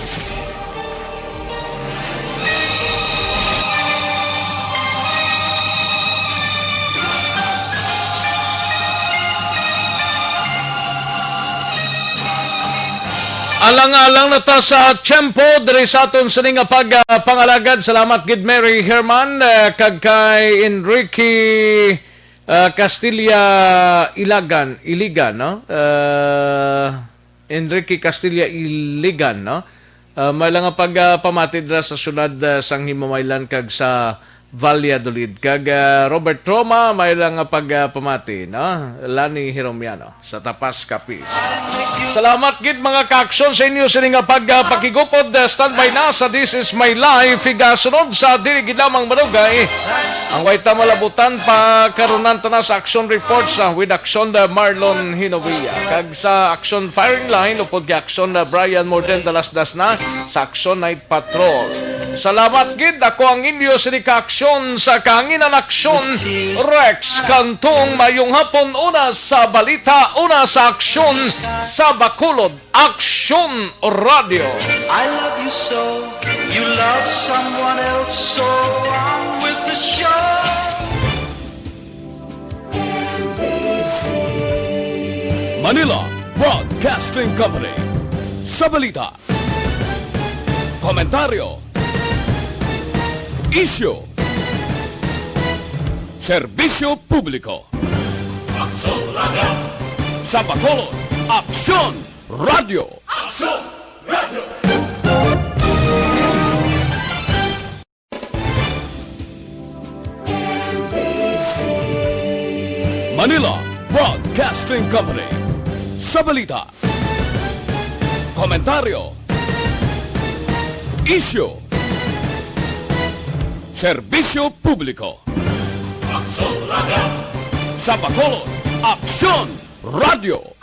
Alang-alang na ta sa tiyempo, diri sa aton sa nga pagpangalagad. Salamat gid Mary Herman, kag kay Enrique Castilla Iligan, no? Enrique Castilla Iligan, no? May lang nga pagpamatid ra sa syudad sang Himamaylan kag sa Valladolid. Kag Robert Roma, may lang nga pagpamati, no? Lani Hiromiano sa Tapas Capiz. Salamat gid mga kaaksyon sa inyo sa nga pagpakigupod. Standby na sa This Is My Life. Igasunod sa dili gid lamang manugay ang waita malabutan pa karunan na sa action reports with Action Marlon Hinovia. Kag sa Action Firing Line upod kay Action Brian Morden Dalasdas na sa Action Night Patrol. Salamat gid, ako ang inyo sa ka-aksyon sa Kahanginan Aksyon, Rex Cantong. Mayong hapon, una sa balita, una sa aksyon sa Bacolod, Aksyon Radio. I love you so, you love someone else, so on with the show. Manila Broadcasting Company. Sa balita, komentaryo, isyu, serbisyo publiko. Aksyon Radio. Sa Bacolod, Aksyon Radio. Aksyon Radio. Manila Broadcasting Company. Sa balita, komentaryo, isyu, serbisyo publiko. Aksyon Radio. Sa Bacolod, Aksyon Radio.